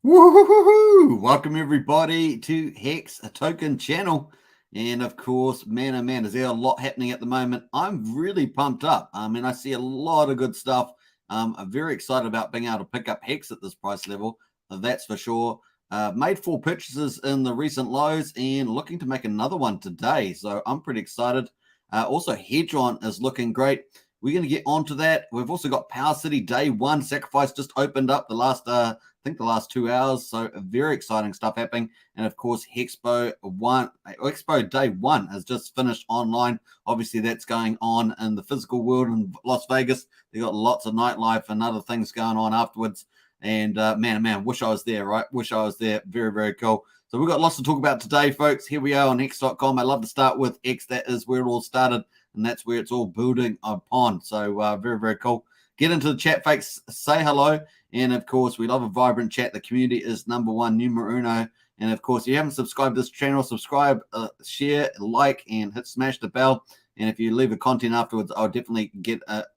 Woohoo! Welcome everybody to Hex Token channel. And of course, man, oh man, is there a lot happening at the moment. I'm really pumped up. I mean, I see a lot of good stuff. I'm very excited about being able to pick up Hex at this price level. That's for sure. Made 4 purchases in the recent lows and looking to make another one today. So I'm pretty excited. Also, Hedron is looking great. We're going to get onto that. We've also got Powercity Day 1 Sacrifice just opened up the last the last 2 hours. So very exciting stuff happening. And of course, HexPo Day 1 has just finished online. Obviously, that's going on in the physical world in Las Vegas. They got lots of nightlife and other things going on afterwards. And man, wish I was there, right? Wish I was there. Very, very cool. So we've got lots to talk about today, folks. Here we are on Hex.com. I love to start with X. That is where it all started, and that's where it's all building upon. So very, very cool. Get into the chat, folks. Say hello. And, of course, we love a vibrant chat. The community is number one, numero uno. And, of course, if you haven't subscribed to this channel, subscribe, share, like, and smash the bell. And if you leave a content afterwards, I'll definitely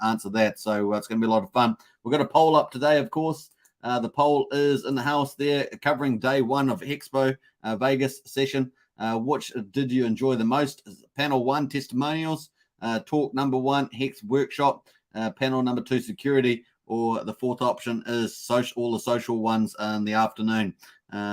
answer that. So it's going to be a lot of fun. We've got a poll up today, of course. The poll is in the house there, covering day 1 of HexPo Vegas session. Which did you enjoy the most? Panel 1, testimonials. Talk number 1, Hex workshop. Panel number 2, security. Or the 4th option is all the social ones in the afternoon.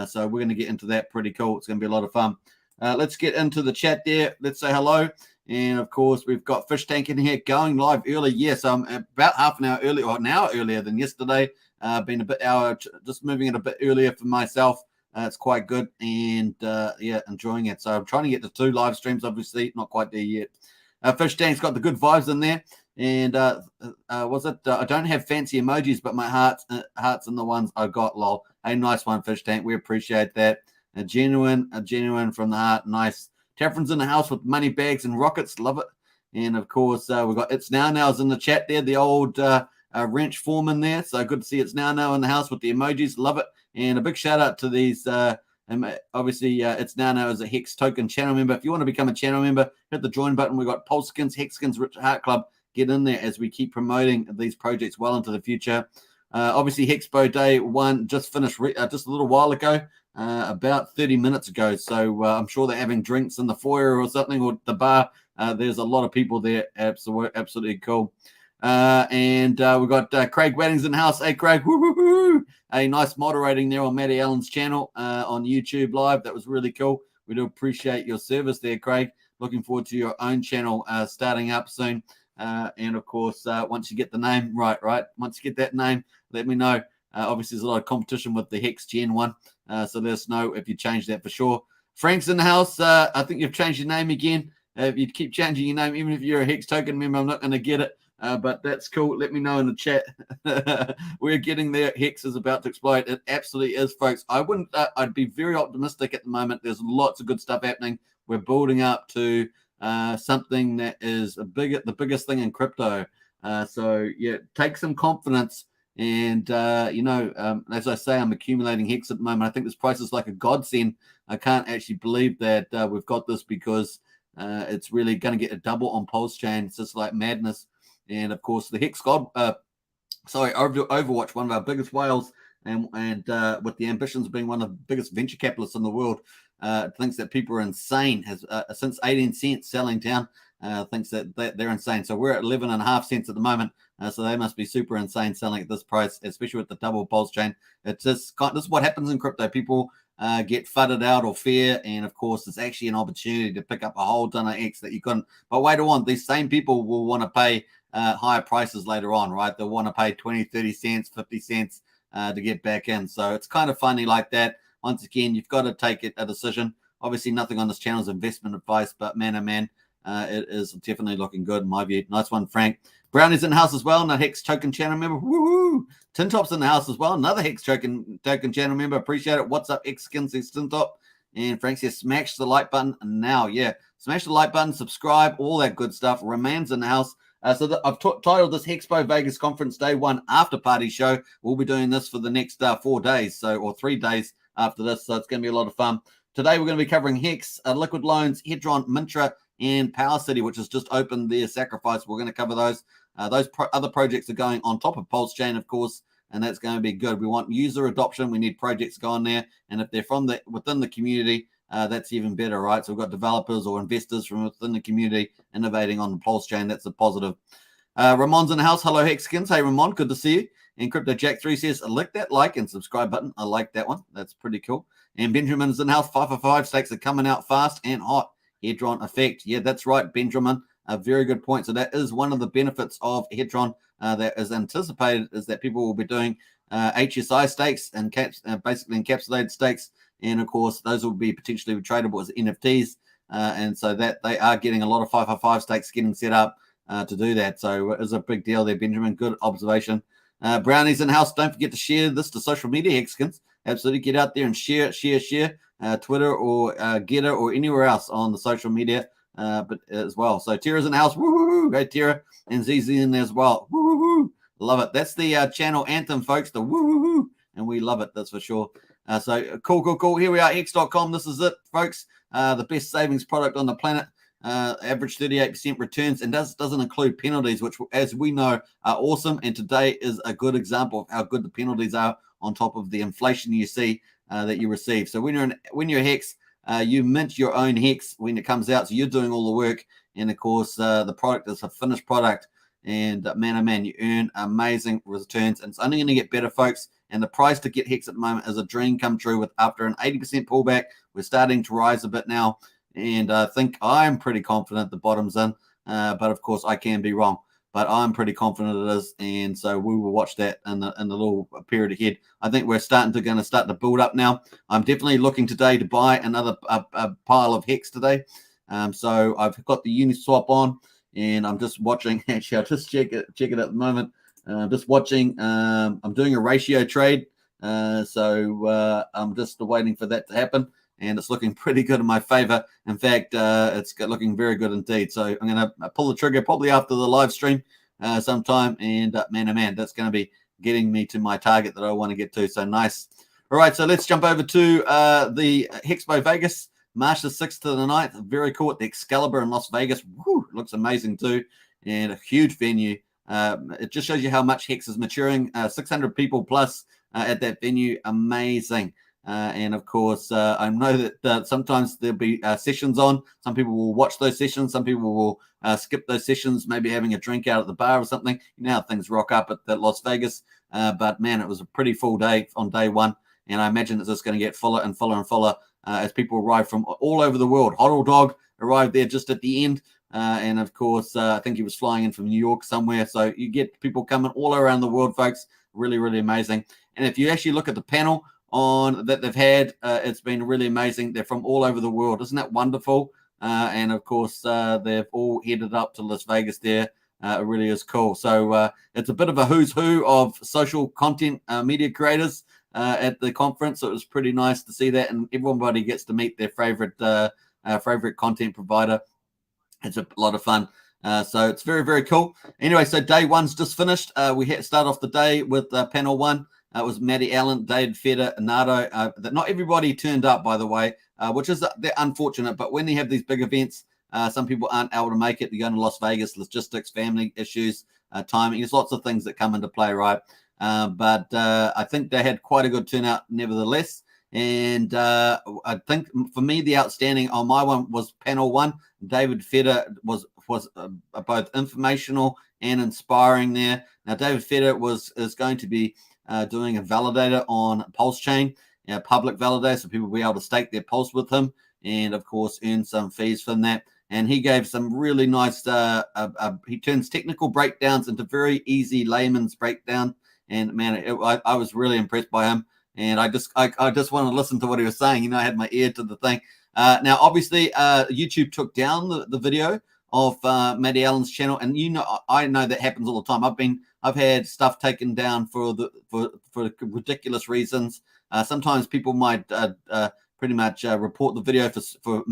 So we're going to get into that. Pretty cool. It's going to be a lot of fun. Let's get into the chat there. Let's say hello. And, of course, we've got Fish Tank in here going live early. Yes, I'm about half an hour early, or an hour earlier than yesterday. Been a bit just moving it a bit earlier for myself. It's quite good. And, yeah, enjoying it. So I'm trying to get to 2 live streams, obviously. Not quite there yet. Fish Tank's got the good vibes in there. And was it? I don't have fancy emojis, but my hearts and the ones I got. Lol. Hey, nice one, Fish Tank. We appreciate that. A genuine from the heart. Nice. Taffrin's in the house with money bags and rockets. Love it. And of course, we've got It's Now's in the chat there. The old wrench foreman there. So good to see It's Now in the house with the emojis. Love it. And a big shout out to these. Obviously, It's Now as a Hex Token channel member. If you want to become a channel member, hit the join button. We've got Pulsechain, Hexskins, Rich Heart Club. Get in there as we keep promoting these projects well into the future. Obviously, HexPo Day 1 just finished just a little while ago, about 30 minutes ago. So I'm sure they're having drinks in the foyer or something, or the bar. There's a lot of people there. Absolutely cool. And we've got Craig Weddings in the house. Hey, Craig. Woo-hoo-hoo. Hey, nice moderating there on Matty Allen's channel on YouTube Live. That was really cool. We do appreciate your service there, Craig. Looking forward to your own channel starting up soon. And of course, once you get the name right, once you get that name, let me know. Obviously, there's a lot of competition with the Hex Gen 1, so let us know if you change that for sure. Frank's in the house. I think you've changed your name again. If you keep changing your name, even if you're a Hex Token member, I'm not going to get it, but that's cool. Let me know in the chat. We're getting there. Hex is about to explode. It absolutely is, folks. I'd be very optimistic at the moment. There's lots of good stuff happening. We're building up to something that is the biggest thing in crypto. So yeah, take some confidence. And as I say, I'm accumulating Hex at the moment. I think this price is like a godsend. I can't actually believe that we've got this, because it's really going to get a double on Pulsechain. It's just like madness. And of course, the Hex God, Overwatch, one of our biggest whales, and with the ambitions of being one of the biggest venture capitalists in the world, thinks that people are insane. Has since 18 cents selling down, thinks that they're insane. So we're at 11.5 cents at the moment. So they must be super insane selling at this price, especially with the double Pulsechain. It's just this is what happens in crypto. People get fudded out or fear, and of course, it's actually an opportunity to pick up a whole ton of X that you couldn't. But wait on, these same people will want to pay higher prices later on, right? They'll want to pay 20, 30 cents, 50 cents to get back in. So it's kind of funny like that. Once again, you've got to take a decision. Obviously, nothing on this channel is investment advice, but man, oh man, it is definitely looking good in my view. Nice one, Frank. Brownie's in the house as well, another Hex Token channel member. Woohoo! Tin Top's in the house as well, another Hex Token channel member. Appreciate it. What's up, X-Skins, Tin Top? And Frank says, smash the like button now. Yeah, smash the like button, subscribe, all that good stuff. Remains in the house. I've titled this HexPo Vegas Conference Day 1 After Party Show. We'll be doing this for the next 4 days, or 3 days after this. So it's going to be a lot of fun. Today, we're going to be covering Hex, Liquid Loans, Hedron, Mintra, and Powercity, which has just opened their sacrifice. We're going to cover those. Other projects are going on top of Pulsechain, of course. and that's going to be good. We want user adoption. We need projects going there, and if they're from within the community, that's even better, right? So we've got developers or investors from within the community innovating on the Pulsechain. That's a positive. Ramon's in the house. Hello, Hexkins. Hey, Ramon, good to see you. And Crypto Jack 3 says, lick that like and subscribe button. I like that one. That's pretty cool. And Benjamin's in the house. 555 stakes are coming out fast and hot. Hedron effect. Yeah, that's right, Benjamin. A very good point. So that is one of the benefits of Hedron that is anticipated, is that people will be doing HSI stakes and basically encapsulated stakes. And of course, those will be potentially tradable as NFTs. And so that they are getting a lot of 555 stakes getting set up to do that. So it is a big deal there, Benjamin. Good observation. Brownies in house. Don't forget to share this to social media, Hexkins. Absolutely, get out there and share Twitter or Getter or anywhere else on the social media, but as well. So Tara's in the house. Woo-hoo-hoo. Hey, Tara. And Zizi in there as well. Woo-hoo-hoo. Love it. That's the channel anthem, folks. The woo-hoo-hoo. And we love it. That's for sure. So cool. Here we are, Hex.com. This is it, folks. The best savings product on the planet. Average 38% returns, and doesn't include penalties, which, as we know, are awesome. And today is a good example of how good the penalties are on top of the inflation you see that you receive. So when you're Hex, you mint your own Hex when it comes out. So you're doing all the work, and of course the product is a finished product. And man, oh man, you earn amazing returns, and it's only going to get better, folks. And the price to get Hex at the moment is a dream come true. With after an 80% pullback, we're starting to rise a bit now. And I think I'm pretty confident the bottom's in, but of course I can be wrong. But I'm pretty confident it is, and so we will watch that in the little period ahead. I think we're going to start to build up now. I'm definitely looking today to buy another pile of Hex today. So I've got the Uniswap on, and I'm just watching. Actually, I'll just check it at the moment. Just watching. I'm doing a ratio trade, so I'm just waiting for that to happen. And it's looking pretty good in my favor. In fact, it's looking very good indeed. So I'm going to pull the trigger probably after the live stream sometime. And man, oh man, that's going to be getting me to my target that I want to get to. So nice. All right, so let's jump over to the HexPo Vegas, March the 6th to the 9th. Very cool at the Excalibur in Las Vegas. Woo, looks amazing too. And a huge venue. It just shows you how much Hex is maturing. 600 people plus at that venue. Amazing. And of course, I know that sometimes there'll be sessions on. Some people will watch those sessions. Some people will skip those sessions, maybe having a drink out at the bar or something. You know how things rock up at Las Vegas. But man, it was a pretty full day on day one. And I imagine it's just going to get fuller and fuller and fuller as people arrive from all over the world. Hoddle Dog arrived there just at the end. And of course, I think he was flying in from New York somewhere. So you get people coming all around the world, folks. Really, really amazing. And if you actually look at the panel on that they've had, it's been really amazing. They're from all over the world. Isn't that wonderful? And of course, they've all headed up to Las Vegas there. It really is cool. So it's a bit of a who's who of social content media creators at the conference. So it was pretty nice to see that, and everybody gets to meet their favorite content provider. It's a lot of fun. So it's very, very cool. Anyway, so day one's just finished. We start off the day with panel one. It was Matty Allen, David Feder, Nato. That not everybody turned up, by the way, which is they're unfortunate. But when they have these big events, some people aren't able to make it. They're going to Las Vegas, logistics, family issues, timing. There's lots of things that come into play, right? But I think they had quite a good turnout nevertheless. And I think for me, the outstanding on my one was panel one. David Feder was both informational and inspiring there. Now, David Feder is going to be doing a validator on Pulsechain, public validator, so people will be able to stake their Pulse with him and, of course, earn some fees from that. And he gave some really nice, he turns technical breakdowns into very easy layman's breakdown. And, man, I was really impressed by him. And I just wanted to listen to what he was saying. I had my ear to the thing. Now, obviously, YouTube took down the video of Matty Allen's channel, and I know that happens all the time. I've had stuff taken down for ridiculous reasons. Sometimes people might pretty much report the video for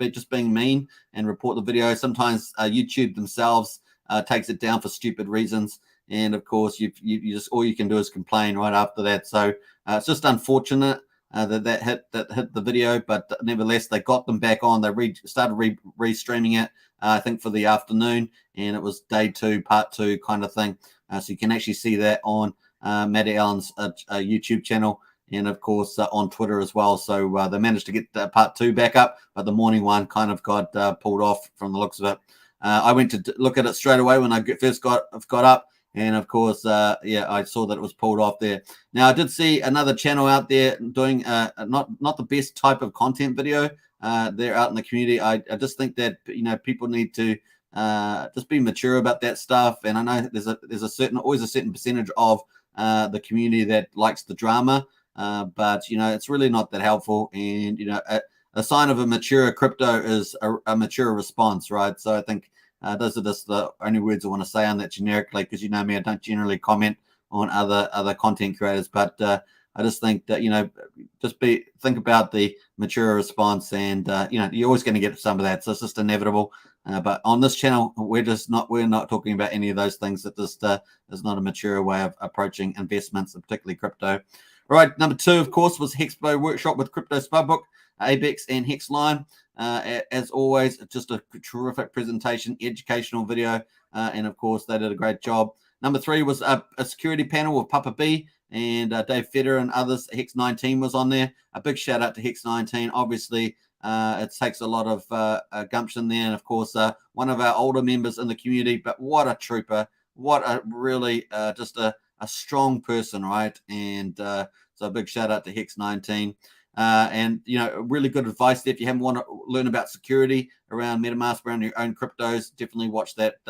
just being mean and report the video. Sometimes YouTube themselves takes it down for stupid reasons. And of course, you just all you can do is complain right after that. So it's just unfortunate that hit the video, but nevertheless, they got them back on. They started restreaming it, I think, for the afternoon, and it was day 2, part 2 kind of thing. So you can actually see that on Matty Allen's YouTube channel, and of course on Twitter as well. So they managed to get part 2 back up, but the morning one kind of got pulled off from the looks of it. I went to look at it straight away when I first got up, and of course, yeah, I saw that it was pulled off there. Now, I did see another channel out there doing not the best type of content video. They're out in the community. I just think that people need to just be mature about that stuff. And I know there's always a certain percentage of the community that likes the drama, but it's really not that helpful. And a sign of a mature crypto is a mature response, right? So I think those are just the only words I want to say on that generically, because me, I don't generally comment on other content creators, but I just think that think about the mature response, and you're always going to get some of that, so it's just inevitable. But on this channel, we're not talking about any of those things. That just is not a mature way of approaching investments, particularly crypto. All right, number 2, of course, was HexPo workshop with Crypto Spudbook, Abex, and Hexline. As always, just a terrific presentation, educational video, and of course, they did a great job. Number 3 was a security panel with Papa B and Dave Feder and others. Hex 19 was on there. A big shout out to Hex 19. Obviously, it takes a lot of gumption there, and of course, one of our older members in the community. But what a trooper! What a really just a strong person, right? And so a big shout out to Hex 19. And really good advice there. If you want to learn about security around MetaMask, around your own cryptos, definitely watch that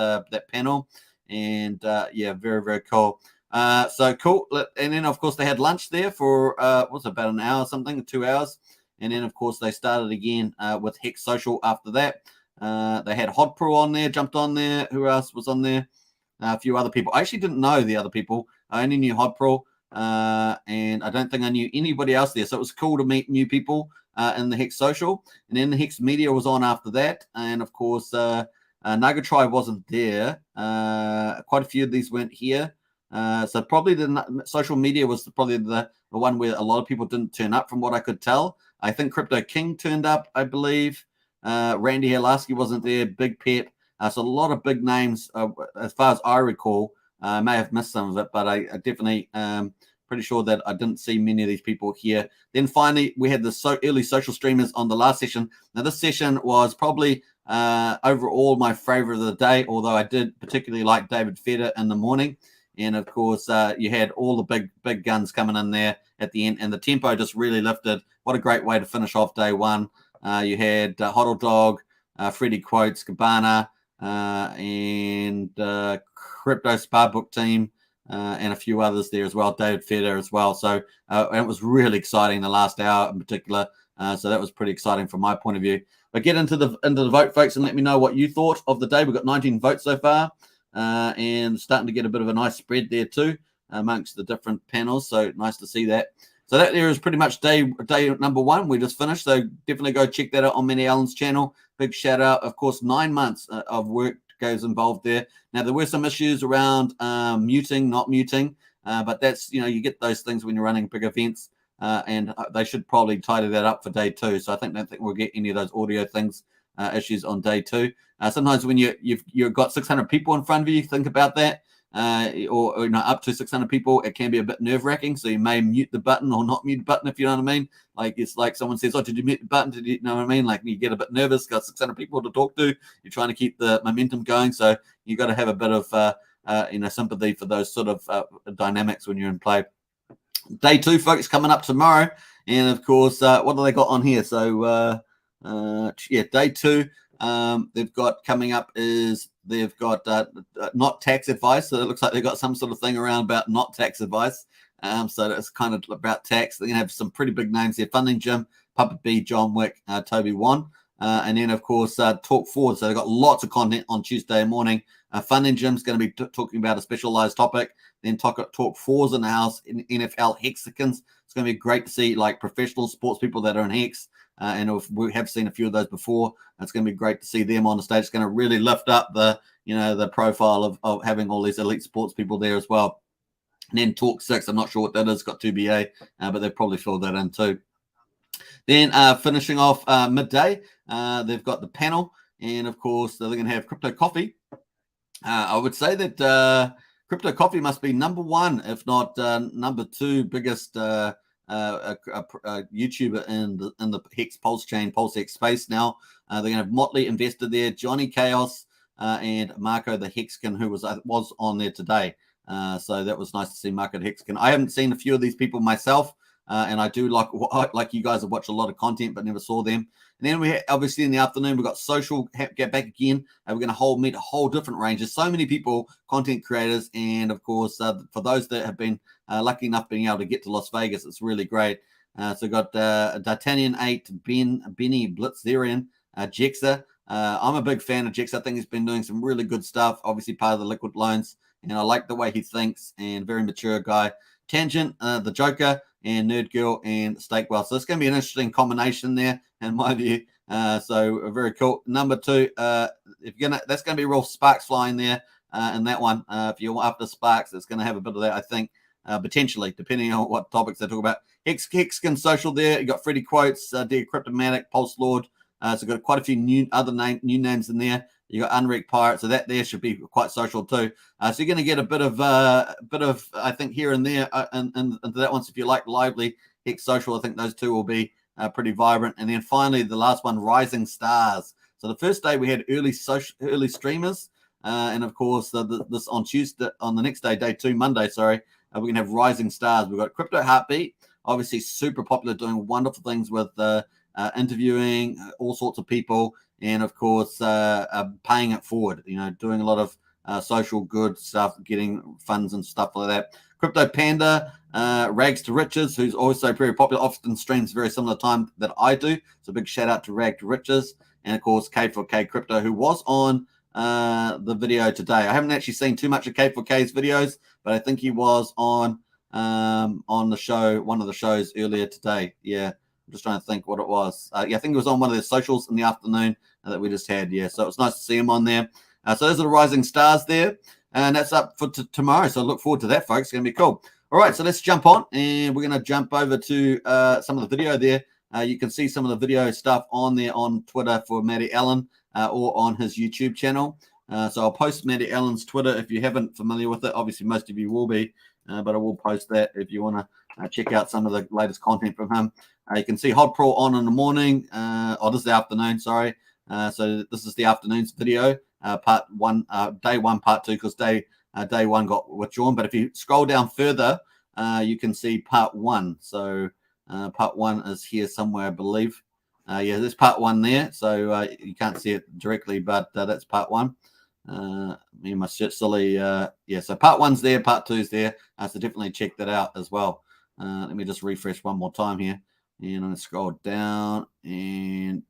panel. And yeah, very, very cool. So cool. And then of course they had lunch there for what's about an hour or something, 2 hours. And then of course they started again with Hex Social after that. They had HodPro on there, jumped on there. Who else was on there? A few other people. I actually didn't know the other people. I only knew HodPro. And I don't think I knew anybody else there. So it was cool to meet new people in the Hex Social. And then the Hex Media was on after that. And of course, Naga Tribe wasn't there. Quite a few of these weren't here. So probably the social media was probably the one where a lot of people didn't turn up from what I could tell. I think Crypto King turned up, I believe. Randy Halasky wasn't there. Big Pep. So a lot of big names, as far as I recall. I may have missed some of it, but I definitely pretty sure that I didn't see many of these people here. Then finally, we had the early social streamers on the last session. Now, this session was probably overall my favorite of the day, although I did particularly like David Feder in the morning. And of course, you had all the big guns coming in there at the end, and the tempo just really lifted. What a great way to finish off day one. You had Hodl Dog, Freddie Quotes, Cabana, and Crypto Spudbook team, and a few others there as well, David Feder as well. So it was really exciting, the last hour in particular. So that was pretty exciting from my point of view. But get into the vote, folks, and let me know what you thought of the day. We've got 19 votes so far, and starting to get a bit of a nice spread there too amongst the different panels. So nice to see that. So that there is pretty much day number 1. We just finished. So definitely go check that out on Manny Allen's channel. Big shout out. Of course, 9 months of work goes involved there. Now, there were some issues around muting, not muting, but that's, you get those things when you're running big events, and they should probably tidy that up for day 2. So I don't think we'll get any of those audio things issues on day 2. Sometimes when you've got 600 people in front of you, think about that. Or up to 600 people, it can be a bit nerve-wracking. So you may mute the button or not mute the button, if you know what I mean. Like, it's like someone says, "Oh, did you mute the button?" Did you know what I mean? Like, you get a bit nervous, got 600 people to talk to. You're trying to keep the momentum going, so you got to have a bit of sympathy for those sort of dynamics when you're in play. Day 2, folks, coming up tomorrow, and of course, what do they got on here? So yeah, day 2. They've got coming up is they've got not tax advice. So it looks like they've got some sort of thing around about not tax advice. So that's kind of about tax. They're going to have some pretty big names here: Funding Jim, Papa B, John Wick, Toby Wan. And then, of course, Talk Forward. So they've got lots of content on Tuesday morning. Funding Jim's going to be talking about a specialized topic. Then Talk Forwards in the house, in NFL Hexicans. It's going to be great to see like professional sports people that are in Hex. And if we have seen a few of those before, it's going to be great to see them on the stage. It's going to really lift up the profile of having all these elite sports people there as well. And then Talk 6, I'm not sure what that is, got 2BA, but they've probably filled that in too. Then finishing off midday, they've got the panel, and of course they're going to have Crypto Coffee. I would say that Crypto Coffee must be number one, if not number two biggest YouTuber in the Hex Pulsechain, Pulsechain space now. They're going to have Motley invested there, Johnny Chaos, and Marco the Hexkin, who was on there today. So that was nice to see Marco the Hexkin. I haven't seen a few of these people myself, and I do like you guys have watched a lot of content, but never saw them. And then we obviously in the afternoon we've got social get back again. We're going to meet a whole different range. There's so many people, content creators, and of course for those that have been lucky enough being able to get to Las Vegas, it's really great. So we've got D'Artagnan 8, Benny Blitzerian, Jexa. I'm a big fan of Jexa. I think he's been doing some really good stuff. Obviously part of the Liquid Loans, and I like the way he thinks, and very mature guy. Tangent, the Joker, and Nerd Girl, and Stakewell. So it's going to be an interesting combination there, in my view. So very cool. Number two, that's going to be real sparks flying there in that one. If you're after sparks, it's going to have a bit of that, I think, potentially, depending on what topics they talk about. Hex Token Social there. You got Freddie Quotes, Dear Cryptomatic, Pulse Lord. So got quite a few new names in there. You got Unwrecked Pirate, so that there should be quite social too. So you're going to get a bit of I think here and there, and that one. So if you like lively Hex Social, I think those two will be pretty vibrant. And then finally, the last one, Rising Stars. So the first day we had early streamers, and of course this on Tuesday, on the next day, day 2, Monday. Sorry, we're going to have Rising Stars. We've got Crypto Heartbeat, obviously super popular, doing wonderful things with interviewing all sorts of people. And of course, paying it forward, doing a lot of social good stuff, getting funds and stuff like that. Crypto Panda, Rags to Riches, who's also very popular, often streams very similar time that I do. So big shout out to Rag to Riches. And of course, K4K Crypto, who was on the video today. I haven't actually seen too much of K4K's videos, but I think he was on the show, one of the shows earlier today. Yeah. I'm just trying to think what it was. Yeah, I think it was on one of the socials in the afternoon that we just had. Yeah, so it was nice to see him on there. So those are the Rising Stars there. And that's up for tomorrow. So I look forward to that, folks. It's going to be cool. All right, so let's jump on. And we're going to jump over to some of the video there. You can see some of the video stuff on there on Twitter for Matty Allen or on his YouTube channel. So I'll post Matty Allen's Twitter if you haven't familiar with it. Obviously, most of you will be. But I will post that if you want to check out some of the latest content from him. You can see Hod Pro on in the morning. This is the afternoon, sorry. So this is the afternoon's video, part 1, day 1, part 2, because day 1 got withdrawn. But if you scroll down further, you can see part 1. So part 1 is here somewhere, I believe. Yeah, there's part 1 there. So you can't see it directly, but that's part 1. Me and my silly, yeah, so part 1's there, part 2's there. So definitely check that out as well. Let me just refresh one more time here. And I'm going to scroll down and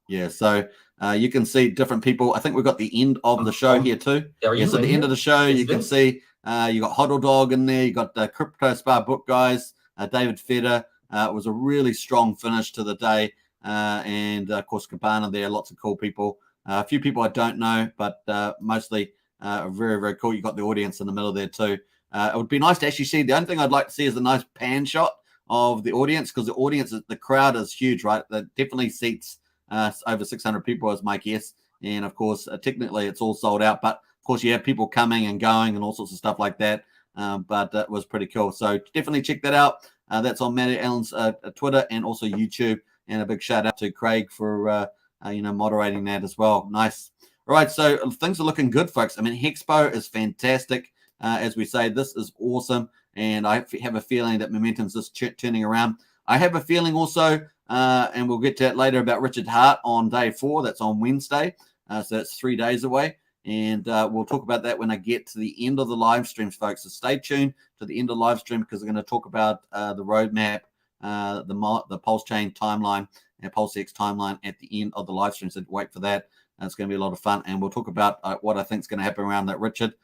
yeah, so you can see different people. I think we've got the end of the show here too. Yeah, so the end of the show, you can see you got Hodl Dog in there. You got the Crypto Spa Book guys, David Feder. It was a really strong finish to the day. And of course, Cabana there, lots of cool people. A few people I don't know, but mostly very, very cool. You got the audience in the middle there too. It would be nice to actually see. The only thing I'd like to see is a nice pan shot of the audience, because the audience, the crowd is huge, right? That definitely seats over 600 people, is my guess. And of course, technically it's all sold out, but of course you have people coming and going and all sorts of stuff like that. But that was pretty cool. So definitely check that out. That's on Matty Allen's Twitter and also YouTube. And a big shout out to Craig for moderating that as well. Nice. All right, so things are looking good, folks. I mean, HexPo is fantastic. As we say, this is awesome. And I have a feeling that momentum's just turning around. I have a feeling also, and we'll get to that later, about Richard Hart on day 4. That's on Wednesday. So that's 3 days away. And we'll talk about that when I get to the end of the live streams, folks. So stay tuned to the end of the live stream, because we're going to talk about the roadmap, the Pulsechain timeline and PulseX timeline at the end of the live stream. So wait for that. It's going to be a lot of fun. And we'll talk about what I think is going to happen around that Richard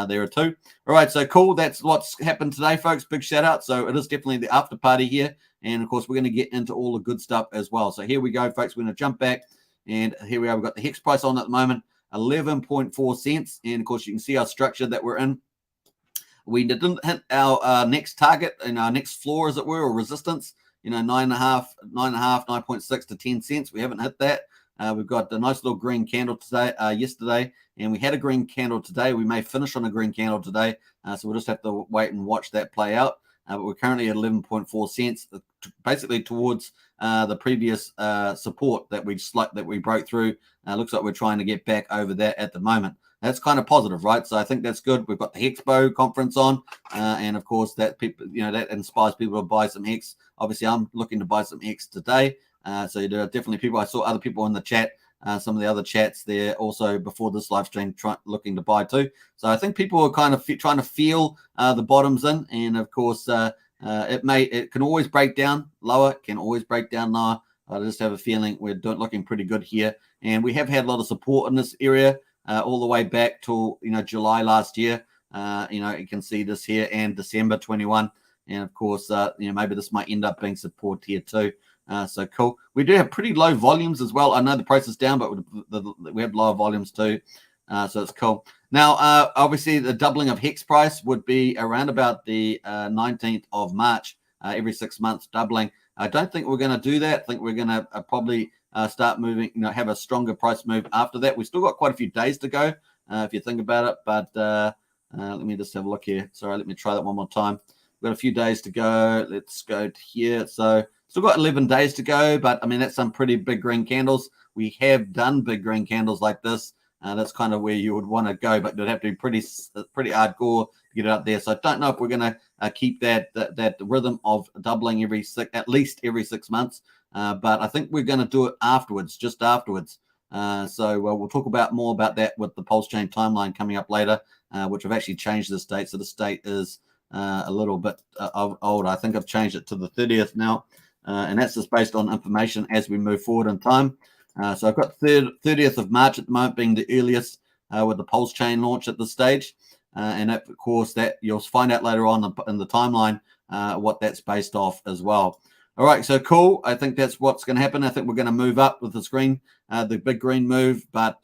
there too. All right, so cool. That's what's happened today, folks. Big shout out. So it is definitely the after party here. And of course, we're going to get into all the good stuff as well. So here we go, folks. We're going to jump back. And here we are. We've got the Hex price on at the moment, 11.4 cents. And of course, you can see our structure that we're in. We didn't hit our next target and our next floor, as it were, or resistance, 9.5, 9.6 to 10 cents. We haven't hit that. We've got a nice little green candle today, yesterday, and we had a green candle today. We may finish on a green candle today, so we'll just have to wait and watch that play out. But we're currently at 11.4 cents, basically towards the previous support that we broke through. Looks like we're trying to get back over that at the moment. That's kind of positive, right? So I think that's good. We've got the HexPo conference on, and of course that people, that inspires people to buy some Hex. Obviously, I'm looking to buy some Hex today. So there are definitely people. I saw other people in the chat, some of the other chats there also before this live stream, looking to buy too. So I think people are kind of trying to feel the bottoms in, and of course it can always break down lower, can always break down lower. I just have a feeling we're looking pretty good here, and we have had a lot of support in this area. All the way back to July last year. You can see this here, and December 21, and of course maybe this might end up being support here too. So cool. We do have pretty low volumes as well. I know the price is down, but we have lower volumes too. So it's cool. Now, obviously, the doubling of Hex price would be around about the 19th of March. Every 6 months doubling. I don't think we're going to do that. I think we're going to probably start moving, have a stronger price move after that. We've still got quite a few days to go, if you think about it. But let me just have a look here. Sorry, let me try that one more time. We've got a few days to go. Let's go to here. So still got 11 days to go, but I mean, that's some pretty big green candles. We have done big green candles like this. That's kind of where you would want to go, but it'd have to be pretty hardcore to get it up there. So I don't know if we're going to keep that rhythm of doubling at least every 6 months. But I think we're going to do it afterwards, just afterwards. So we'll talk more about that with the Pulsechain timeline coming up later, which I've actually changed this date. So this date is a little bit old. I think I've changed it to the 30th now, and that's just based on information as we move forward in time. So I've got 30th of March at the moment being the earliest with the Pulsechain launch at this stage. And of course, that you'll find out later on in the timeline what that's based off as well. All right, so cool. I think that's what's going to happen. I think we're going to move up with the big green move, but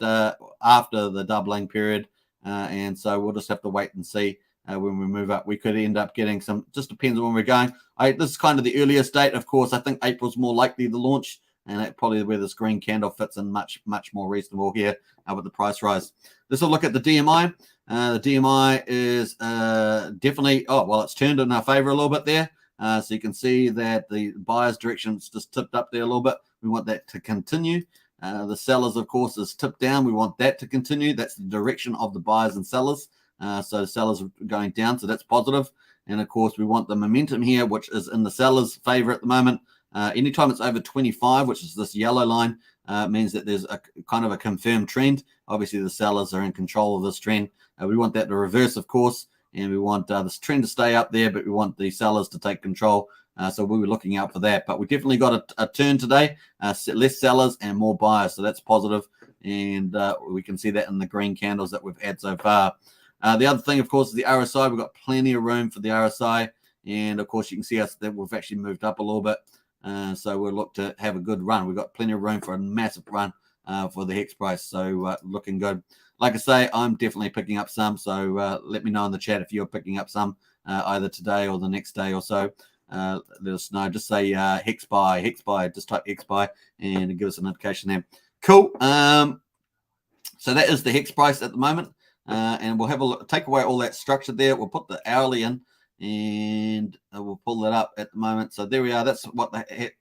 after the doubling period. And so we'll just have to wait and see when we move up. We could end up getting some, just depends on when we're going. This is kind of the earliest date. Of course, I think April's more likely to launch, and that's probably where this green candle fits in much more reasonable here with the price rise. Let's have a look at the DMI. The DMI is definitely, it's turned in our favor a little bit there. So you can see that the buyer's direction is just tipped up there a little bit. We want that to continue. The sellers, of course, is tipped down. We want that to continue. That's the direction of the buyers and sellers. So sellers are going down, so that's positive. And, of course, we want the momentum here, which is in the sellers' favor at the moment. Anytime it's over 25, which is this yellow line, means that there's a kind of a confirmed trend. Obviously, the sellers are in control of this trend. We want that to reverse, of course, and we want this trend to stay up there, but we want the sellers to take control. So we were looking out for that. But we definitely got a turn today, less sellers and more buyers. So that's positive, and we can see that in the green candles that we've had so far. The other thing, of course, is the RSI. We've got plenty of room for the RSI, and, of course, you can see that we've actually moved up a little bit. So we'll look to have a good run. We've got plenty of room for a massive run for the Hex price. So looking good. Like I say, I'm definitely picking up some. So let me know in the chat if you're picking up some either today or the next day or so. Let us know. Just say Hex buy. Just type Hex buy and give us a notification there. Cool. So that is the Hex price at the moment. And we'll have a look, take away all that structure there. We'll put the hourly in, and we'll pull that up at the moment. So there we are. That's what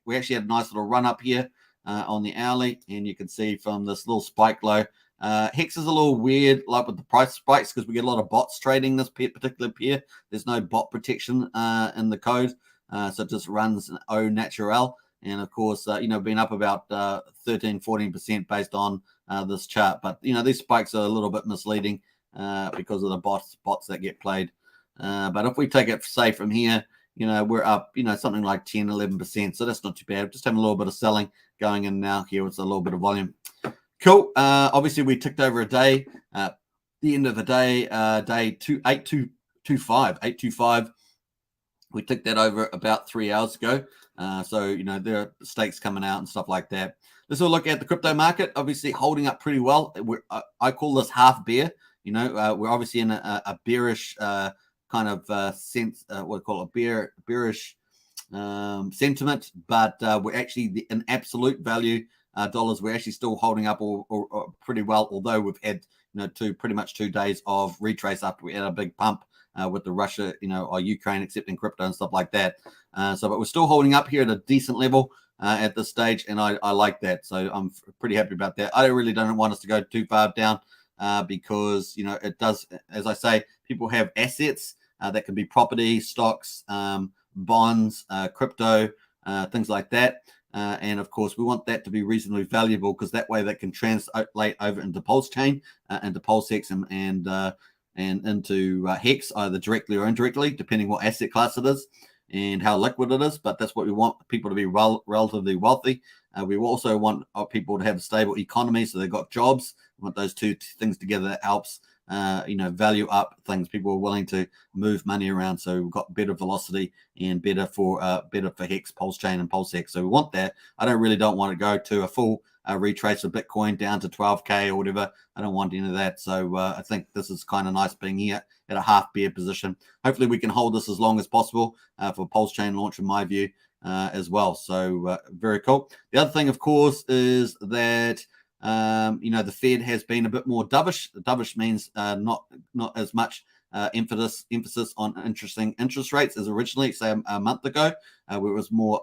we actually had a nice little run up here on the hourly, and you can see from this little spike low. Hex is a little weird, like with the price spikes, because we get a lot of bots trading this particular pair. There's no bot protection in the code, so it just runs au naturel. And of course, been up about 13-14% based on this chart. But these spikes are a little bit misleading because of the bots that get played. But if we take it, say, from here, we're up, something like 10-11%. So that's not too bad. Just having a little bit of selling going in now here. It's a little bit of volume. Cool. Obviously, we ticked over a day. The end of the day, day 825. We ticked that over about 3 hours ago. So, there are stakes coming out and stuff like that. Let's have a look at the crypto market. Obviously, holding up pretty well. I call this half bear. We're obviously in a bearish kind of sense, what we call a bearish sentiment, but we're actually in absolute value. dollars. We're actually still holding up or pretty well, although we've had pretty much 2 days of retrace after we had a big pump with the Russia, or Ukraine accepting crypto and stuff like that. But we're still holding up here at a decent level at this stage, and I like that. So I'm pretty happy about that. I really don't want us to go too far down because it does, as I say, people have assets that can be property, stocks, bonds, crypto, things like that. And of course, we want that to be reasonably valuable because that way that can translate over into Pulsechain, into Pulsex, and into Hex, either directly or indirectly, depending what asset class it is and how liquid it is. But that's what we want, people to be relatively wealthy. We also want people to have a stable economy, so they've got jobs. We want those two things together. That helps value up things. People are willing to move money around, so we've got better velocity and better for Hex, Pulsechain, and Pulsex. So we want that. I don't want to go to a full retrace of Bitcoin down to 12K or whatever. I don't want any of that. So I think this is kind of nice being here at a half bear position. Hopefully we can hold this as long as possible for Pulsechain launch, in my view, as well. So very cool. The other thing, of course, is that the Fed has been a bit more dovish. Dovish means not as much emphasis on interest rates as originally, say a month ago, where it was more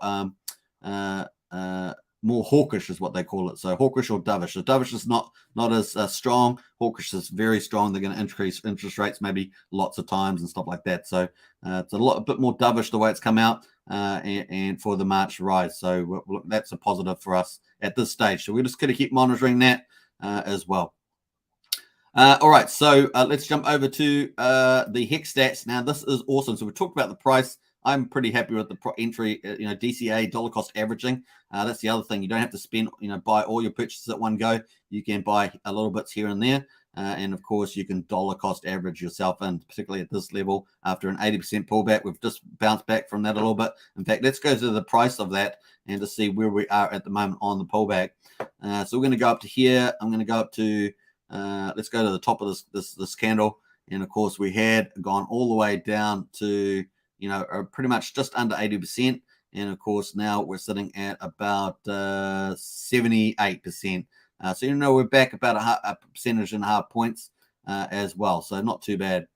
hawkish is what they call it. So hawkish or dovish. So dovish is not as strong. Hawkish is very strong. They're going to increase interest rates maybe lots of times and stuff like that. So it's a bit more dovish the way it's come out and for the March rise. So that's a positive for us at this stage. So we're just going to keep monitoring that as well. All right, so let's jump over to the Hex stats. Now, this is awesome. So we talked about the price. I'm pretty happy with the entry, DCA, dollar cost averaging. That's the other thing. You don't have to spend, buy all your purchases at one go. You can buy a little bits here and there. And of course, you can dollar cost average yourself in, particularly at this level after an 80% pullback. We've just bounced back from that a little bit. In fact, let's go to the price of that and to see where we are at the moment on the pullback. So we're going to go up to here. I'm going to go up to, let's go to the top of this candle. And of course, we had gone all the way down to, pretty much just under 80%. And of course, now we're sitting at about 78%. So, we're back about a percentage and a half points as well. So not too bad.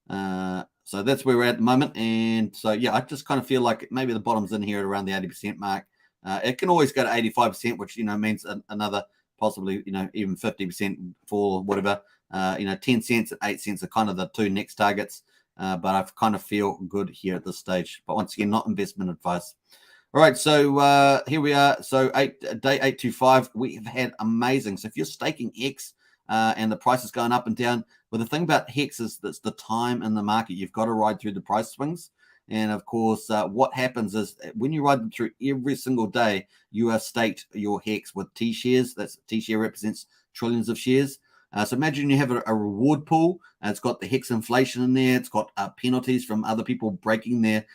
So that's where we're at the moment. And so, yeah, I just kind of feel like maybe the bottom's in here at around the 80% mark. It can always go to 85%, which, means another possibly, even 50% fall or whatever. 10 cents and 8 cents are kind of the two next targets. But I kind of feel good here at this stage. But once again, not investment advice. All right, so here we are. So day 825, we have had amazing. So if you're staking Hex and the price is going up and down, well, the thing about Hex is that's the time in the market. You've got to ride through the price swings. And of course, what happens is when you ride them through every single day, you have staked your Hex with T shares. That's T share represents trillions of shares. So imagine you have a reward pool. It's got the Hex inflation in there. It's got penalties from other people breaking their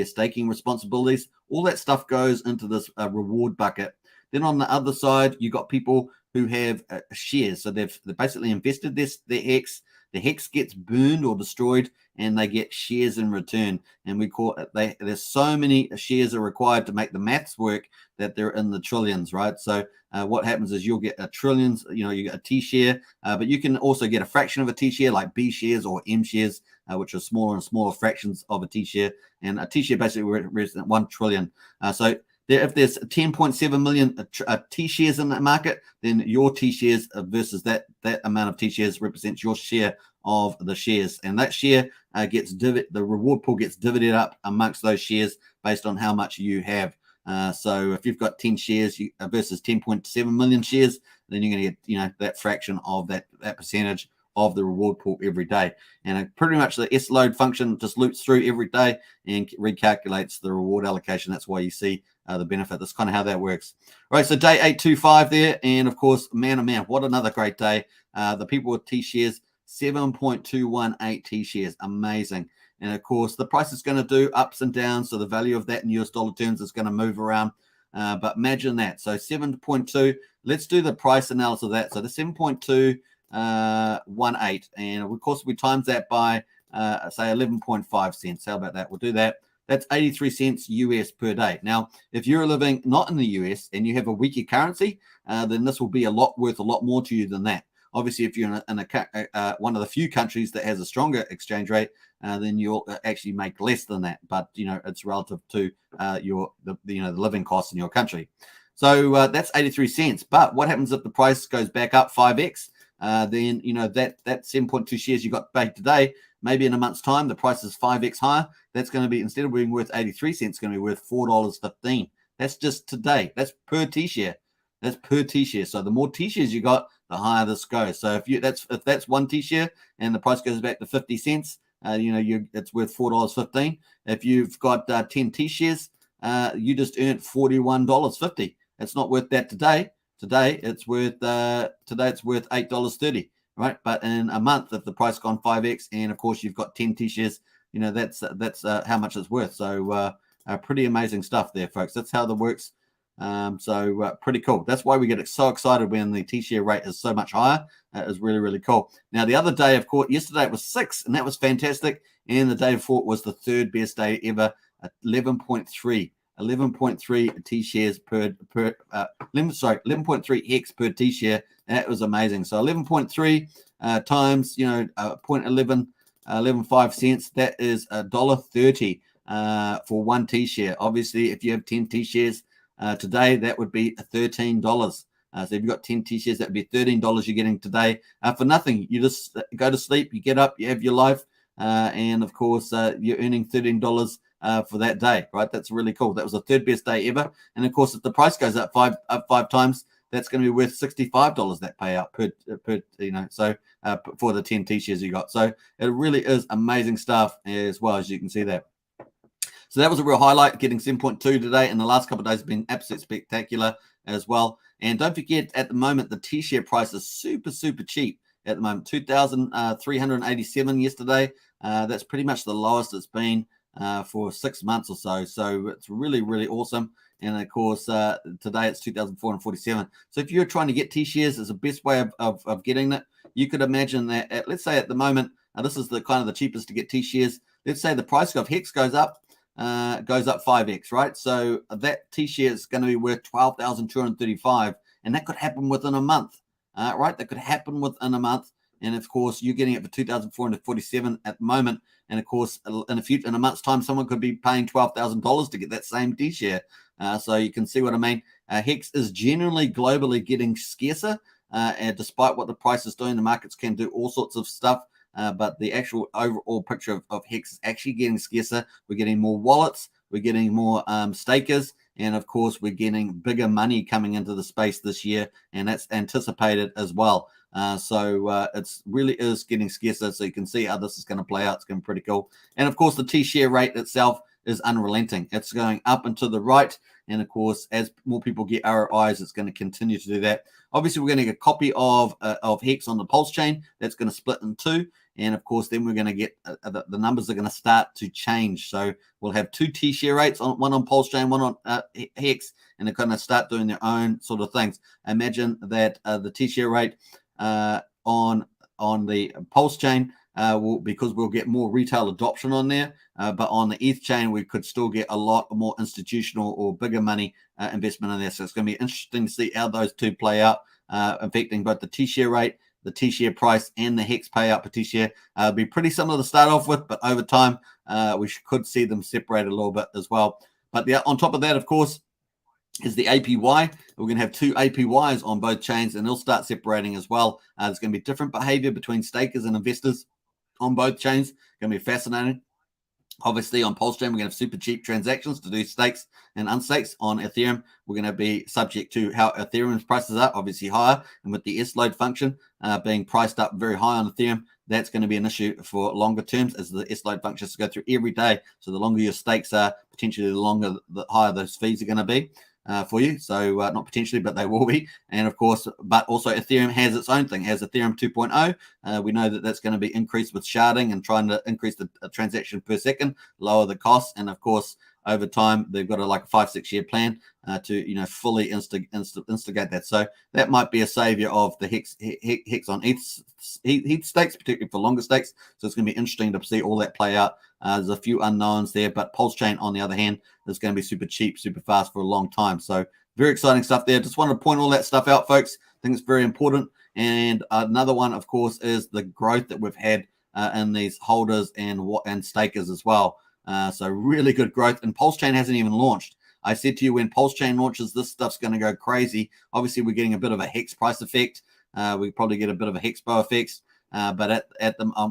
staking responsibilities. All that stuff goes into this reward bucket. Then on the other side, you got people who have shares. So they've basically invested their Hex. The Hex gets burned or destroyed, and they get shares in return. And we call it, there's so many shares are required to make the maths work that they're in the trillions, right? So what happens is you'll get a trillions, you get a T share, but you can also get a fraction of a T share like B shares or M shares, which are smaller and smaller fractions of a T share. And a T share basically represents 1 trillion. So if there's 10.7 million T shares in that market, then your T shares versus that amount of T shares represents your share of the shares. And that share the reward pool gets divided up amongst those shares based on how much you have. So if you've got 10 shares versus 10.7 million shares, then you're going to get, that fraction of that percentage of the reward pool every day. And pretty much the S-load function just loops through every day and recalculates the reward allocation. That's why you see the benefit. That's kind of how that works. All right, so day 825 there. And of course, man, oh man, what another great day. The people with T shares, 7.218 T shares. Amazing. And of course, the price is going to do ups and downs. So the value of that in US dollar terms is going to move around. But imagine that. So 7.2. Let's do the price analysis of that. So the 7.218. And of course, we times that by, say, 11.5 cents. How about that? We'll do that. That's 83 cents US per day. Now, if you're living not in the US and you have a weaker currency, then this will be worth a lot more to you than that. Obviously, if you're in one of the few countries that has a stronger exchange rate, then you'll actually make less than that. But it's relative to the living costs in your country. So that's 83 cents. But what happens if the price goes back up 5x? Then that 7.2 shares you got paid today, maybe in a month's time, the price is 5x higher. That's going to be, instead of being worth 83 cents, it's going to be worth $4.15. That's just today. That's per T-share. That's per T-share. So the more T-shares you got, the higher this goes. So if that's one T-share and the price goes back to 50 cents, it's worth $4.15. If you've got 10 T-shares, you just earned $41.50. It's not worth that today. Today it's worth $8.30, right? But in a month, if the price gone 5x, and of course you've got 10 T-shares, that's how much it's worth. So pretty amazing stuff there, folks. That's how that works. So pretty cool. That's why we get so excited when the T-share rate is so much higher. It is really, really cool. Now, the other day, of course, yesterday it was 6, and that was fantastic. And the day before it was the third best day ever, 11.3 T-shares 11.3 hex per T-share. That was amazing. So 11.3 times 0.1115 cents. That is $1.30 for one T-share. Obviously, if you have 10 T-shares today, that would be $13. So if you've got 10 T-shares, that would be $13 you're getting today for nothing. You just go to sleep, you get up, you have your life, and of course, you're earning $13 for that day, right? That's really cool. That was the third best day ever. And of course, if the price goes up five times, that's going to be worth $65 that payout per for the 10 T-shares you got. So it really is amazing stuff as well, as you can see that. So that was a real highlight, getting 7.2 today, and the last couple of days have been absolutely spectacular as well. And don't forget, at the moment, the T-share price is super, super cheap at the moment. 2,387 yesterday. That's pretty much the lowest it's been for 6 months or so. So it's really, really awesome. And of course, today it's 2,447. So if you're trying to get T-shares, it's the best way of getting it. You could imagine that, let's say at the moment, this is the kind of the cheapest to get T-shares. Let's say the price of Hex goes up 5x, right? So that T-share is going to be worth 12,235, and that could happen within a month, right? That could happen within a month. And of course, you're getting it for 2,447 at the moment. And of course, in a month's time, someone could be paying $12,000 to get that same T-share. So you can see what I mean. Hex is generally globally getting scarcer, and despite what the price is doing, the markets can do all sorts of stuff. But the actual overall picture of Hex is actually getting scarcer. We're getting more wallets, we're getting more stakers, and of course, we're getting bigger money coming into the space this year, and that's anticipated as well. So it's really is getting scarcer. So you can see how this is going to play out. It's going to be pretty cool. And of course, the T-share rate itself is unrelenting. It's going up and to the right. And of course, as more people get ROIs, it's going to continue to do that. Obviously, we're going to get a copy of Hex on the Pulsechain. That's going to split in two. And of course, then we're going to get the numbers are going to start to change. So we'll have two T-share rates, one on Pulsechain, one on Hex, and they're going to start doing their own sort of things. Imagine that the T-share rate on the Pulsechain because we'll get more retail adoption on there, but on the ETH chain we could still get a lot more institutional or bigger money investment in there. So it's going to be interesting to see how those two play out, affecting both the T-share rate, the T-share price, and the Hex payout per T-share. Be pretty similar to start off with, but over time we could see them separate a little bit as well. But on top of that, of course, is the APY. We're going to have two APYs on both chains, and they'll start separating as well. There's going to be different behavior between stakers and investors on both chains. It's going to be fascinating. Obviously, on Pulsechain, we're going to have super cheap transactions to do stakes and unstakes. On Ethereum, we're going to be subject to how Ethereum's prices are, obviously higher. And with the S-load function being priced up very high on Ethereum, that's going to be an issue for longer terms as the S-load functions go through every day. So the longer your stakes are, potentially the higher those fees are going to be. For you. So not potentially, but they will be. And of course, but also Ethereum has its own thing, has Ethereum 2.0. We know that that's going to be increased with sharding and trying to increase the transaction per second, lower the cost. And of course, over time. They've got like a 5-6 year plan to fully instigate that. So that might be a savior of the Hex on ETH stakes, particularly for longer stakes. So it's going to be interesting to see all that play out. There's a few unknowns there, but Pulsechain, on the other hand, is going to be super cheap, super fast for a long time. So very exciting stuff there. Just wanted to point all that stuff out, folks. I think it's very important. And another one, of course, is the growth that we've had in these holders and stakers as well. So really good growth. And Pulsechain hasn't even launched. I said to you, when Pulsechain launches, this stuff's going to go crazy. Obviously, we're getting a bit of a Hex price effect. We probably get a bit of a HexPo effect. But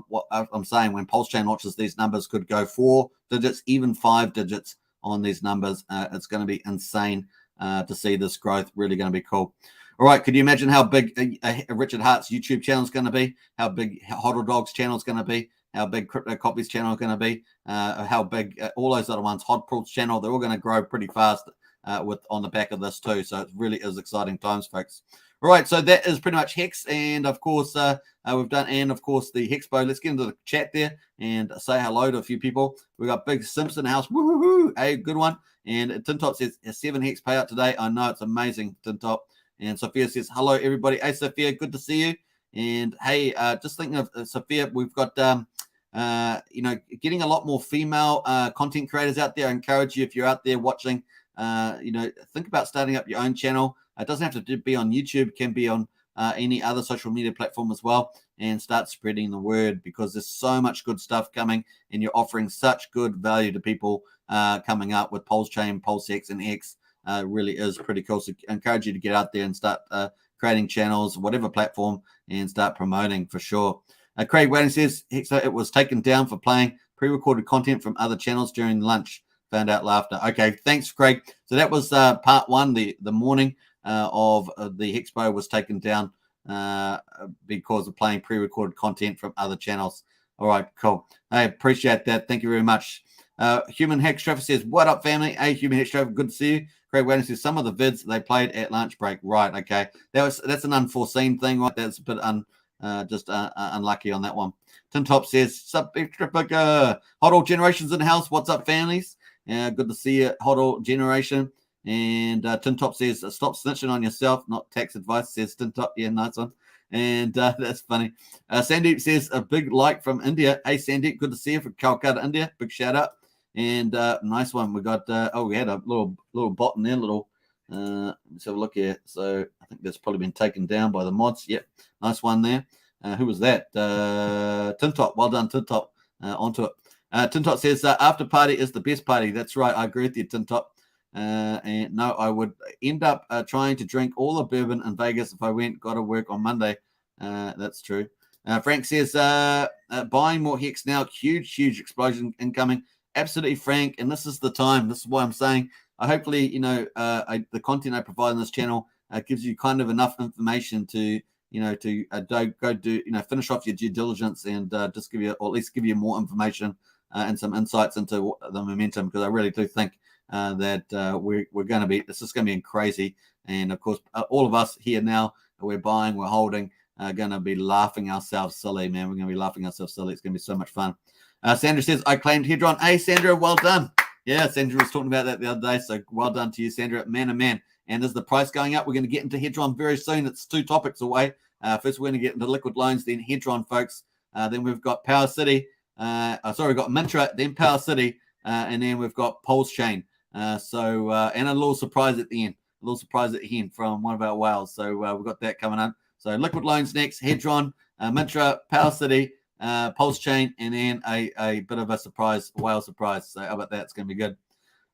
what I'm saying, when Pulsechain launches, these numbers could go 4 digits, even 5 digits on these numbers. It's going to be insane to see this growth. Really going to be cool. All right, could you imagine how big Richard Hart's YouTube channel is going to be? How big Hodl Dog's channel is going to be? How big Crypto Copies channel is going to be? How big all those other ones, Hodl's channel, they're all going to grow pretty fast on the back of this too. So it really is exciting times, folks. All right, so that is pretty much Hex, and of course we've done, and of course the HexPo. Let's get into the chat there and say hello to a few people. We got Big Simpson House, woohoo, hey, good one. And Tintop says a 7 Hex payout today. I know, it's amazing, Tintop. And Sophia says hello, everybody. Hey, Sophia, good to see you. And hey, just thinking of Sophia, we've got getting a lot more female content creators out there. I encourage you, if you're out there watching, think about starting up your own channel. It doesn't have to be on YouTube, it can be on any other social media platform as well, and start spreading the word, because there's so much good stuff coming, and you're offering such good value to people coming up with Pulsechain, PulseX, and Hex. Really is pretty cool. So I encourage you to get out there and start creating channels, whatever platform, and start promoting for sure. Craig Wading says, Hexo, it was taken down for playing pre-recorded content from other channels during lunch. Found out laughter. Okay, thanks, Craig. So that was part 1, the morning of the HexPo was taken down because of playing pre-recorded content from other channels. All right, cool. I appreciate that. Thank you very much. Human Hex Traffic says, what up, family? Hey, Human Hex Traffic, good to see you. Craig Wading says, some of the vids they played at lunch break. Right, okay. That's an unforeseen thing, right? That's a bit unlucky on that one. Tim Top says, sup, extra bigger. Hodl Generations in the house. What's up, families? Good to see you, Hodl Generation. And Tim Top says, stop snitching on yourself, not tax advice, says Tim Top. Yeah, nice one. And that's funny. Sandeep says, a big like from India. Hey, Sandeep, good to see you from Calcutta, India. Big shout out. And nice one. We got, we had a little bot in there, let's have a look here. So I think that's probably been taken down by the mods. Yep, nice one there. Who was that? Tintop. Well done, Tintop. Onto it. Tintop says, Afterparty is the best party. That's right. I agree with you, Tintop. And no, I would end up trying to drink all the bourbon in Vegas if I went. Got to work on Monday. That's true. Frank says, buying more Hex now. Huge explosion incoming. Absolutely, Frank. And this is the time. This is why I'm saying, hopefully, the content I provide on this channel gives you kind of enough information to, go do, finish off your due diligence and just give you, or at least give you more information and some insights into the momentum, because I really do think that we're going to be, this is going to be crazy. And of course, all of us here now, we're buying, we're holding, going to be laughing ourselves silly, man. We're going to be laughing ourselves silly. It's going to be so much fun. Sandra says, I claimed Hedron. Hey, Sandra, well done. Yeah, Sandra was talking about that the other day. So well done to you, Sandra. Man, oh man. And is the price going up? We're going to get into Hedron very soon. It's 2 topics away. First, we're going to get into liquid loans, then Hedron, folks. Then we've got PowerCity. We've got Mintra, then PowerCity, and then we've got Pulsechain. And a little surprise at the end. From one of our whales. So we've got that coming up. So liquid loans next, Hedron, Mintra, PowerCity, Pulsechain, and then a bit of a whale surprise. So how about that? It's going to be good.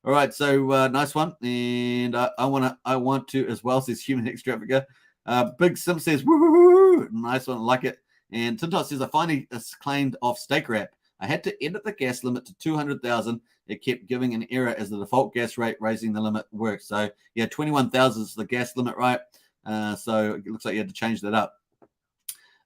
All right, so nice one. And I want to as well, says Human Hex Trafficker. Big Sim says, woo, nice one, like it. And Tintos says, I finally claimed off Staker app. I had to edit the gas limit to 200,000. It kept giving an error as the default gas rate raising the limit works. So yeah, 21,000 is the gas limit, right? So it looks like you had to change that up.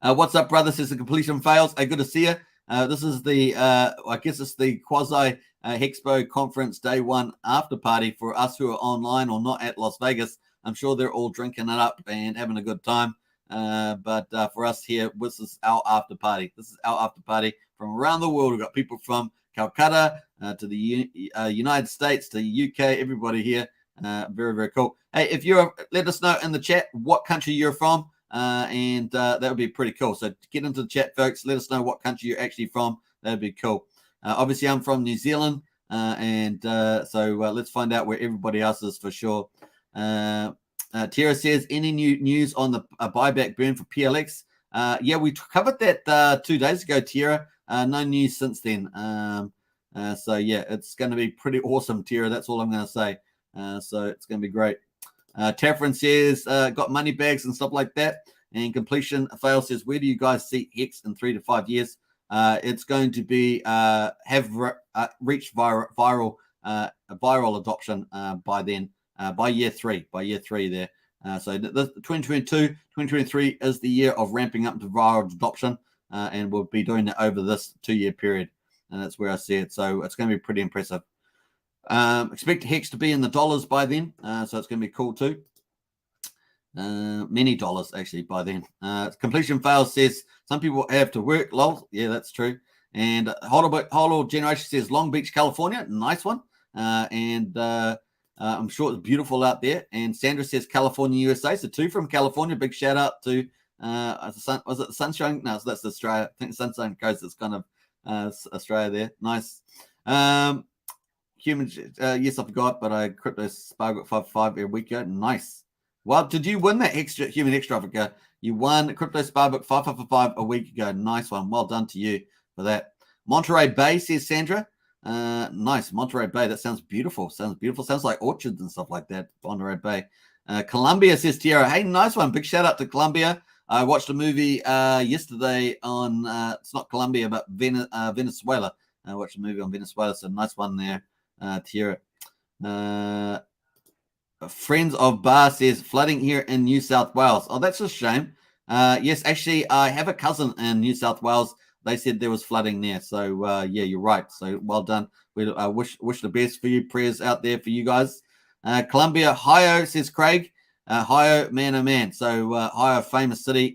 What's up, brother? Says the completion fails. Hey, good to see you. This is the, I guess it's the quasi HexPo conference day 1 after party for us who are online or not at Las Vegas. I'm sure they're all drinking it up and having a good time. But for us here, this is our after party. This is our after party from around the world. We've got people from Calcutta, to the United States, to the UK, everybody here. Very, very cool. Hey, if you're, let us know in the chat what country you're from, and that would be pretty cool. So get into the chat, folks. Let us know what country you're actually from. That would be cool. Obviously, I'm from New Zealand, so let's find out where everybody else is for sure. Tara says, any new news on the buyback burn for PLX? Yeah, we covered that 2 days ago, Tara. No news since then. So yeah, it's going to be pretty awesome, Tara. That's all I'm going to say. So it's going to be great. Taffrin says, got money bags and stuff like that. And Completion Fail says, where do you guys see Hex in 3 to 5 years? It's going to be reached viral adoption by then, by year three there. So 2022, 2023 is the year of ramping up to viral adoption, and we'll be doing it over this 2-year period. And that's where I see it. So it's going to be pretty impressive. Expect Hex to be in the dollars by then, so it's going to be cool too. Many dollars actually by then. Completion Fail says some people have to work. Lol, yeah, that's true. And Holo Generation says Long Beach, California, nice one. I'm sure it's beautiful out there. And Sandra says California, USA. So 2 from California. Big shout out to was it the Sunshine? No, so that's Australia. I think the Sunshine Coast is kind of Australia there. Nice. Human, yes, I forgot, but I crypto Spargo at 5 a week ago. Nice. Well, did you win that human extra Africa? You won Crypto Sparbook 5 a week ago. Nice one. Well done to you for that. Monterey Bay, says Sandra. Nice. Monterey Bay. That sounds beautiful. Sounds beautiful. Sounds like orchards and stuff like that. Monterey Bay. Colombia, says Tiara. Hey, nice one. Big shout out to Colombia. I watched a movie yesterday on, it's not Colombia, but Venezuela. I watched a movie on Venezuela. So nice one there, Tiara. Friends of Bar says flooding here in New South Wales. Oh, that's a shame. Yes, actually, I have a cousin in New South Wales. They said there was flooding there. So, yeah, you're right. So, well done. We wish the best for you. Prayers out there for you guys. Columbia, Ohio, says Craig. Ohio, man, oh man. So, Ohio, famous city,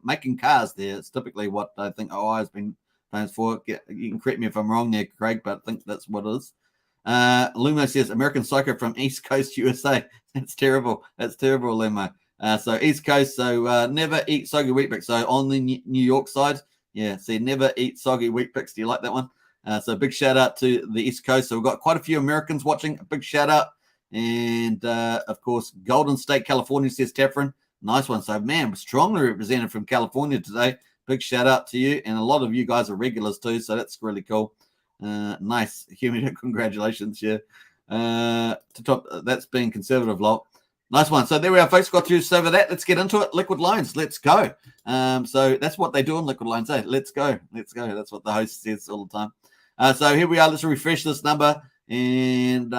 making cars there. It's typically what I think Ohio's been famous for. You can correct me if I'm wrong there, Craig, but I think that's what it is. Lumo says American Psycho from East Coast, USA. That's terrible. That's terrible, Lumo. So East Coast, so never eat soggy wheat bix. So on the New York side, yeah, see, never eat soggy wheat bix. Do you like that one? So big shout out to the East Coast. So we've got quite a few Americans watching. A big shout out. And of course, Golden State, California, says Taffrin. Nice one. So man, strongly represented from California today. Big shout out to you. And a lot of you guys are regulars too. So that's really cool. Nice. Human, congratulations. Yeah. To top, that's being conservative, lot. Nice one. So there we are, folks. Got through over that. Let's get into it. Liquid Lines. Let's go. So that's what they do on Liquid Lines. Hey, let's go. Let's go. That's what the host says all the time. So here we are. Let's refresh this number. And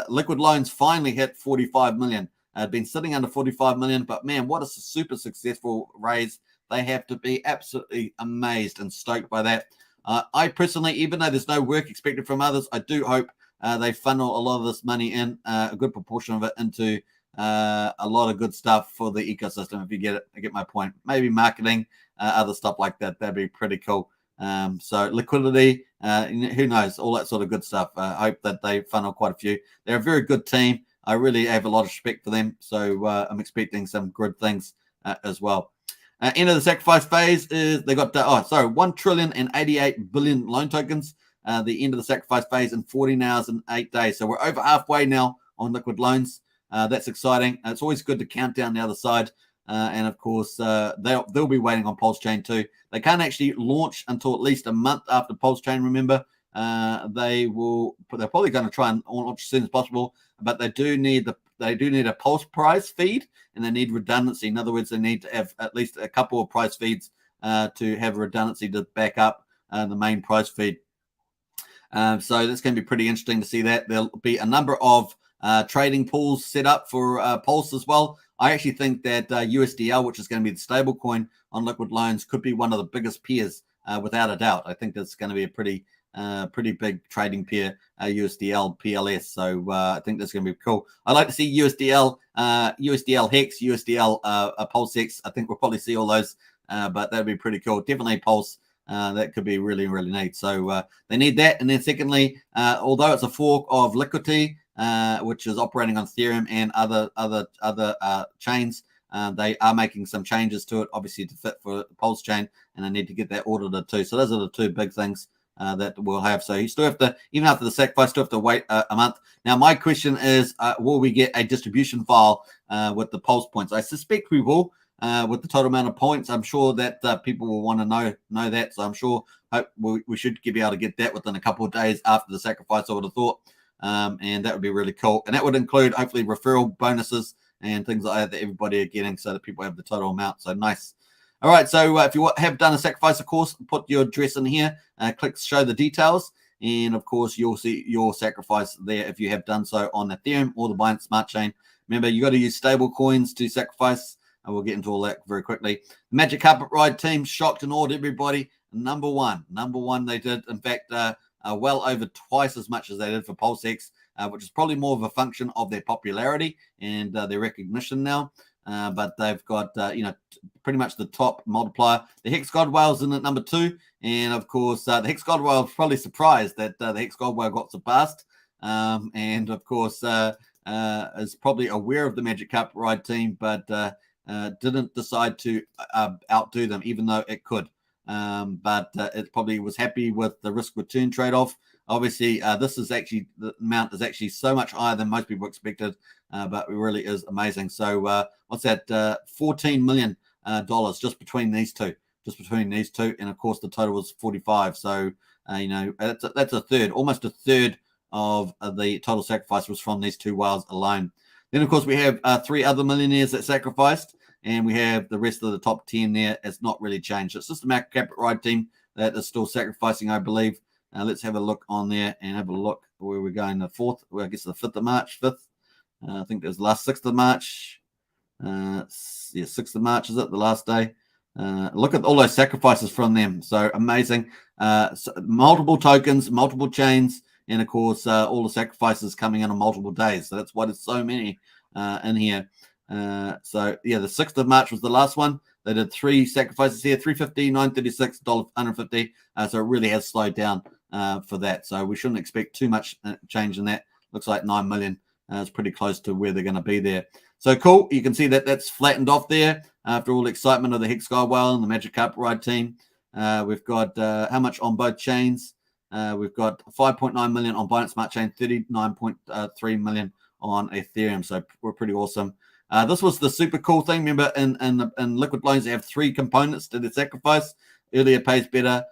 Liquid Lines finally hit 45 million. Been sitting under 45 million, but man, what a super successful raise. They have to be absolutely amazed and stoked by that. I personally, even though there's no work expected from others, I do hope they funnel a lot of this money in, a good proportion of it into a lot of good stuff for the ecosystem. If you get it, I get my point. Maybe marketing, other stuff like that. That'd be pretty cool. So liquidity, who knows, all that sort of good stuff. I hope that they funnel quite a few. They're a very good team. I really have a lot of respect for them. So I'm expecting some good things as well. End of the sacrifice phase is they got 1 trillion and 88 billion loan tokens. The end of the sacrifice phase in 14 hours and 8 days. So we're over halfway now on liquid loans. That's exciting. It's always good to count down the other side. And of course, they'll be waiting on Pulsechain too. They can't actually launch until at least a month after Pulsechain. Remember, they're probably going to try and launch as soon as possible. But they do need a Pulse price feed, and they need redundancy. In other words, they need to have at least a couple of price feeds to have redundancy to back up the main price feed. So that's going to be pretty interesting to see that. There'll be a number of trading pools set up for Pulse as well. I actually think that USDL, which is going to be the stable coin on liquid loans, could be one of the biggest peers without a doubt. I think that's going to be a pretty big trading pair, USDL, PLS. So I think that's going to be cool. I'd like to see USDL, USDL Hex, USDL Pulse Hex. I think we'll probably see all those, but that'd be pretty cool. Definitely Pulse. That could be really, really neat. So they need that. And then secondly, although it's a fork of Liquidity, which is operating on Ethereum and other chains, they are making some changes to it, obviously to fit for Pulsechain, and they need to get that audited too. So those are the two big things that we'll have. So you still have to, even after the sacrifice, still have to wait a month. Now, my question is, will we get a distribution file with the Pulse points? I suspect we will. With the total amount of points, I'm sure that people will want to know that. So I'm sure we should be able to get that within a couple of days after the sacrifice, I would have thought. And that would be really cool. And that would include hopefully referral bonuses and things like that everybody are getting, so that people have the total amount. So nice. All right. So if you have done a sacrifice, of course, put your address in here, click show the details. And of course, you'll see your sacrifice there if you have done so on Ethereum or the Binance Smart Chain. Remember, you got to use stable coins to sacrifice. We'll get into all that very quickly. The Magic Carpet Ride team shocked and awed everybody. Number one, they did. In fact, well over twice as much as they did for PulseX, which is probably more of a function of their popularity and their recognition now. But they've got, pretty much the top multiplier. The Hex God Whale's in at number 2. And of course, the Hex God Whale was probably surprised that the Hex God Whale got surpassed. And of course, is probably aware of the Magic Carpet Ride team, but didn't decide to outdo them, even though it could. But it probably was happy with the risk-return trade-off. Obviously, the amount is actually so much higher than most people expected, but it really is amazing. So what's that? $14 million just between these two. And of course, the total was 45. So, that's a third, almost a third of the total sacrifice was from these two whales alone. Then, of course, we have 3 other millionaires that sacrificed, and we have the rest of the top 10 there. It's not really changed. It's just the Magic Carpet Ride team that is still sacrificing, I believe. Let's have a look on there and have a look where we're going. The 4th, well, I guess the 5th of March, 5th. I think it was the last 6th of March. 6th of March, is it? The last day. Look at all those sacrifices from them. So amazing. So multiple tokens, multiple chains, and of course, all the sacrifices coming in on multiple days. So that's why there's so many in here. So yeah, the 6th of March was the last one. They did 3 sacrifices here: $350, $936, $150. So it really has slowed down for that. So we shouldn't expect too much change in that. Looks like 9 million. It's pretty close to where they're going to be there. So cool. You can see that that's flattened off there after all the excitement of the Hex God Whale and the Magic Carpet Ride team. We've got how much on both chains? We've got 5.9 million on Binance Smart Chain, 39.3 million on Ethereum. So we're pretty awesome. This was the super cool thing. Remember, in liquid loans, they have 3 components to the sacrifice. Earlier pays better,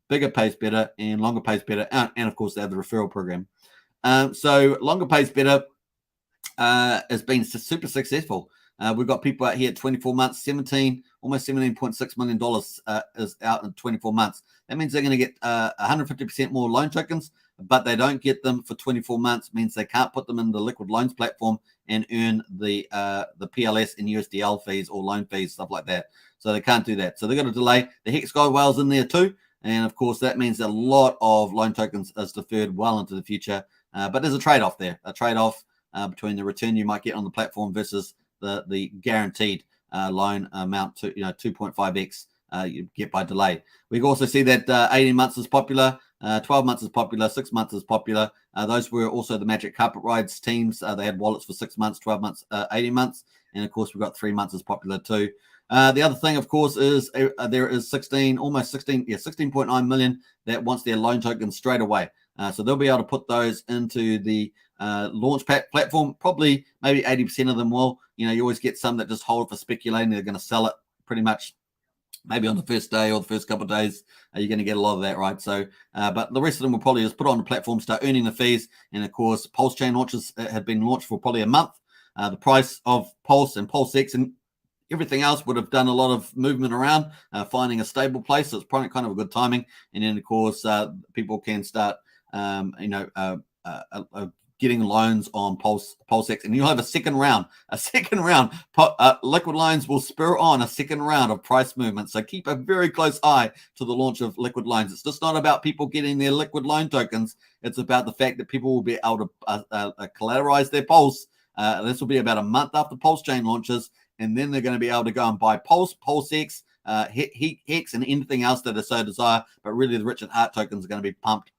bigger pays better, and longer pays better. And of course, they have the referral program. So longer pays better has been super successful. We've got people out here at 24 months, almost $17.6 million is out in 24 months. That means they're going to get 150% more loan tokens, but they don't get them for 24 months. It means they can't put them in the liquid loans platform and earn the PLS and USDL fees or loan fees, stuff like that. So they can't do that. So they've got to delay. The Hex God Whale's in there too. And of course, that means a lot of loan tokens is deferred well into the future. But there's a trade-off there, between the return you might get on the platform versus the guaranteed loan amount to 2.5x you get by delay. We can also see that 18 months is popular, 12 months is popular, 6 months is popular. Those were also the Magic Carpet Rides teams. They had wallets for 6 months, 12 months, 18 months, and of course we've got 3 months is popular too. The other thing, of course, is there is 16.9 million that wants their loan tokens straight away. So they'll be able to put those into the Launchpad platform. Probably maybe 80% of them will. You always get some that just hold for speculating. They're going to sell it pretty much maybe on the first day or the first couple of days. You're going to get a lot of that, right? So, but the rest of them will probably just put on the platform, start earning the fees. And of course, Pulsechain launches have been launched for probably a month. The price of Pulse and PulseX and everything else would have done a lot of movement around, finding a stable place. So it's probably kind of a good timing. And then, of course, people can start, getting loans on PulseX, and you'll have a second round. Liquid loans will spur on a second round of price movement. So keep a very close eye to the launch of liquid loans. It's just not about people getting their liquid loan tokens. It's about the fact that people will be able to collateralize their Pulse. This will be about a month after Pulsechain launches, and then they're going to be able to go and buy PulseX, Hex and anything else that is so desire, but really the Richard Hart tokens are going to be pumped.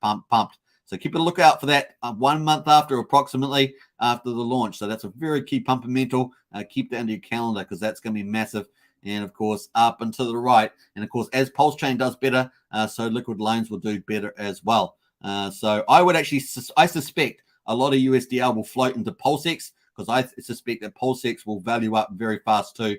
So keep a lookout for that 1 month after, approximately after the launch. So that's a very key pumpamental. Keep that into your calendar because that's going to be massive. And of course, up and to the right. And of course, as Pulsechain does better, so liquid loans will do better as well. So I would actually, I suspect a lot of USDL will float into PulseX because I suspect that PulseX will value up very fast too.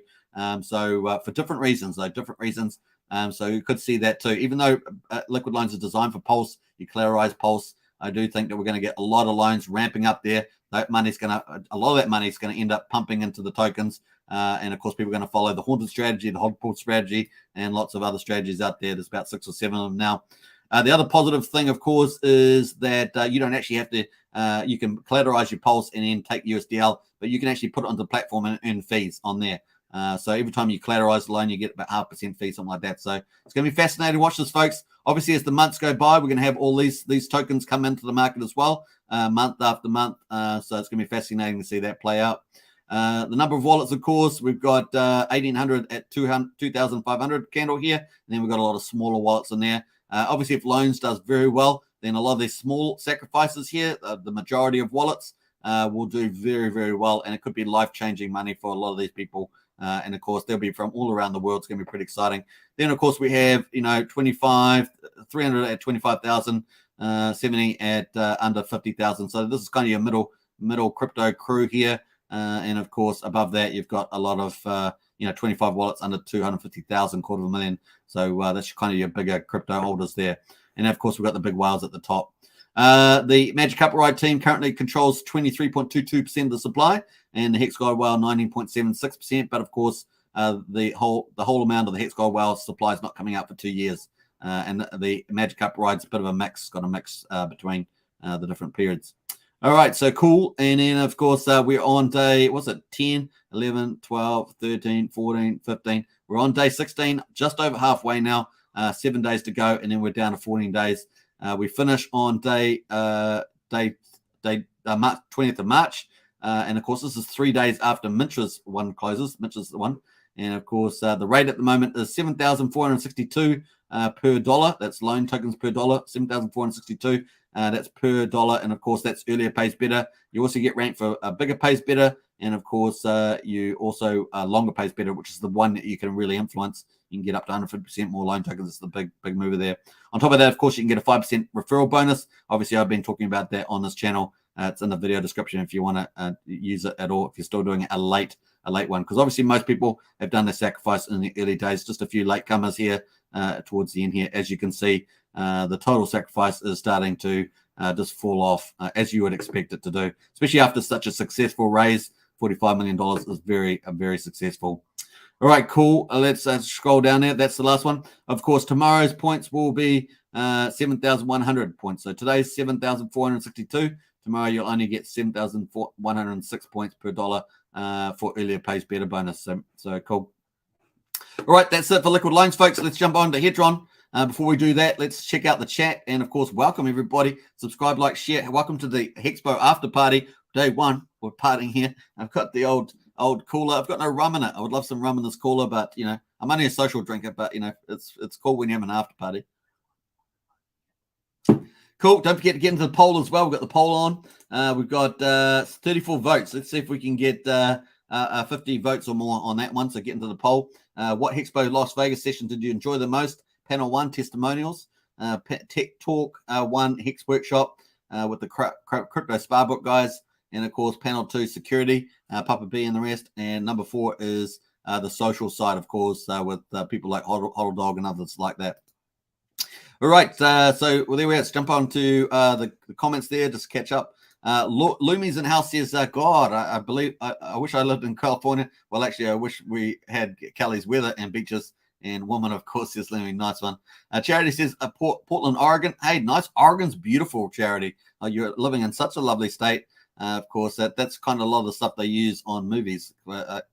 So for different reasons, so you could see that too. Even though liquid loans are designed for Pulse, you Clarize Pulse, I do think that we're going to get a lot of loans ramping up there. A lot of that money is going to end up pumping into the tokens. And of course, people are going to follow the haunted strategy, the hot pot strategy, and lots of other strategies out there. There's about 6 or 7 of them now. The other positive thing, of course, is that you don't actually have to, you can collateralize your Pulse and then take USDL, but you can actually put it onto the platform and earn fees on there. So every time you collateralize the loan, you get about 0.5% fee, something like that. So it's going to be fascinating. Watch this, folks. Obviously, as the months go by, we're going to have all these tokens come into the market as well, month after month. So it's going to be fascinating to see that play out. The number of wallets, of course, we've got 1,800 at 2,500 candle here. And then we've got a lot of smaller wallets in there. Obviously, if loans does very well, then a lot of these small sacrifices here, the majority of wallets will do very, very well. And it could be life-changing money for a lot of these people. And of course, they'll be from all around the world. It's going to be pretty exciting. Then, of course, we have 300 at 25,000, 70 at under 50,000. So this is kind of your middle crypto crew here. And of course, above that, you've got a lot of 25 wallets under 250,000, $250,000. So that's kind of your bigger crypto holders there. And of course, we've got the big whales at the top. The Magic Upright team currently controls 23.22% of the supply, and the Hex Gold Whale 19.76%. But of course, the whole amount of the Hex Gold Whale supply is not coming out for 2 years, and the Magic Upright's a bit of a mix, got a mix between the different periods. All right, so cool. And then of course we're on day 10, 11, 12, 13, 14, 15. We're on day 16, just over halfway now. 7 days to go, and then we're down to 14 days. We finish on day 20th of March. And of course, this is 3 days after Mintra's one closes. Mintra's the one. And of course, the rate at the moment is 7,462 per dollar. That's loan tokens per dollar, 7,462. That's per dollar. And of course, that's earlier pays better. You also get ranked for bigger pays better. And of course, you also longer pays better, which is the one that you can really influence. You can get up to 150% more loan tokens. It's the big mover there. On top of that, of course, you can get a 5% referral bonus. Obviously, I've been talking about that on this channel. It's in the video description if you want to use it at all, if you're still doing it a late one. Because obviously, most people have done their sacrifice in the early days. Just a few latecomers here towards the end here. As you can see, the total sacrifice is starting to just fall off as you would expect it to do, especially after such a successful raise. $45 million is very successful. All right, cool. Let's scroll down there. That's the last one. Of course, tomorrow's points will be 7,100 points. So today's 7,462. Tomorrow you'll only get 7,106 points per dollar for earlier pays better bonus. So cool. All right, that's it for liquid loans, folks. Let's jump on to Hedron. Before we do that, let's check out the chat. And of course, welcome everybody. Subscribe, like, share. Welcome to the HexPo after party. Day 1. We're partying here. I've got the old cooler. I've got no rum in it. I would love some rum in this cooler, but I'm only a social drinker. But it's cool when you have an after party. Cool. Don't forget to get into the poll as well. We've got the poll on. We've got 34 votes. Let's see if we can get 50 votes or more on that one. So get into the poll. What HexPo Las Vegas session did you enjoy the most? Panel 1, testimonials. Tech Talk 1, Hex Workshop with the Crypto Sparbook guys. And of course, panel 2, security, Papa B and the rest. And number 4 is the social side, of course, with people like Hodl Dog and others like that. All right, so there we are. Let's jump on to the comments there, just catch up. Loomies in house says, God, I believe, I wish I lived in California. Well, actually, I wish we had Cali's weather and beaches. And woman, of course, says, Loomy, nice one. Charity says, Portland, Oregon. Hey, nice. Oregon's beautiful, Charity. You're living in such a lovely state. Of course, that's kind of a lot of the stuff they use on movies. The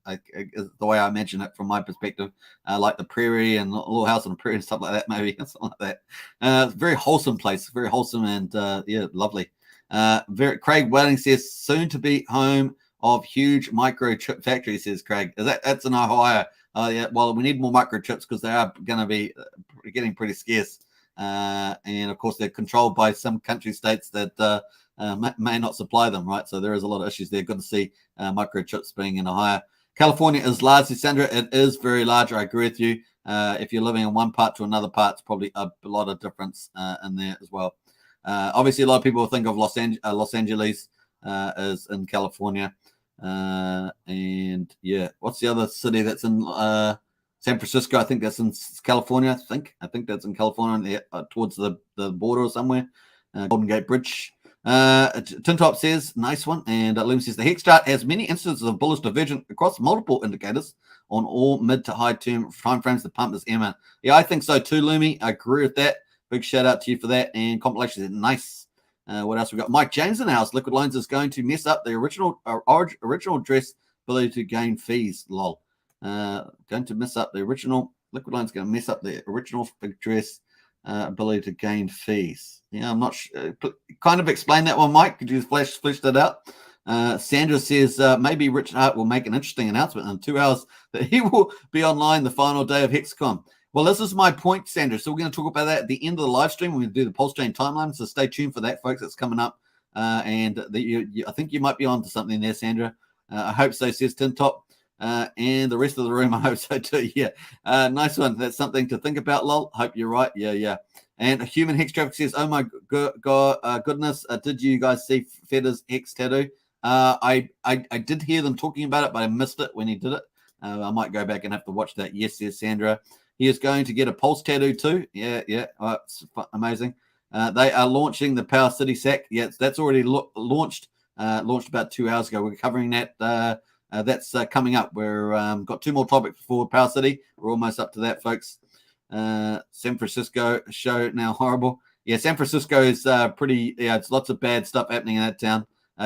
way I imagine it from my perspective, like the prairie and Little House on the Prairie and stuff like that, maybe something like that. Very wholesome place, very wholesome and yeah, lovely. Craig Welling says soon to be home of huge microchip factory. Says Craig, that's in Ohio. yeah, well, we need more microchips because they are going to be getting pretty scarce. And of course, they're controlled by some country states that may not supply them, right? So there is a lot of issues there. Good to see microchips being in a higher. California is largely, Sandra, it is very large. I agree with you. If you're living in one part to another part, it's probably a lot of difference in there as well. Obviously, a lot of people think of Los Angeles as in California. And yeah, what's the other city that's in San Francisco? I think that's in California. I think that's in California, towards the border or somewhere. Golden Gate Bridge. Tintop says, nice one. And Loom says, the Hex chart has many instances of bullish divergence across multiple indicators on all mid to high term time frames. The pump is imminent. Yeah, I think so too, Loomy. I agree with that. Big shout out to you for that. And compilation is nice. What else we got? Mike James in the house. Liquid Loans is going to mess up the original address ability to gain fees. Lol. Going to mess up the original. Liquid Loans going to mess up the original address ability to gain fees. Yeah, I'm not sure. Kind of explain that one, Mike. Could you flesh that out? Sandra says maybe Richard Hart will make an interesting announcement in 2 hours that he will be online the final day of HexCon. Well, this is my point, Sandra. So we're going to talk about that at the end of the live stream. We're going to do the Pulsechain timeline. So stay tuned for that, folks. It's coming up. And I think you might be on to something there, Sandra. I hope so, says Tintop. And the rest of the room, I hope so too. Yeah. Nice one. That's something to think about, lol. Hope you're right. Yeah. And a human Hex Traffic says, oh my goodness. Did you guys see Feder's Hex tattoo? I did hear them talking about it, but I missed it when he did it. I might go back and have to watch that. Yes, Sandra. He is going to get a pulse tattoo too. Yeah. Oh, it's amazing. They are launching the PowerCity SAC. Yes, that's already launched. Launched about 2 hours ago. We're covering that. That's coming up. We're got 2 more topics before PowerCity. We're almost up to that, folks. San Francisco show now horrible. Yeah, San Francisco is pretty. Yeah, it's lots of bad stuff happening in that town.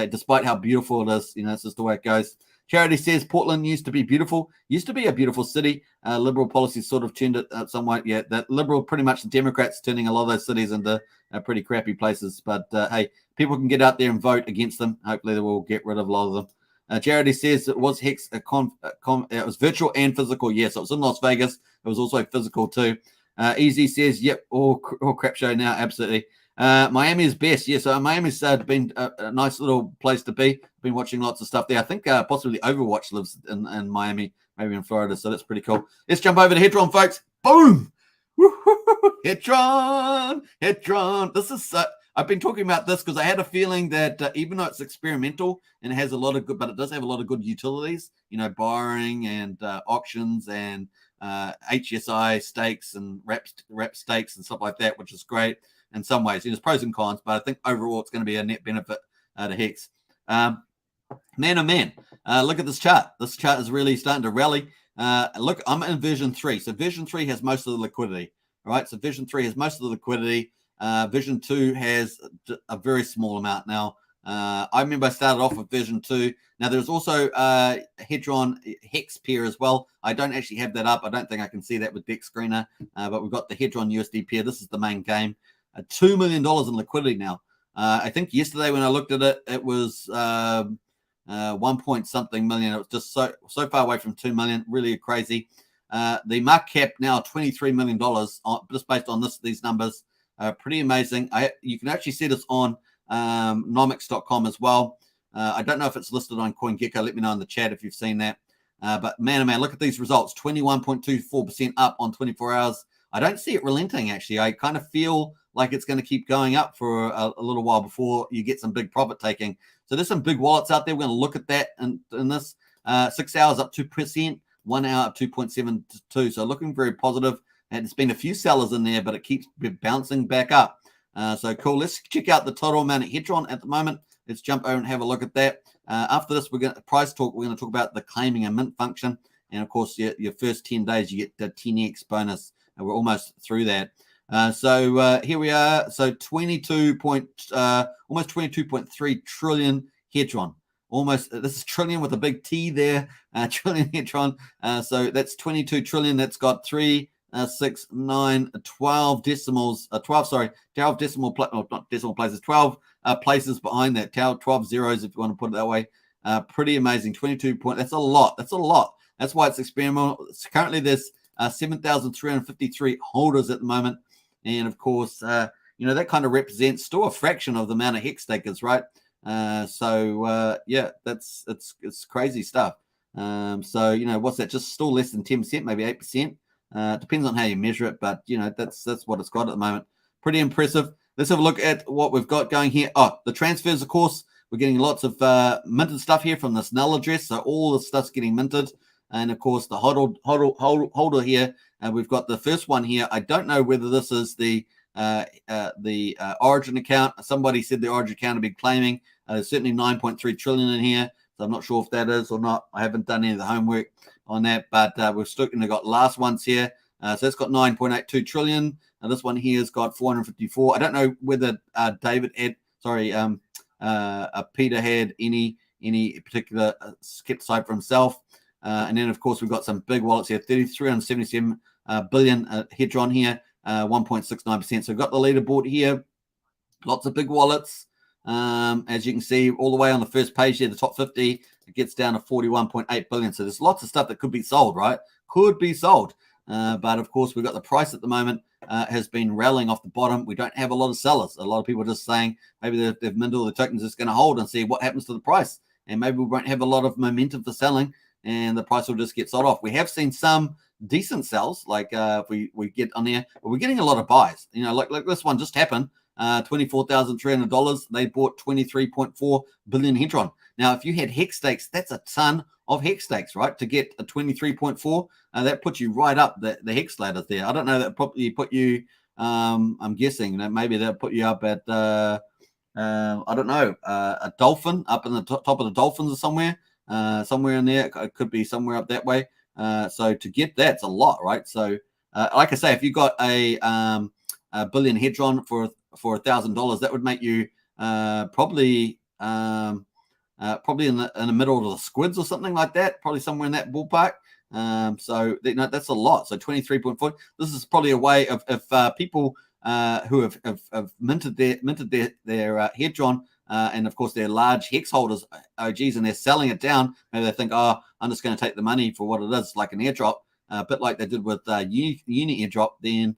Despite how beautiful it is, it's just the way it goes. Charity says Portland used to be beautiful. Used to be a beautiful city. Liberal policies sort of turned it somewhat. Yeah, that liberal, pretty much the Democrats turning a lot of those cities into pretty crappy places. But hey, people can get out there and vote against them. Hopefully, they will get rid of a lot of them. Charity says it was Hex. It was virtual and physical. Yes, it was in Las Vegas. It was also physical too. Easy says, yep, all crap show now. Absolutely. Miami is best. Yeah, so Miami's been a nice little place to be. Been watching lots of stuff there. I think possibly Overwatch lives in Miami, maybe in Florida. So that's pretty cool. Let's jump over to Hedron, folks. Boom! Hedron. This is I've been talking about this because I had a feeling that even though it's experimental and it has a lot of good, but it does have a lot of good utilities, borrowing and auctions and HSI stakes and wrap stakes and stuff like that, which is great in some ways. There's pros and cons, but I think overall it's going to be a net benefit to Hex. Man, oh man, look at this chart. This chart is really starting to rally. Look, I'm in version 3. So version 3 has most of the liquidity. All right, so version 3 has most of the liquidity. Version 2 has a very small amount. Now, I remember I started off with version 2. Now, there's also Hedron Hex pair as well. I don't actually have that up. I don't think I can see that with Deck Screener, but we've got the Hedron USD pair. This is the main game. $2 million in liquidity now. I think yesterday when I looked at it, it was 1 point something million. It was just so far away from 2 million. Really crazy. The market cap now $23 million just based on these numbers. Pretty amazing. You can actually see this on nomics.com as well. I don't know if it's listed on CoinGecko. Let me know in the chat if you've seen that. But man, oh man, look at these results. 21.24% up on 24 hours. I don't see it relenting, actually. I kind of feel like it's going to keep going up for a little while before you get some big profit taking. So there's some big wallets out there. We're going to look at that in this. 6 hours up 2%, 1 hour up 2.72. So looking very positive. And there's been a few sellers in there, but it keeps bouncing back up. So cool. Let's check out the total amount of Hedron at the moment. Let's jump over and have a look at that. After this, we're going to price talk. We're going to talk about the claiming and mint function. And of course, your first 10 days, you get the 10x bonus. And we're almost through that. So here we are. So almost 22.3 trillion Hedron. Almost, this is trillion with a big T there. Trillion Hedron. So that's 22 trillion. That's got 3, 6, 9, 12 decimals. 12 decimal not decimal places. 12 places behind that. 12 zeros, if you want to put it that way. Pretty amazing. 22 point. That's a lot. That's why it's experimental. Currently, there's 7,353 holders at the moment. And of course, that kind of represents still a fraction of the amount of hex takers, right? Yeah, it's crazy stuff. What's that? Just still less than 10%, maybe 8%. Depends on how you measure it, but that's what it's got at the moment. Pretty impressive. Let's have a look at what we've got going here. Oh, the transfers, of course. We're getting lots of minted stuff here from this null address, so all the stuff's getting minted. And of course, the holder here. We've got the first one here. I don't know whether this is the Origin account. Somebody said the Origin account will be claiming. There's certainly 9.3 trillion in here. So I'm not sure if that is or not. I haven't done any of the homework on that, but we've still got last ones here. So it's got 9.82 trillion. This one here has got 454. I don't know whether Peter had any particular kept aside for himself. And then, of course, we've got some big wallets here, 377 billion Hedron here, 1.69%. So we've got the leaderboard here, lots of big wallets. As you can see, all the way on the first page here, the top 50, it gets down to 41.8 billion. So there's lots of stuff that could be sold, right? Could be sold. But of course, we've got the price at the moment has been rallying off the bottom. We don't have a lot of sellers. A lot of people are just saying maybe they've minted all the tokens, just going to hold and see what happens to the price. And maybe we won't have a lot of momentum for selling and the price will just get sold off. We have seen some decent sells, like if we get on there, but we're getting a lot of buys. Like this one just happened. $24,300. They bought 23.4 billion Hedron. Now, if you had hex stakes, that's a ton of hex stakes, right? To get a 23.4, that puts you right up the hex ladders there. I don't know, that probably put you, I'm guessing that maybe they'll put you up at, I don't know, a dolphin, up in the top of the dolphins or somewhere in there. It could be somewhere up that way. So to get that, it's a lot, right? So like I say, if you got a billion Hedron for $1,000, that would make you probably in the middle of the squids or something like that, probably somewhere in that ballpark. So that's a lot. So 23.4. This is probably a way of if people who have minted their Hedron, and of course they're large hex holders, OGs, and they're selling it down. Maybe they think, oh, I'm just going to take the money for what it is, like an airdrop, a bit like they did with Uni airdrop. Then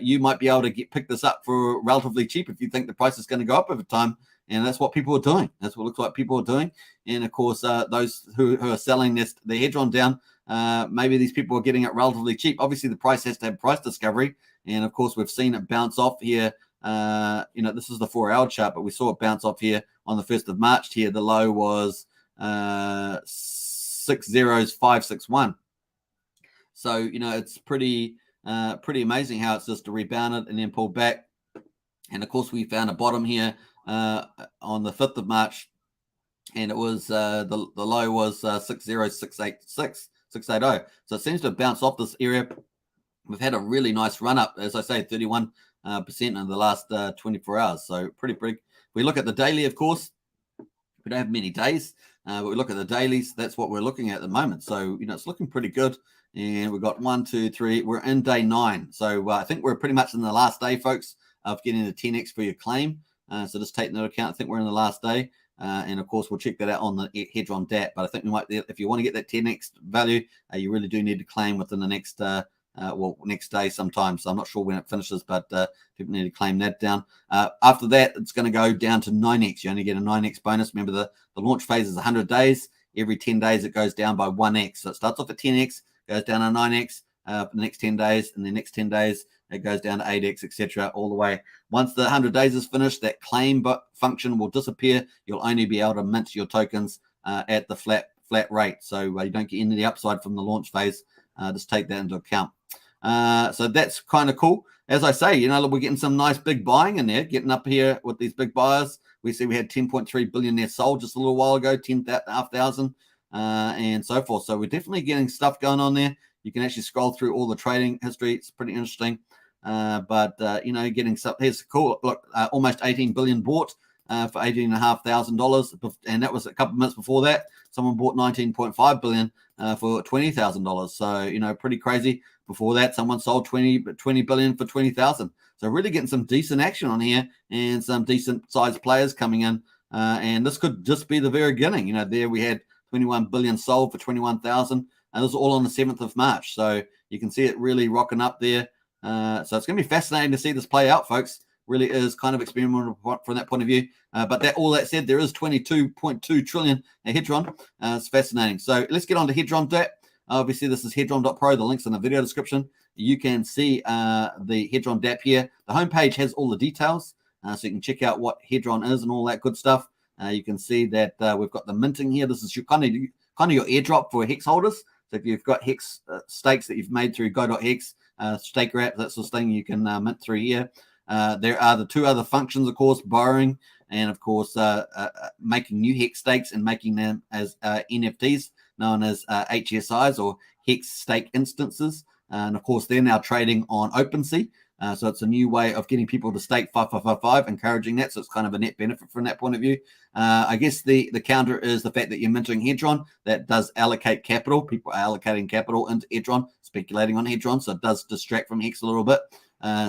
you might be able to pick this up for relatively cheap if you think the price is going to go up over time. And that's what people are doing. That's what it looks like people are doing. And of course, those who are selling the Hedron down, maybe these people are getting it relatively cheap. Obviously, the price has to have price discovery. And of course, we've seen it bounce off here. This is the 4-hour chart, but we saw it bounce off here on the 1st of March here. The low was 60561. So, it's pretty amazing how it's just rebounded and then pulled back. And of course, we found a bottom here on the 5th of March, and it was the low was 680. So it seems to have bounced off this area. We've had a really nice run up, as I say, 31% in the last 24 hours. So pretty big. We look at the daily, of course. We don't have many days, but we look at the dailies. That's what we're looking at the moment. So it's looking pretty good. And we've got 1, 2, 3. We're in day 9. So I think we're pretty much in the last day, folks, of getting the 10x for your claim. So just take into account, I think we're in the last day. And of course, we'll check that out on the Hedron DAT. But I think we might, if you want to get that 10x value, you really do need to claim within the next next day sometime. So I'm not sure when it finishes, but people need to claim that down. After that, it's going to go down to 9x. You only get a 9x bonus. Remember, the launch phase is 100 days. Every 10 days, it goes down by 1x. So it starts off at 10x, goes down to 9x for the next 10 days, and the next 10 days, it goes down to 8x, etc., all the way. Once the 100 days is finished, that claim function will disappear. You'll only be able to mint your tokens at the flat rate. So you don't get any of the upside from the launch phase. Just take that into account. So that's kind of cool. As I say, we're getting some nice big buying in there, getting up here with these big buyers. We see we had 10.3 billion there sold just a little while ago, 10,500, and so forth. So we're definitely getting stuff going on there. You can actually scroll through all the trading history. It's pretty interesting. Getting some, here's cool. Look, almost 18 billion bought for $18,500. And that was a couple of minutes before that. Someone bought 19.5 billion for $20,000. So, pretty crazy. Before that, someone sold 20 billion for 20,000. So really getting some decent action on here and some decent sized players coming in. And this could just be the very beginning. There we had 21 billion sold for 21,000. And this is all on the 7th of March. So you can see it really rocking up there. So it's going to be fascinating to see this play out, folks. Really is kind of experimental from that point of view. But all that said, there is 22.2 trillion in Hedron. It's fascinating. So let's get on to Hedron DApp. Obviously, this is hedron.pro. The link's in the video description. You can see the Hedron DApp here. The homepage has all the details, so you can check out what Hedron is and all that good stuff. You can see that we've got the minting here. This is your kind of your airdrop for Hex holders. So if you've got Hex stakes that you've made through go.hex, stake wrap, that sort of thing, you can mint through here. There are the two other functions, of course, borrowing and, of course, making new Hex stakes and making them as NFTs, known as HSIs or Hex stake instances. And, of course, they're now trading on OpenSea. So it's a new way of getting people to stake 5555, encouraging that. So it's kind of a net benefit from that point of view. I guess the counter is the fact that you're minting Hedron. That does allocate capital. People are allocating capital into Hedron, speculating on Hedron. So it does distract from Hex a little bit.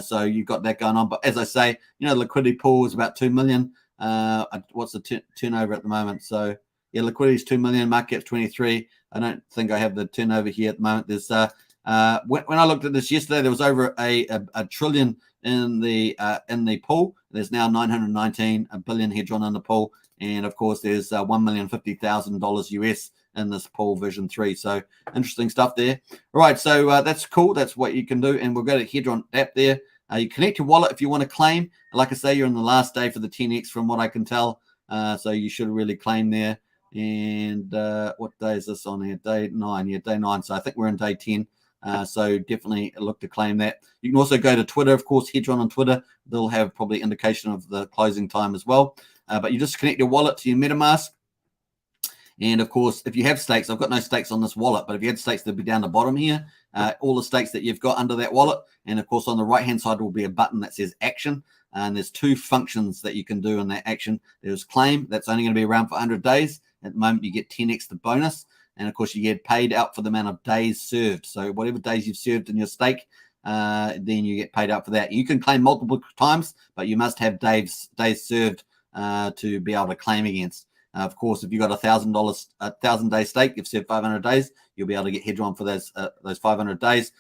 So you've got that going on. But as I say, the liquidity pool is about 2 million. What's the turnover at the moment? So, yeah, liquidity is 2 million, market cap's 23. I don't think I have the turnover here at the moment. There's when I looked at this yesterday, there was over a trillion in the pool. There's now 919 billion Hedron in the pool, and of course, there's $1,050,000 US in this pool Vision 3. So interesting stuff there. All right, so that's cool. That's what you can do, and we'll go to Hedron app there. You connect your wallet if you want to claim. Like I say, you're on the last day for the 10x, from what I can tell. So you should really claim there. And what day is this on here? Day 9. Yeah, day 9. So I think we're in day 10. So definitely look to claim that. You can also go to Twitter, of course, Hedron on Twitter. They'll have probably indication of the closing time as well. But you just connect your wallet to your MetaMask. And of course, if you have stakes, I've got no stakes on this wallet, but if you had stakes, they'll be down the bottom here. All the stakes that you've got under that wallet. And of course, on the right-hand side will be a button that says action. And there's two functions that you can do in that action. There's claim. That's only going to be around for 100 days. At the moment, you get 10x the bonus. And of course, you get paid out for the amount of days served. So whatever days you've served in your stake, then you get paid out for that. You can claim multiple times, but you must have days served to be able to claim against. Of course, if you've got $1,000, 1,000-day stake, you've served 500 days, you'll be able to get Hedron for those 500 days,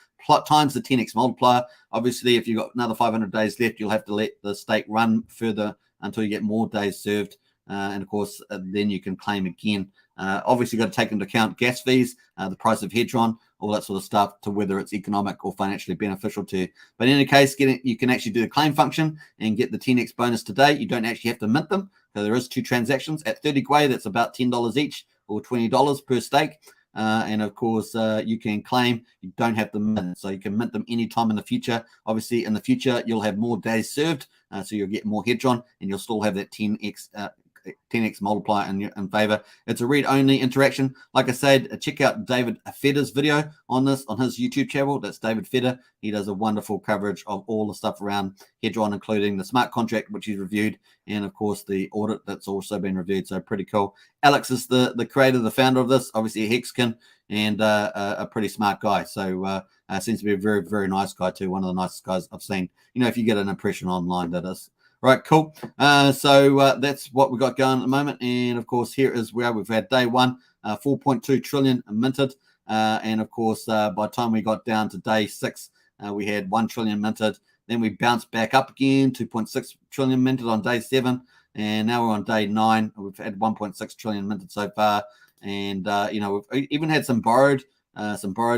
times the 10x multiplier. Obviously, if you've got another 500 days left, you'll have to let the stake run further until you get more days served. And of course, then you can claim again. Obviously, you've got to take into account gas fees, the price of Hedron, all that sort of stuff, to whether it's economic or financially beneficial to you. But in any case, you can actually do the claim function and get the 10x bonus today. You don't actually have to mint them. So there is 2 transactions at 30 Gwei. That's about $10 each, or $20 per stake. And of course, you can claim. You don't have to mint, so you can mint them anytime in the future. Obviously, in the future, you'll have more days served, so you'll get more Hedron, and you'll still have that 10x multiplier in favor. It's a read-only interaction. Like I said, check out David Fedder's video on this on his YouTube channel. That's David Fedder. He does a wonderful coverage of all the stuff around Hedron, including the smart contract, which he's reviewed, and of course the audit that's also been reviewed. So pretty cool. Alex is the creator, the founder of this, obviously a Hexkin, and a pretty smart guy. So seems to be a very, very nice guy too. One of the nicest guys I've seen. If you get an impression online, that is. Right, cool. So that's what we've got going at the moment. And, of course, here is where we've had day 1, 4.2 trillion minted. And, of course, by the time we got down to day 6, we had 1 trillion minted. Then we bounced back up again, 2.6 trillion minted on day 7. And now we're on day 9. We've had 1.6 trillion minted so far. And, we've even had some borrowed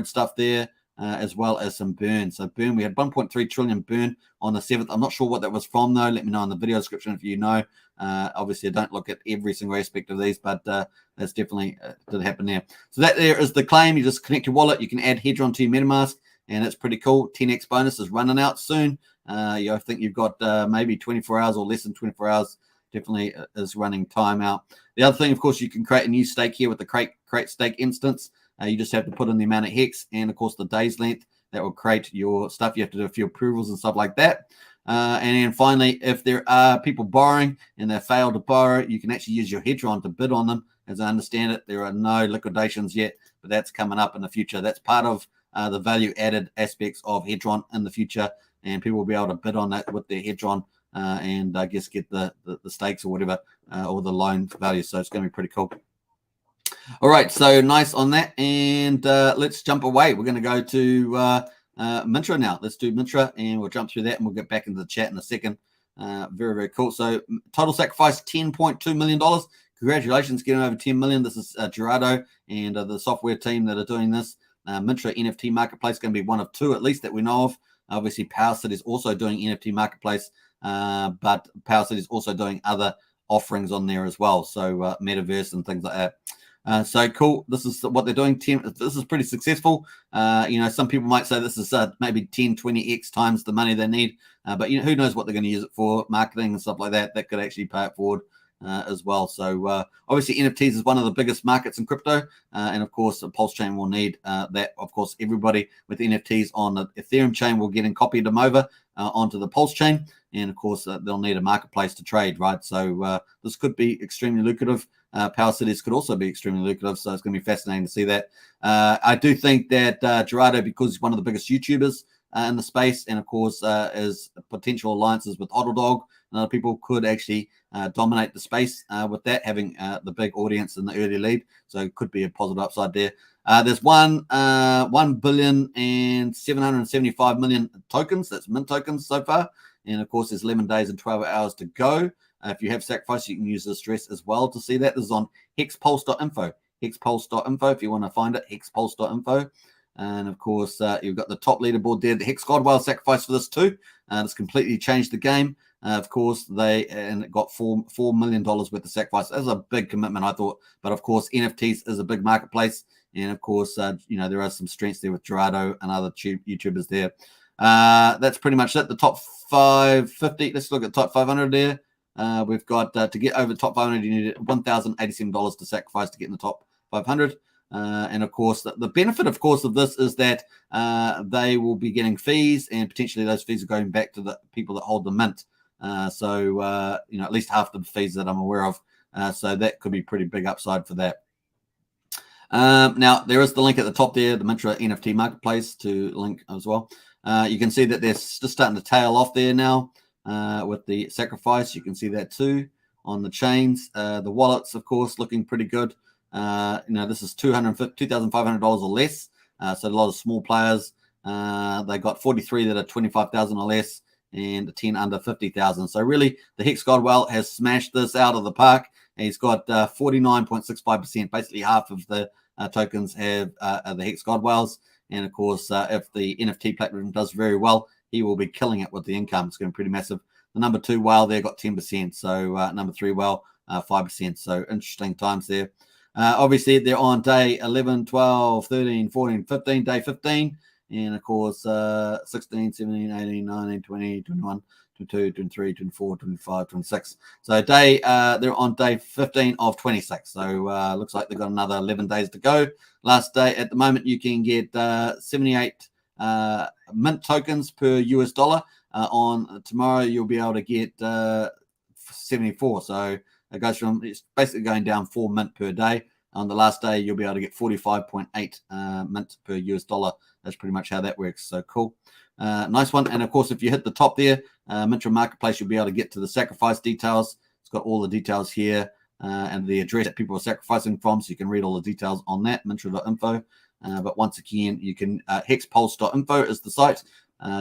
stuff there. As well as some burn. So burn, we had 1.3 trillion burn on the 7th. I'm not sure what that was from, though. Let me know in the video description if you know. Obviously, I don't look at every single aspect of these, but that's definitely did happen there. So that there is the claim. You just connect your wallet. You can add Hedron to your MetaMask, and it's pretty cool. 10x bonus is running out soon. I think you've got maybe 24 hours or less than 24 hours. Definitely is running time out. The other thing, of course, you can create a new stake here with the create stake instance. You just have to put in the amount of hex and, of course, the day's length. That will create your stuff. You have to do a few approvals and stuff like that. And then finally, if there are people borrowing and they fail to borrow, you can actually use your Hedron to bid on them. As I understand it, there are no liquidations yet, but that's coming up in the future. That's part of the value-added aspects of Hedron in the future, and people will be able to bid on that with their Hedron and I guess get the stakes or whatever, or the loan value. So it's going to be pretty cool. All right, so nice on that, and let's jump away. We're going to go to Mintra now. Let's do Mintra, and we'll jump through that, and we'll get back into the chat in a second. Very, very cool. So total sacrifice, $10.2 million. Congratulations, getting over 10 million. This is Gerardo and the software team that are doing this. Mintra NFT Marketplace going to be one of two, at least, that we know of. Obviously, PowerCity is also doing NFT Marketplace, but PowerCity is also doing other offerings on there as well. So Metaverse and things like that. So cool. This is what they're doing. This is pretty successful. Some people might say this is maybe 10, 20x times the money they need. But who knows what they're going to use it for, marketing and stuff like that. That could actually pay it forward as well. So obviously NFTs is one of the biggest markets in crypto. And of course, Pulsechain will need that. Of course, everybody with NFTs on the Ethereum chain will get and copy them over onto the Pulsechain. And of course, they'll need a marketplace to trade, right? So this could be extremely lucrative. PowerCities could also be extremely lucrative, so it's going to be fascinating to see that. I do think that Gerardo, because he's one of the biggest YouTubers in the space, and of course his potential alliances with HODLdog and other people, could actually dominate the space with that, having the big audience in the early lead. So it could be a positive upside there. There's 1,775,000,000 tokens. That's mint tokens so far. And of course, there's 11 days and 12 hours to go. If you have sacrifice, you can use this address as well to see that. This is on hexpulse.info. Hexpulse.info if you want to find it, hexpulse.info. And of course, you've got the top leaderboard there. The Hex Godwild sacrifice for this too. It's completely changed the game. Of course, it got $4 million worth of sacrifice. That's a big commitment, I thought. But of course, NFTs is a big marketplace. And of course, there are some strengths there with Gerardo and other YouTubers there. That's pretty much it. The top 550. Let's look at the top 500 there. We've got to get over the top 500, you need $1,087 to sacrifice to get in the top 500. And of course, the benefit, of course, of this is that they will be getting fees, and potentially those fees are going back to the people that hold the mint. So at least half the fees that I'm aware of. So that could be pretty big upside for that. Now, there is the link at the top there, the Mintra NFT Marketplace, to link as well. You can see that they're just starting to tail off there now. With the sacrifice, you can see that too on the chains. The wallets, of course, looking pretty good. This is $2,500 or less. So a lot of small players. They got 43 that are 25,000 or less, and 10 under 50,000. So really, the Hex Godwild has smashed this out of the park. He's got 49.65%. Basically, half of the tokens have the Hex Godwilds. And of course, if the NFT platform does very well, he will be killing it with the income. It's going to be pretty massive. The number 2 whale there got 10%. So number 3 whale, 5%. So interesting times there. Obviously, they're on day 11, 12, 13, 14, 15, day 15. And of course, 16, 17, 18, 19, 20, 21, 22, 23, 24, 25, 26. So they're on day 15 of 26. So looks like they've got another 11 days to go. Last day, at the moment, you can get 78 mint tokens per US dollar. On tomorrow, you'll be able to get 74. So it goes from, it's basically going down 4 mint per day. On the last day, you'll be able to get 45.8 mint per US dollar. That's pretty much how that works. So cool. Nice one. And of course, if you hit the top there, Mintra Marketplace, you'll be able to get to the sacrifice details. It's got all the details here and the address that people are sacrificing from. So you can read all the details on that, mintra.info. But once again, you can, hexpulse.info is the site.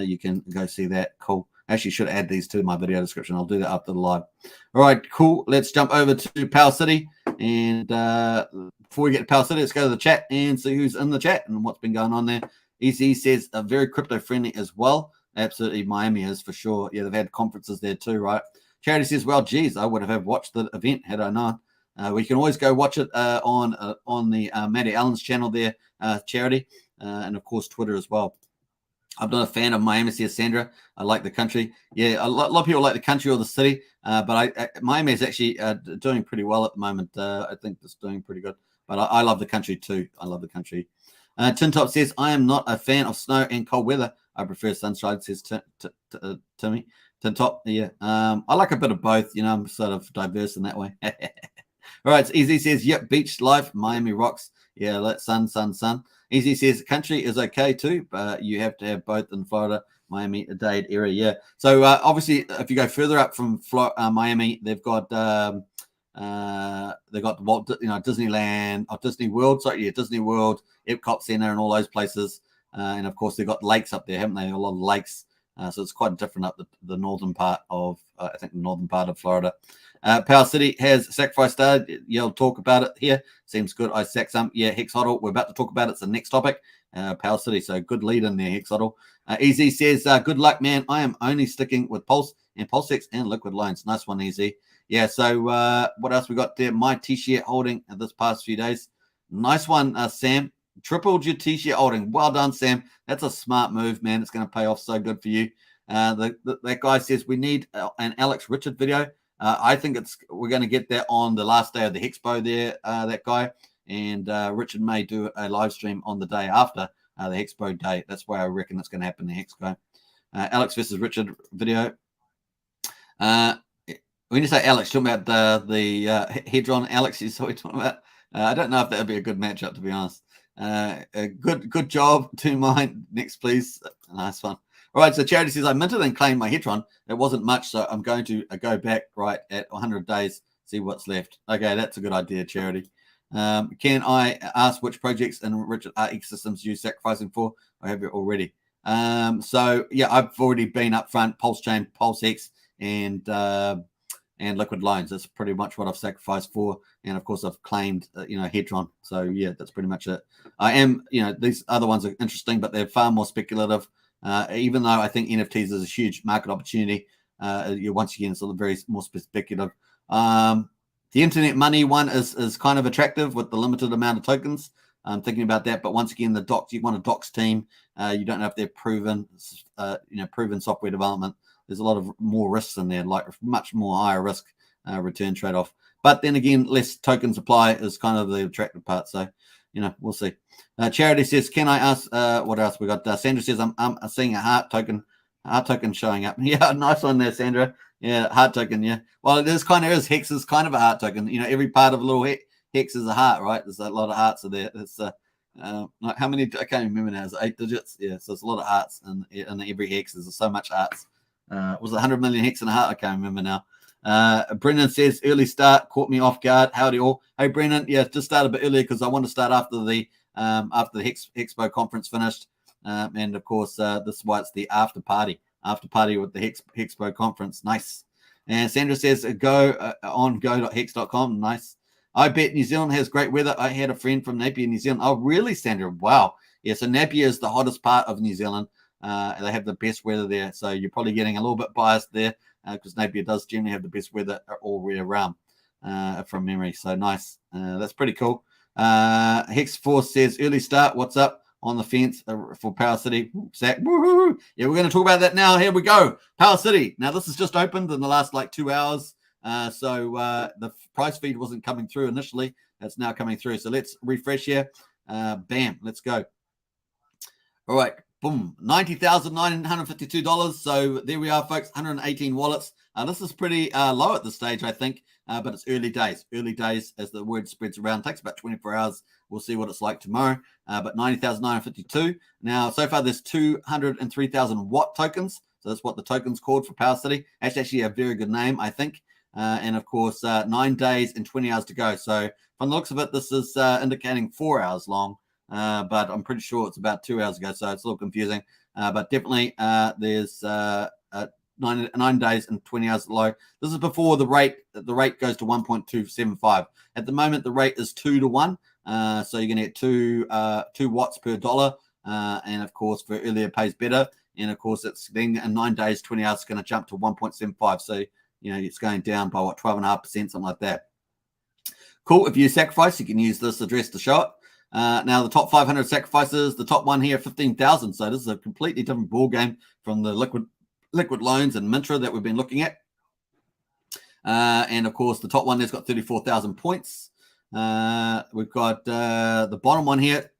You can go see that. Cool. Actually, should add these to my video description. I'll do that after the live. All right, cool. Let's jump over to PowerCity. And before we get to PowerCity, let's go to the chat and see who's in the chat and what's been going on there. EC says very crypto-friendly as well. Absolutely, Miami is for sure. Yeah, they've had conferences there too, right? Charity says, well, geez, I would have watched the event had I known. We can always go watch it on the Matty Allen's channel there, Charity, and of course Twitter as well. I'm not a fan of Miami, says Sandra. I like the country. Yeah, a lot of people like the country or the city, but Miami is actually doing pretty well at the moment. I think it's doing pretty good. But I love the country too. I love the country. Tin Top says, I am not a fan of snow and cold weather. I prefer sunshine, says Timmy. Tin Top, yeah. I like a bit of both. I'm sort of diverse in that way. All right, so Easy says, yep, beach life, Miami rocks. Yeah, let sun. Easy says, country is okay too, but you have to have both in Florida, Miami, Dade area. Yeah. So obviously, if you go further up from Miami, they've got They got Disneyland, Disney World, Disney World, Epcot Center, and all those places. And of course, they've got lakes up there, haven't they? A lot of lakes. So it's quite different up the northern part of, I think, the northern part of Florida. PowerCity has Sacrifice started. You'll talk about it here. Seems good. I sack some. Yeah, Hex Hodl. We're about to talk about it. It's the next topic. PowerCity. So good lead in there, Hex Hodl. Easy says, good luck, man. I am only sticking with Pulse and Pulsex and liquid loans. Nice one, Easy. Yeah, so what else we got there? My T-share holding this past few days. Nice one, Sam. Tripled your T-share holding. Well done, Sam. That's a smart move, man. It's going to pay off so good for you. That guy says we need an Alex Richard video. I think we're going to get that on the last day of the HexPo there, that guy. And Richard may do a live stream on the day after the HexPo day. That's why I reckon it's going to happen, the HexPo. Alex versus Richard video. When you say Alex, talking about the Hedron Alex is what we're talking about. I don't know if that would be a good matchup, to be honest. Good job to mine. Next, please. Nice one. All right, so Charity says, I minted and claimed my Hedron. It wasn't much, so I'm going to go back right at 100 days, see what's left. Okay, that's a good idea, Charity. Can I ask which projects and Richard ecosystems you're sacrificing for? I have it already. So, yeah, I've already been up front, Pulsechain, PulseX, and liquid loans. That's pretty much what I've sacrificed for. And of course, I've claimed, Hedron. So yeah, that's pretty much it. I am, these other ones are interesting, but they're far more speculative. Even though I think NFTs is a huge market opportunity, once again, it's a very more speculative. The internet money one is kind of attractive with the limited amount of tokens. I'm thinking about that, but once again, you want a docs team. You don't know if they're proven software development. There's a lot of more risks in there, like much more higher risk return trade-off. But then again, less token supply is kind of the attractive part. So, we'll see. Charity says, can I ask what else we got? Sandra says, I'm seeing a heart token showing up. Yeah, nice one there, Sandra. Yeah, heart token, yeah. Well, it is kind of is. Hex is kind of a heart token. Every part of a little hex is a heart, right? There's a lot of hearts are there. It's like how many? I can't remember now. Is it 8 digits? Yeah, so it's a lot of hearts, and every hex there's so much hearts. Was it 100 million hex and a heart? I can't remember now. Brendan says, early start, caught me off guard. Howdy all. Hey, Brendan, yeah, just start a bit earlier because I want to start after the HexPo conference finished. And of course, this is why it's the after party with the HexPo conference. Nice. And Sandra says, go on go.hex.com. Nice. I bet New Zealand has great weather. I had a friend from Napier, New Zealand. Oh, really, Sandra? Wow. Yeah, so Napier is the hottest part of New Zealand. They have the best weather there. So you're probably getting a little bit biased there because Napier does generally have the best weather all year round from memory. So nice. That's pretty cool. Hex Force says, early start. What's up? On the fence for PowerCity. Zach, woohoo! Yeah, we're going to talk about that now. Here we go. PowerCity. Now, this has just opened in the last 2 hours. So the price feed wasn't coming through initially. That's now coming through. So let's refresh here. Bam. Let's go. All right. Boom. $90,952. So there we are, folks. 118 wallets. This is pretty low at this stage, I think. But it's early days. Early days as the word spreads around. It takes about 24 hours. We'll see what it's like tomorrow. But 90,952. Now, so far, there's 203,000 watt tokens. So that's what the token's called for PowerCity. That's actually a very good name, I think. And of course, 9 days and 20 hours to go. So from the looks of it, this is indicating 4 hours long. But I'm pretty sure it's about 2 hours ago. So it's a little confusing. But definitely there's 9 days and 20 hours low. This is before the rate goes to 1.275. At the moment, the rate is 2 to 1. So you're going to get 2 watts per dollar. And of course, for earlier pays better. And of course, it's then in 9 days, 20 hours, it's going to jump to 1.75. So, it's going down by 12.5%, something like that. Cool. If you sacrifice, you can use this address to show it. Now, the top 500 sacrifices, the top one here, 15,000. So this is a completely different ball game from the liquid loans and Mintra that we've been looking at. And of course, the top one there's got 34,000 points. We've got the bottom one here.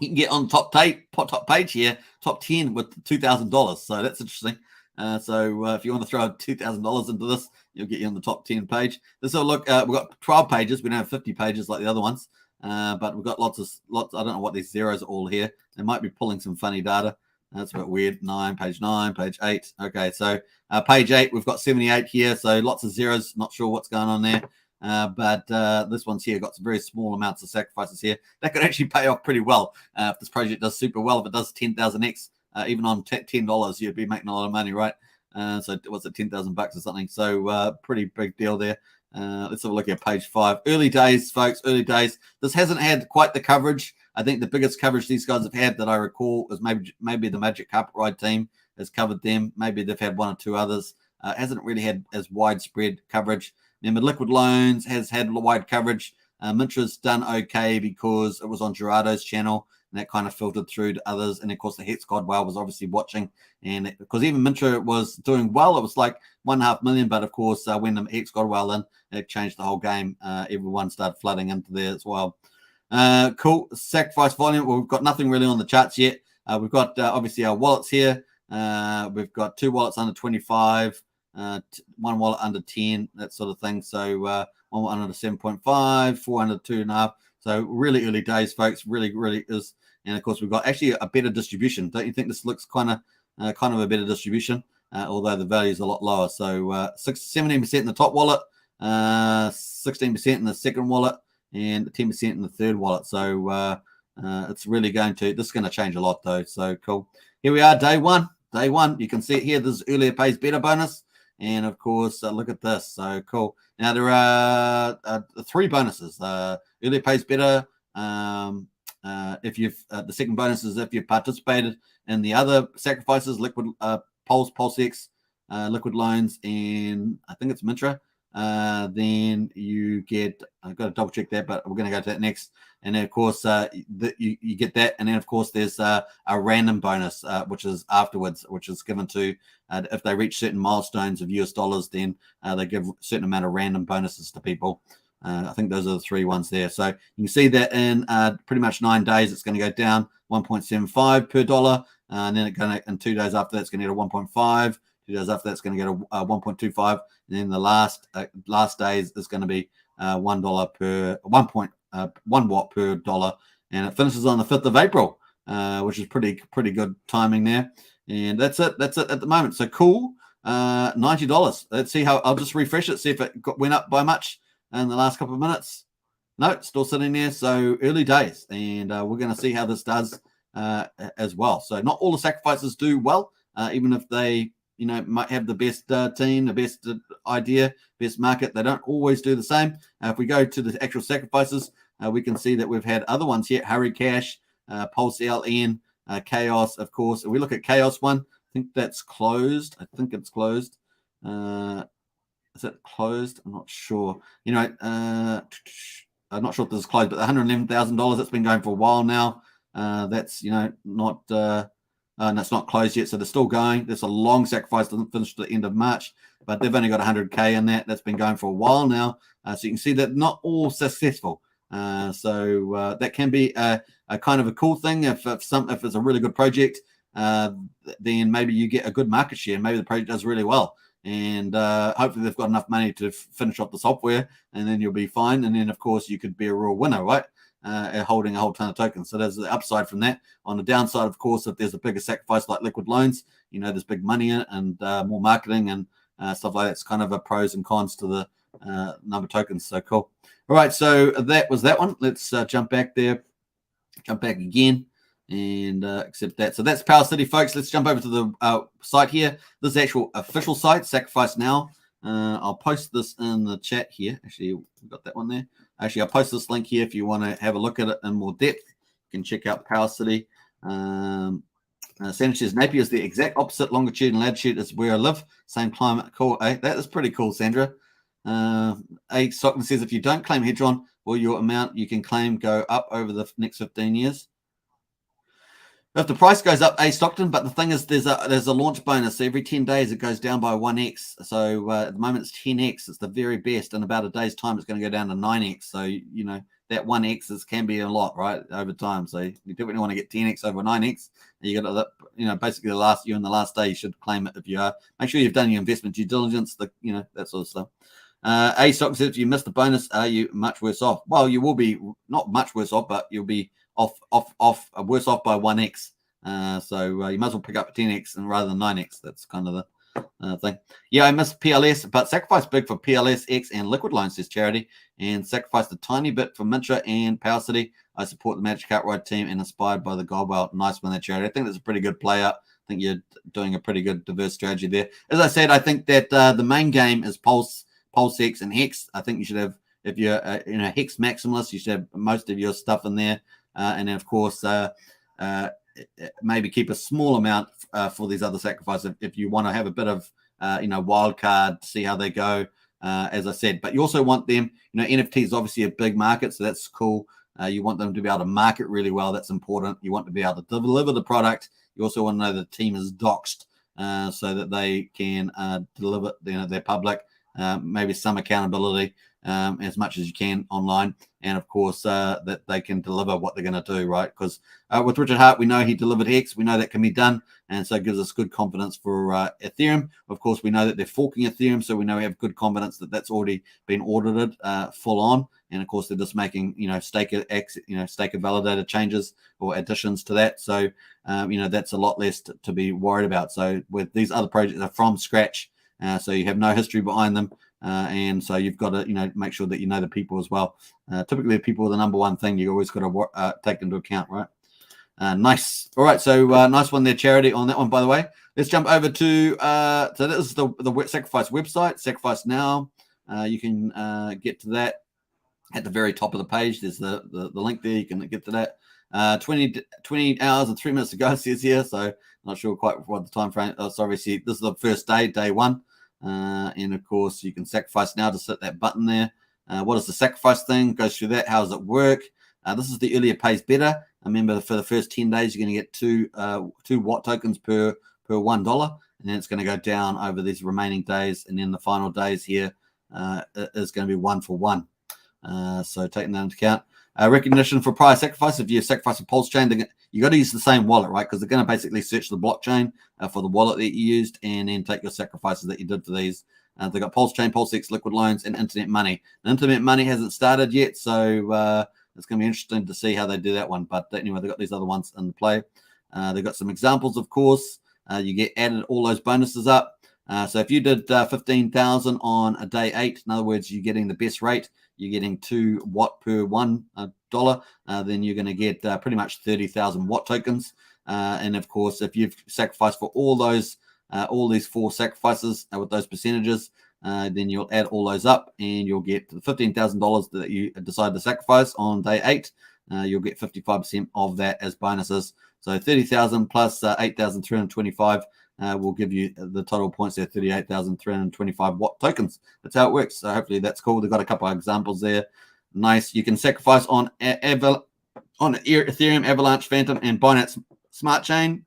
You can get on top page here, top 10 with $2,000. So that's interesting. So if you want to throw $2,000 into this, you'll get you on the top 10 page. This will look. We've got 12 pages. We don't have 50 pages like the other ones. But we've got lots. I don't know what these zeros are all here. They might be pulling some funny data. That's a bit weird. Page 9, page 8. Okay, so page 8, we've got 78 here. So lots of zeros. Not sure what's going on there. But this one's here got some very small amounts of sacrifices here. That could actually pay off pretty well if this project does super well. If it does 10,000x, even on $10, you'd be making a lot of money, right? So what's it, 10,000 bucks or something? So pretty big deal there. Let's have a look at page 5. Early days, folks, early days. This hasn't had quite the coverage. I think the biggest coverage these guys have had that I recall is maybe the Magic Carpet Ride team has covered them. Maybe they've had one or two others. Hasn't really had as widespread coverage. Remember, Liquid Loans has had wide coverage. Mintra's done okay because it was on Gerardo's channel, and that kind of filtered through to others. And of course, the Hex Godwell was obviously watching, and because even Mintra was doing well, it was like 1.5 million. But of course, when the Hex Godwell in, it changed the whole game. Everyone started flooding into there as well. Cool. Sacrifice volume. Well, we've got nothing really on the charts yet. We've got obviously our wallets here. We've got 2 wallets under 25. 1 wallet under 10, that sort of thing. So 1 wallet under 7.5, 4 under 2.5. So really early days, folks. Really is. And of course, we've got actually a better distribution. Don't you think this looks kind of a better distribution? Although the value is a lot lower. So 17% in the top wallet, 16% in the second wallet, and 10% in the third wallet. So it's really this is going to change a lot though. So cool. Here we are, day one. Day one. You can see it here. This is earlier pays better bonus. And of course, look at this. So cool. Now there are 3 bonuses. Early pays better. If you've the second bonus is if you've participated in the other sacrifices, Liquid Pulsex, Liquid Loans, and I think it's Mintra. Then you get. I've got to double check that, but we're going to go to that next. And then of course, you get that, and then of course there's a random bonus, which is afterwards, which is given to if they reach certain milestones of US dollars, then they give a certain amount of random bonuses to people. I think those are the 3 ones there. So you can see that in pretty much 9 days, it's going to go down 1.75 per dollar, and then in 2 days after that, it's going to get a 1.5. 2 days after that, it's going to get a 1.25, and then the last days is going to be $1 per 1 watt per dollar, and it finishes on the 5th of April, which is pretty good timing there. And that's it at the moment. So cool. $90. Let's see how. I'll just refresh it, see if it went up by much in the last couple of minutes. No, it's still sitting there. So early days, and we're going to see how this does as well. So not all the sacrifices do well, even if they might have the best team, the best idea, best market. They don't always do the same. If we go to the actual sacrifices, we can see that we've had other ones here: Hurry Cash, Pulse LN, Chaos, of course. If we look at Chaos one, I think that's closed. I think it's closed. Is it closed? I'm not sure. I'm not sure if this is closed, but $111,000, that's been going for a while now. That's not and it's not closed yet, so they're still going. There's a long sacrifice, doesn't finish to the end of March, but they've only got 100K in that. That's been going for a while now. So you can see that not all successful. So that can be a kind of a cool thing if it's a really good project. Then maybe you get a good market share. Maybe the project does really well, and hopefully they've got enough money to finish off the software, and then you'll be fine. And then of course you could be a real winner, right? Holding a whole ton of tokens. So there's the upside from that. On the downside, of course, if there's a bigger sacrifice like Liquid Loans, there's big money in it and more marketing and stuff like that. It's kind of a pros and cons to the number of tokens. So cool. All right, so that was that one. Let's jump back there, jump back again, and accept that. So that's PowerCity, folks. Let's jump over to the site here. This is the actual official site, Sacrifice Now. I'll post this in the chat here. Actually, we've got that one there. Actually, I'll post this link here if you want to have a look at it in more depth. You can check out PowerCity. Sandra says, Napier is the exact opposite longitude and latitude is where I live. Same climate. Cool. That is pretty cool, Sandra. Stockton says, if you don't claim Hedron, will your amount you can claim go up over the next 15 years? If the price goes up, Stockton, but the thing is there's a launch bonus. So every 10 days, it goes down by 1x. So at the moment, it's 10x. It's the very best. In about a day's time, it's going to go down to 9x. So, that 1x can be a lot, right, over time. So you definitely want to get 10x over 9x. You got to, basically you're in the last day, you should claim it if you are. Make sure you've done your investment due diligence, that sort of stuff. Stockton says, if you miss the bonus, are you much worse off? Well, you will be not much worse off, but you'll be worse off by 1x. So you might as well pick up 10x and rather than 9x. That's kind of thing. Yeah, I missed PLS, but sacrifice big for PLS, X, and Liquid Loans, says Charity, and sacrificed a tiny bit for Mintra and PowerCity. I support the Magic Outright team and inspired by the Goldwell. Nice one there, Charity. I think that's a pretty good play out. I think you're doing a pretty good diverse strategy there. As I said, I think that the main game is Pulse, Hex, and Hex. I think you should have, if you're Hex maximalist, you should have most of your stuff in there, and then of course maybe keep a small amount for these other sacrifices if you want to have a bit of wild card, see how they go, as I said. But you also want them, NFT is obviously a big market, so that's cool. You want them to be able to market really well. That's important. You want to be able to deliver the product. You also want to know the team is doxed, so that they can deliver their public, maybe some accountability, as much as you can online, and of course that they can deliver what they're going to do, right? Because with Richard Hart, we know he delivered Hex. We know that can be done, and so it gives us good confidence for Ethereum. Of course, we know that they're forking Ethereum, so we know we have good confidence that that's already been audited full on. And of course, they're just making staker validated changes or additions to that. So that's a lot less to be worried about. So with these other projects are from scratch, so you have no history behind them. And so you've got to, make sure that you know the people as well. Typically, the people are the number one thing you always got to take into account, right? Nice. All right, so nice one there, Charity, on that one, by the way. Let's jump over to, so this is the Sacrifice website, Sacrifice Now. You can get to that at the very top of the page. There's the link there. You can get to that. 20 hours and 3 minutes ago, it says here, so not sure quite what the time frame. So obviously, this is the first day one. And of course, you can sacrifice now. Just hit that button there. What is the sacrifice thing? Goes through that. How does it work? This is the earlier pays better. Remember, for the first 10 days, you're going to get two watt tokens per $1, and then it's going to go down over these remaining days, and then the final days here is going to be 1 for 1. So taking that into account. Recognition for prior sacrifice. If you sacrifice a Pulsechain, you got to use the same wallet, right? Because they're going to basically search the blockchain for the wallet that you used, and then take your sacrifices that you did for these. They've got Pulsechain, Pulsex, Liquid Loans, and Internet Money. The Internet Money hasn't started yet, so it's going to be interesting to see how they do that one. But anyway, they've got these other ones in play. They've got some examples, of course. You get added all those bonuses up. So if you did 15,000 on a day 8, in other words, you're getting the best rate, you're getting 2 watt per $1, then you're going to get pretty much 30,000 watt tokens. And of course, if you've sacrificed for all these 4 sacrifices with those percentages, then you'll add all those up, and you'll get the $15,000 that you decide to sacrifice on day 8. You'll get 55% of that as bonuses. So 30,000 plus 8,325 will give you the total points there, 38,325 watt tokens. That's how it works. So hopefully that's cool. They've got a couple of examples there. Nice. You can sacrifice on Ethereum, Avalanche, Phantom, and Binance Smart Chain.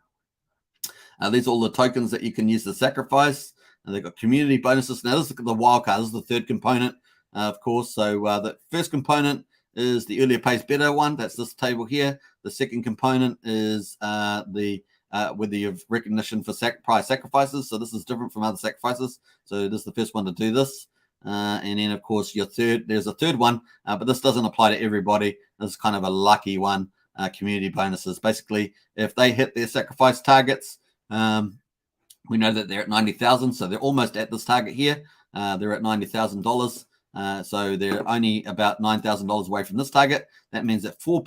These are all the tokens that you can use to sacrifice. They've got community bonuses. Now, this is the wild card. This is the third component, of course. So the first component is the earlier pays better one. That's this table here. The second component is whether you have recognition for prior sacrifices. So this is different from other sacrifices. So this is the first one to do this. And then, of course, there's a third one, but this doesn't apply to everybody. This is kind of a lucky one, community bonuses. Basically, if they hit their sacrifice targets, we know that they're at 90,000, so they're almost at this target here. They're at $90,000. So they're only about $9,000 away from this target. That means that 4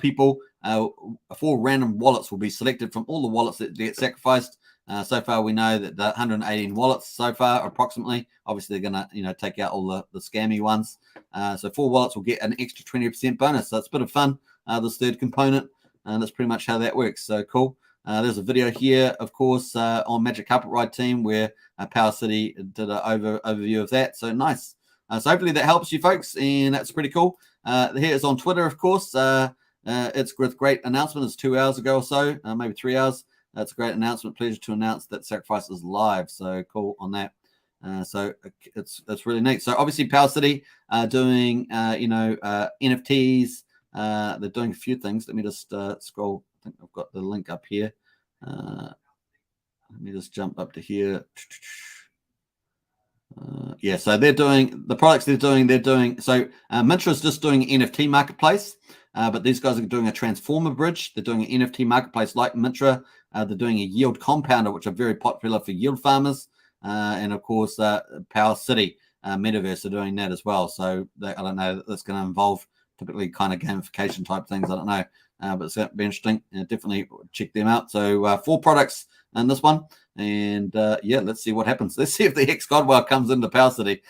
random wallets will be selected from all the wallets that get sacrificed. So far, we know that the 118 wallets so far, approximately. Obviously, they're going to take out all the scammy ones. So 4 wallets will get an extra 20% bonus. So it's a bit of fun, this third component. And that's pretty much how that works. So cool. There's a video here, of course, on Magic Carpet Ride Team where PowerCity did an overview of that. So nice. So hopefully that helps you folks, and that's pretty cool. Here's on Twitter, of course. It's with great announcement. It's 2 hours ago or so, maybe 3 hours. That's a great announcement. Pleasure to announce that Sacrifice is live. So cool on that. So it's really neat. So obviously PowerCity doing NFTs. They're doing a few things. Let me just scroll. I think I've got the link up here. Let me just jump up to here. Yeah, so they're doing the products they're doing. So Mintra is just doing an NFT marketplace, but these guys are doing a transformer bridge. They're doing an NFT marketplace like Mintra. They're doing a yield compounder, which are very popular for yield farmers. and of course, PowerCity Metaverse are doing that as well. So I don't know, that's going to involve typically kind of gamification type things. I don't know, but it's going to be interesting. Definitely check them out. So 4 products in this one. And yeah, let's see what happens. Let's see if the Hex Godwell comes into PowerCity.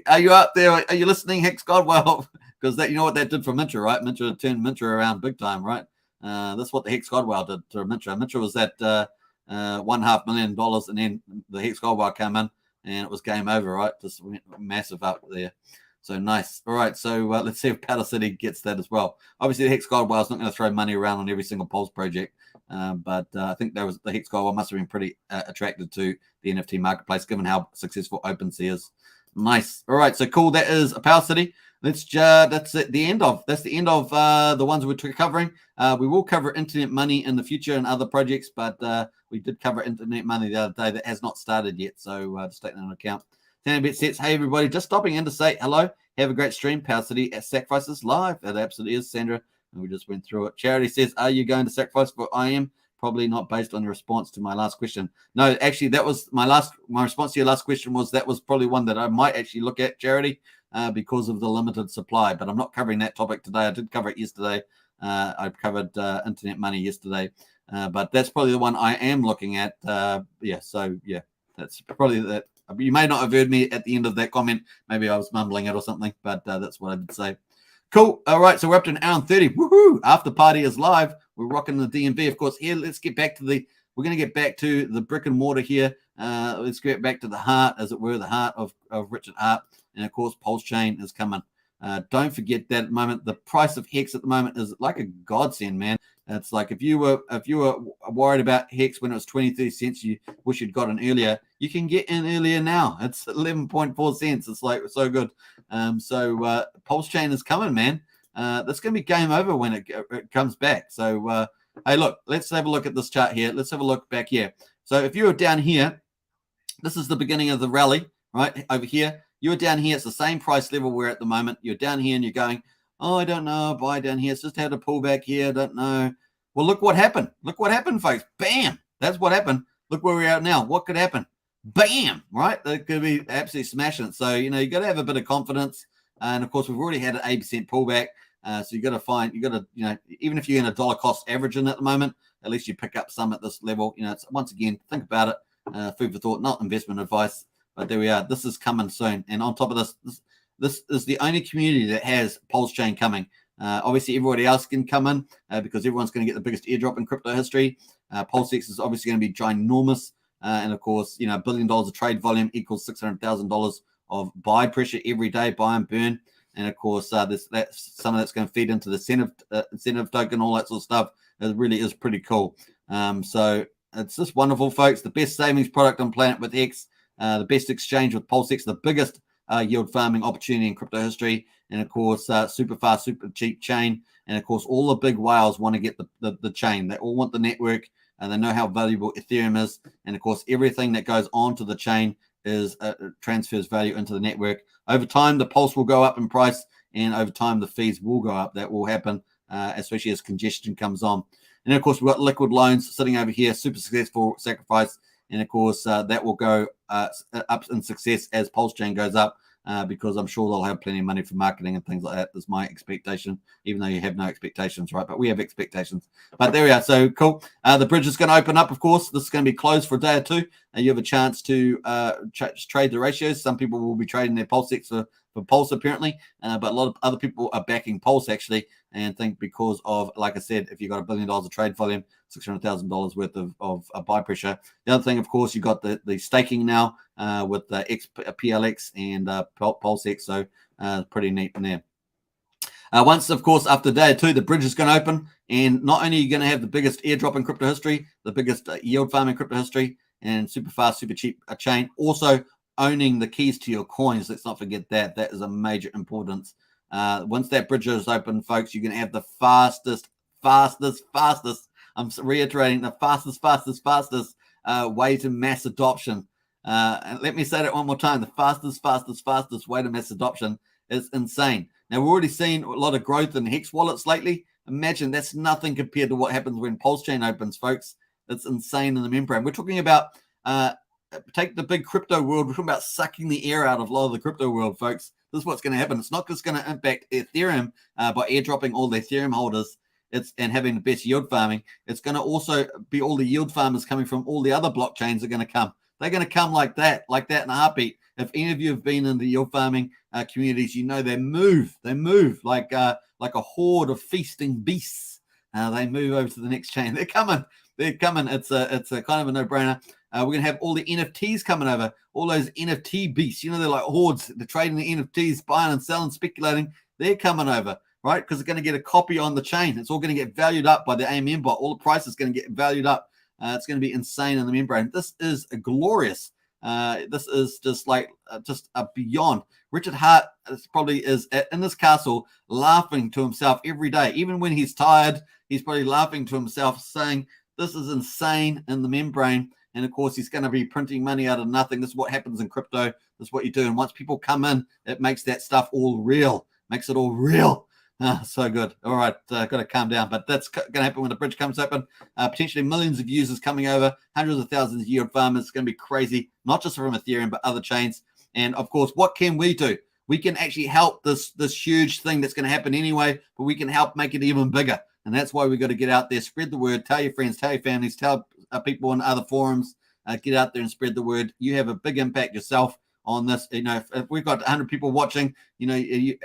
Are you out there? Are you listening, Hex Godwell? Because that, you know what that did for Mintra, right? Mintra turned Mintra around big time, right? That's what the Hex Godwell did to Mintra. Mintra was at $1.5 million, and then the Hex Godwell came in, and it was game over, right? Just massive up there. So nice. All right, so let's see if PowerCity gets that as well. Obviously, the Hex Godwell is not going to throw money around on every single Pulse project, but I think the Hex Godwell must have been pretty attracted to the NFT marketplace, given how successful OpenSea is. Nice. All right, so cool. That is a PowerCity. That's the end of the ones we're covering. We will cover internet money in the future and other projects, but we did cover internet money the other day. That has not started yet, so just take that into account. Bit sets. Hey everybody, just stopping in to say hello. Have a great stream. PowerCity at Sacrifices live. It absolutely is, Sandra. And we just went through it. Charity says, "Are you going to sacrifice for IM?" Probably not, based on your response to my last question. No, actually, that was my response to your last question was that was probably one that I might actually look at, Charity, because of the limited supply. But I'm not covering that topic today. I did cover it yesterday. I covered internet money yesterday, but that's probably the one I am looking at. Yeah, so yeah, that's probably that. You may not have heard me at the end of that comment. Maybe I was mumbling it or something, but that's what I did say. Cool. All right, so we're up to an hour and 30. Woohoo! Afterparty is live. We're rocking the DMV, of course. Here, let's get back to we're going to get back to the brick and mortar here. Let's get back to the heart, as it were, the heart of Richard Hart. And, of course, Pulsechain is coming. Don't forget that at the moment, the price of Hex at the moment is like a godsend, man. It's like if you were worried about Hex when it was 20-30 cents, you wish you'd gotten earlier. You can get in earlier now. It's 11.4 cents. It's like so good. So Pulsechain is coming, man. That's going to be game over when it comes back. So hey, look, let's have a look at this chart here. Let's have a look back here. So if you were down here, this is the beginning of the rally, right over here. You're down here. It's the same price level we're at the moment. You're down here and you're going, oh, I don't know, buy down here. It's just had a pullback here. I don't know. Well, look what happened. Look what happened, folks. Bam. That's what happened. Look where we're at now. What could happen? Bam. Right? That could be absolutely smashing it. So, you know, you got to have a bit of confidence. And, of course, we've already had an 8% pullback. So you got to, you know, even if you're in a dollar cost averaging at the moment, at least you pick up some at this level. You know, it's, once again, think about it. Food for thought, not investment advice. But there we are. This is coming soon. And on top of this is the only community that has Pulsechain coming. Obviously, everybody else can come in because everyone's going to get the biggest airdrop in crypto history. Pulsex is obviously going to be ginormous. And, of course, you know, $1 billion of trade volume equals $600,000 of buy pressure every day, buy and burn. And, of course, some of that's going to feed into the incentive token, all that sort of stuff. It really is pretty cool. So it's just wonderful, folks. The best savings product on planet with Hex. The best exchange with Pulsex, the biggest yield farming opportunity in crypto history, and of course super fast, super cheap chain. And of course all the big whales want to get the chain. They all want the network, and they know how valuable Ethereum is. And of course everything that goes onto the chain is transfers value into the network. Over time the pulse will go up in price, and over time the fees will go up. That will happen, especially as congestion comes on. And of course we've got liquid loans sitting over here, super successful sacrifice. And, of course, that will go up in success as Pulsechain goes up because I'm sure they'll have plenty of money for marketing and things like that. That's my expectation, even though you have no expectations, right? But we have expectations. But there we are. So cool. The bridge is going to open up, of course. This is going to be closed for a day or two. You have a chance to trade the ratios. Some people will be trading their Pulsex for Pulse, apparently. But a lot of other people are backing Pulse, actually, and think because of, like I said, if you've got $1 billion of trade volume, $600,000 worth of buy pressure. The other thing, of course, you've got the staking now with the PLX and PulseX, so pretty neat in there. Once, of course, after day two, the bridge is going to open, and not only are you going to have the biggest airdrop in crypto history, the biggest yield farm in crypto history, and super fast, super cheap chain, also owning the keys to your coins. Let's not forget that. That is a major importance. Once that bridge is open, folks, you're going to have the fastest, I'm reiterating, the fastest way to mass adoption. And let me say that one more time. The fastest way to mass adoption is insane. Now, we've already seen a lot of growth in Hex wallets lately. Imagine that's nothing compared to what happens when Pulsechain opens, folks. It's insane in the membrane. We're talking about take the big crypto world. We're talking about sucking the air out of a lot of the crypto world, folks. This is what's going to happen. It's not just going to impact Ethereum by airdropping all the Ethereum holders and having the best yield farming. It's going to also be all the yield farmers coming from all the other blockchains are going to come. They're going to come like that in a heartbeat. If any of you have been in the yield farming communities, you know they move like a horde of feasting beasts. They move over to the next chain. They're coming. It's a kind of a no-brainer. We're going to have all the NFTs coming over, all those NFT beasts. You know, they're like hordes. They're trading the NFTs, buying and selling, speculating. They're coming over, right? Because they're going to get a copy on the chain. It's all going to get valued up by the AMM bot. All the price is going to get valued up. It's going to be insane in the membrane. This is glorious. This is just like beyond. Richard Hart probably is in this castle laughing to himself every day. Even when he's tired, he's probably laughing to himself saying, this is insane in the membrane. And of course, he's going to be printing money out of nothing. This is what happens in crypto. This is what you do. And once people come in, it makes that stuff all real. Makes it all real. So good. All right. Got to calm down. But that's going to happen when the bridge comes open. Potentially millions of users coming over. Hundreds of thousands of yield farmers. It's going to be crazy. Not just from Ethereum, but other chains. And of course, what can we do? We can actually help this huge thing that's going to happen anyway. But we can help make it even bigger. And that's why we've got to get out there, spread the word, tell your friends, tell your families, tell people in other forums, get out there and spread the word. You have a big impact yourself on this. You know, if we've got 100 people watching, you know,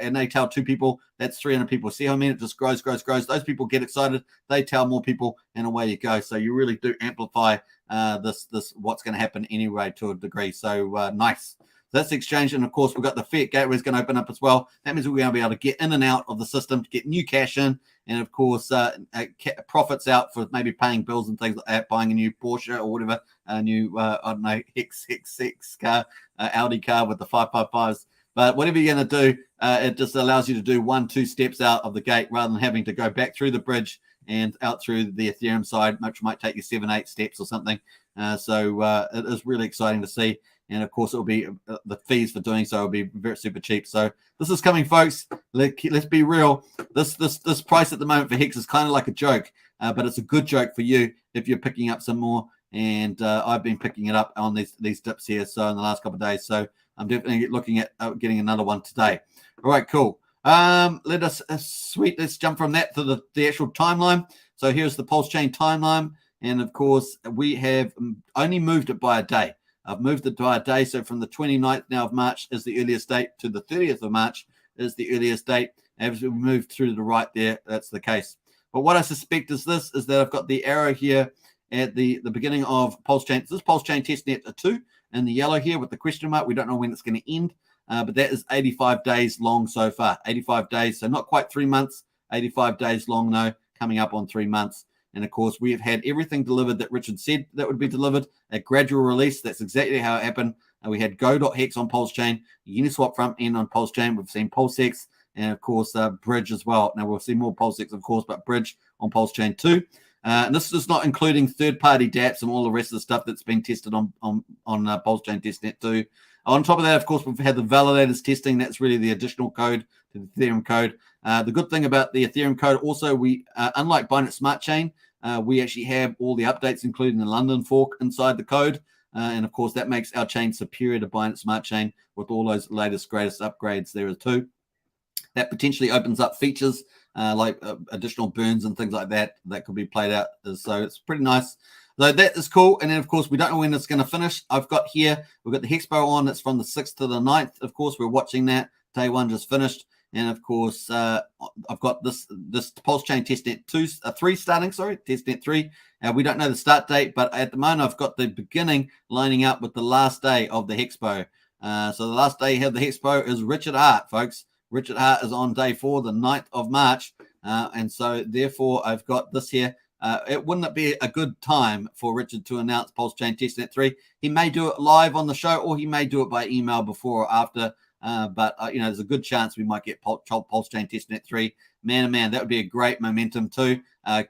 and they tell 2 people, that's 300 people. See how I mean? It just grows. Those people get excited. They tell more people, and away you go. So you really do amplify this what's going to happen anyway to a degree. So nice. That's the exchange. And of course, we've got the fiat gateway is going to open up as well. That means we're going to be able to get in and out of the system to get new cash in. And of course, profits out for maybe paying bills and things like that, buying a new Porsche or whatever, a new, I don't know, Hex car, Audi car with the 555s. But whatever you're going to do, it just allows you to do 1-2 steps out of the gate rather than having to go back through the bridge and out through the Ethereum side, which might take you 7-8 steps or something. So it is really exciting to see. And of course, it will be the fees for doing so will be very super cheap. So this is coming, folks. Let's be real. This price at the moment for Hex is kind of like a joke, but it's a good joke for you if you're picking up some more. And I've been picking it up on these dips here. So in the last couple of days, so I'm definitely looking at getting another one today. All right, cool. Let's jump from that to the actual timeline. So here's the Pulsechain timeline, and of course we have only moved it by a day. I've moved it by a day, so from the 29th now of March is the earliest date to the 30th of March is the earliest date. As we move through to the right there, that's the case. But what I suspect is that I've got the arrow here at the beginning of Pulsechain. This is Pulsechain testnet 2 in the yellow here with the question mark. We don't know when it's going to end, but that is 85 days long so far. 85 days, so not quite 3 months, 85 days long though, coming up on 3 months. And of course, we have had everything delivered that Richard said that would be delivered, a gradual release. That's exactly how it happened. We had go.hex on Pulsechain, Uniswap front end on Pulsechain. We've seen Pulsex, and of course, Bridge as well. Now, we'll see more Pulsex, of course, but Bridge on Pulsechain too. And this is not including third-party dApps and all the rest of the stuff that's been tested on Pulsechain testnet too. On top of that, of course, we've had the validators testing. That's really the additional code to the Ethereum code. The good thing about the Ethereum code also, we unlike Binance Smart Chain, we actually have all the updates, including the London fork inside the code. And of course, that makes our chain superior to Binance Smart Chain with all those latest, greatest upgrades there too. That potentially opens up features like additional burns and things like that could be played out. So it's pretty nice. So that is cool. And then, of course, we don't know when it's going to finish. We've got the HexPo on. That's from the 6th to the 9th. Of course, we're watching that. Day 1 just finished. And of course, I've got this Pulsechain testnet 3 starting. Testnet 3. We don't know the start date, but at the moment, I've got the beginning lining up with the last day of the HexPo. So the last day of the HexPo is Richard Hart, folks. Richard Hart is on day 4, the 9th of March. And so therefore, I've got this here. Wouldn't it be a good time for Richard to announce Pulsechain testnet 3? He may do it live on the show, or he may do it by email before or after. But there's a good chance we might get Pulsechain testnet 3. Man, that would be a great momentum too.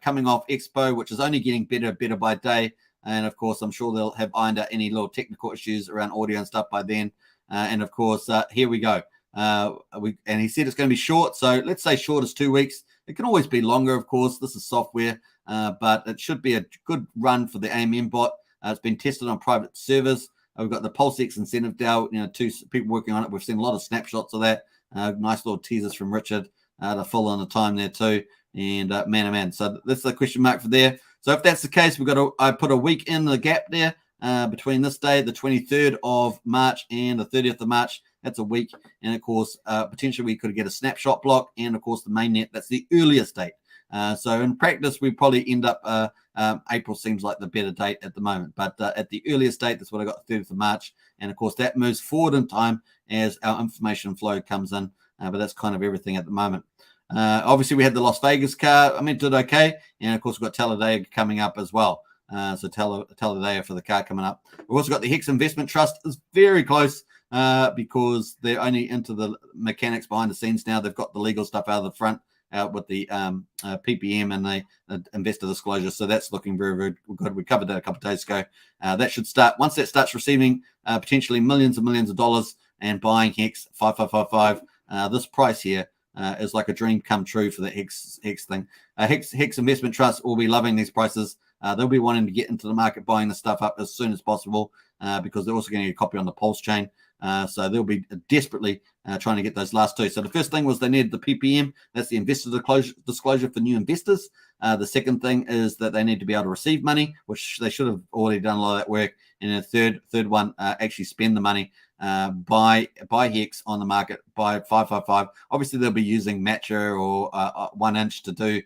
Coming off Expo, which is only getting better by day. And of course, I'm sure they'll have ironed out any little technical issues around audio and stuff by then. And of course, here we go. And he said it's going to be short. So let's say short is 2 weeks. It can always be longer, of course. This is software, but it should be a good run for the AMM bot. It's been tested on private servers. We've got the PulseX incentive DAO, you know, 2 people working on it. We've seen a lot of snapshots of that. Nice little teasers from Richard to fill in the time there too. And man. So that's the question mark for there. So if that's the case, I put a week in the gap there between this day, the 23rd of March and the 30th of March. That's a week. And of course, potentially we could get a snapshot block. And of course, the mainnet, that's the earliest date. So in practice, we probably end up April seems like the better date at the moment. But at the earliest date, that's what I got, the 30th of March. And of course, that moves forward in time as our information flow comes in. But that's kind of everything at the moment. Obviously, we had the Las Vegas car. I mean, it did okay. And of course, we've got Talladega coming up as well. So Talladega for the car coming up. We've also got the Hex Investment Trust is very close because they're only into the mechanics behind the scenes now. They've got the legal stuff out of the front with the PPM and the investor disclosure. So that's looking very, very good. We covered that a couple of days ago. That should start. Once that starts receiving potentially millions and millions of dollars and buying Hex 5555, this price here is like a dream come true for the Hex thing. Hex Investment Trust will be loving these prices. They'll be wanting to get into the market buying the stuff up as soon as possible because they're also going to get a copy on the Pulsechain. So they'll be desperately trying to get those last two. So the first thing was they needed the PPM. That's the investor disclosure for new investors. The second thing is that they need to be able to receive money, which they should have already done a lot of that work. And the third one, actually spend the money, buy Hex on the market, buy 555. Obviously, they'll be using Matcher or 1 inch to do,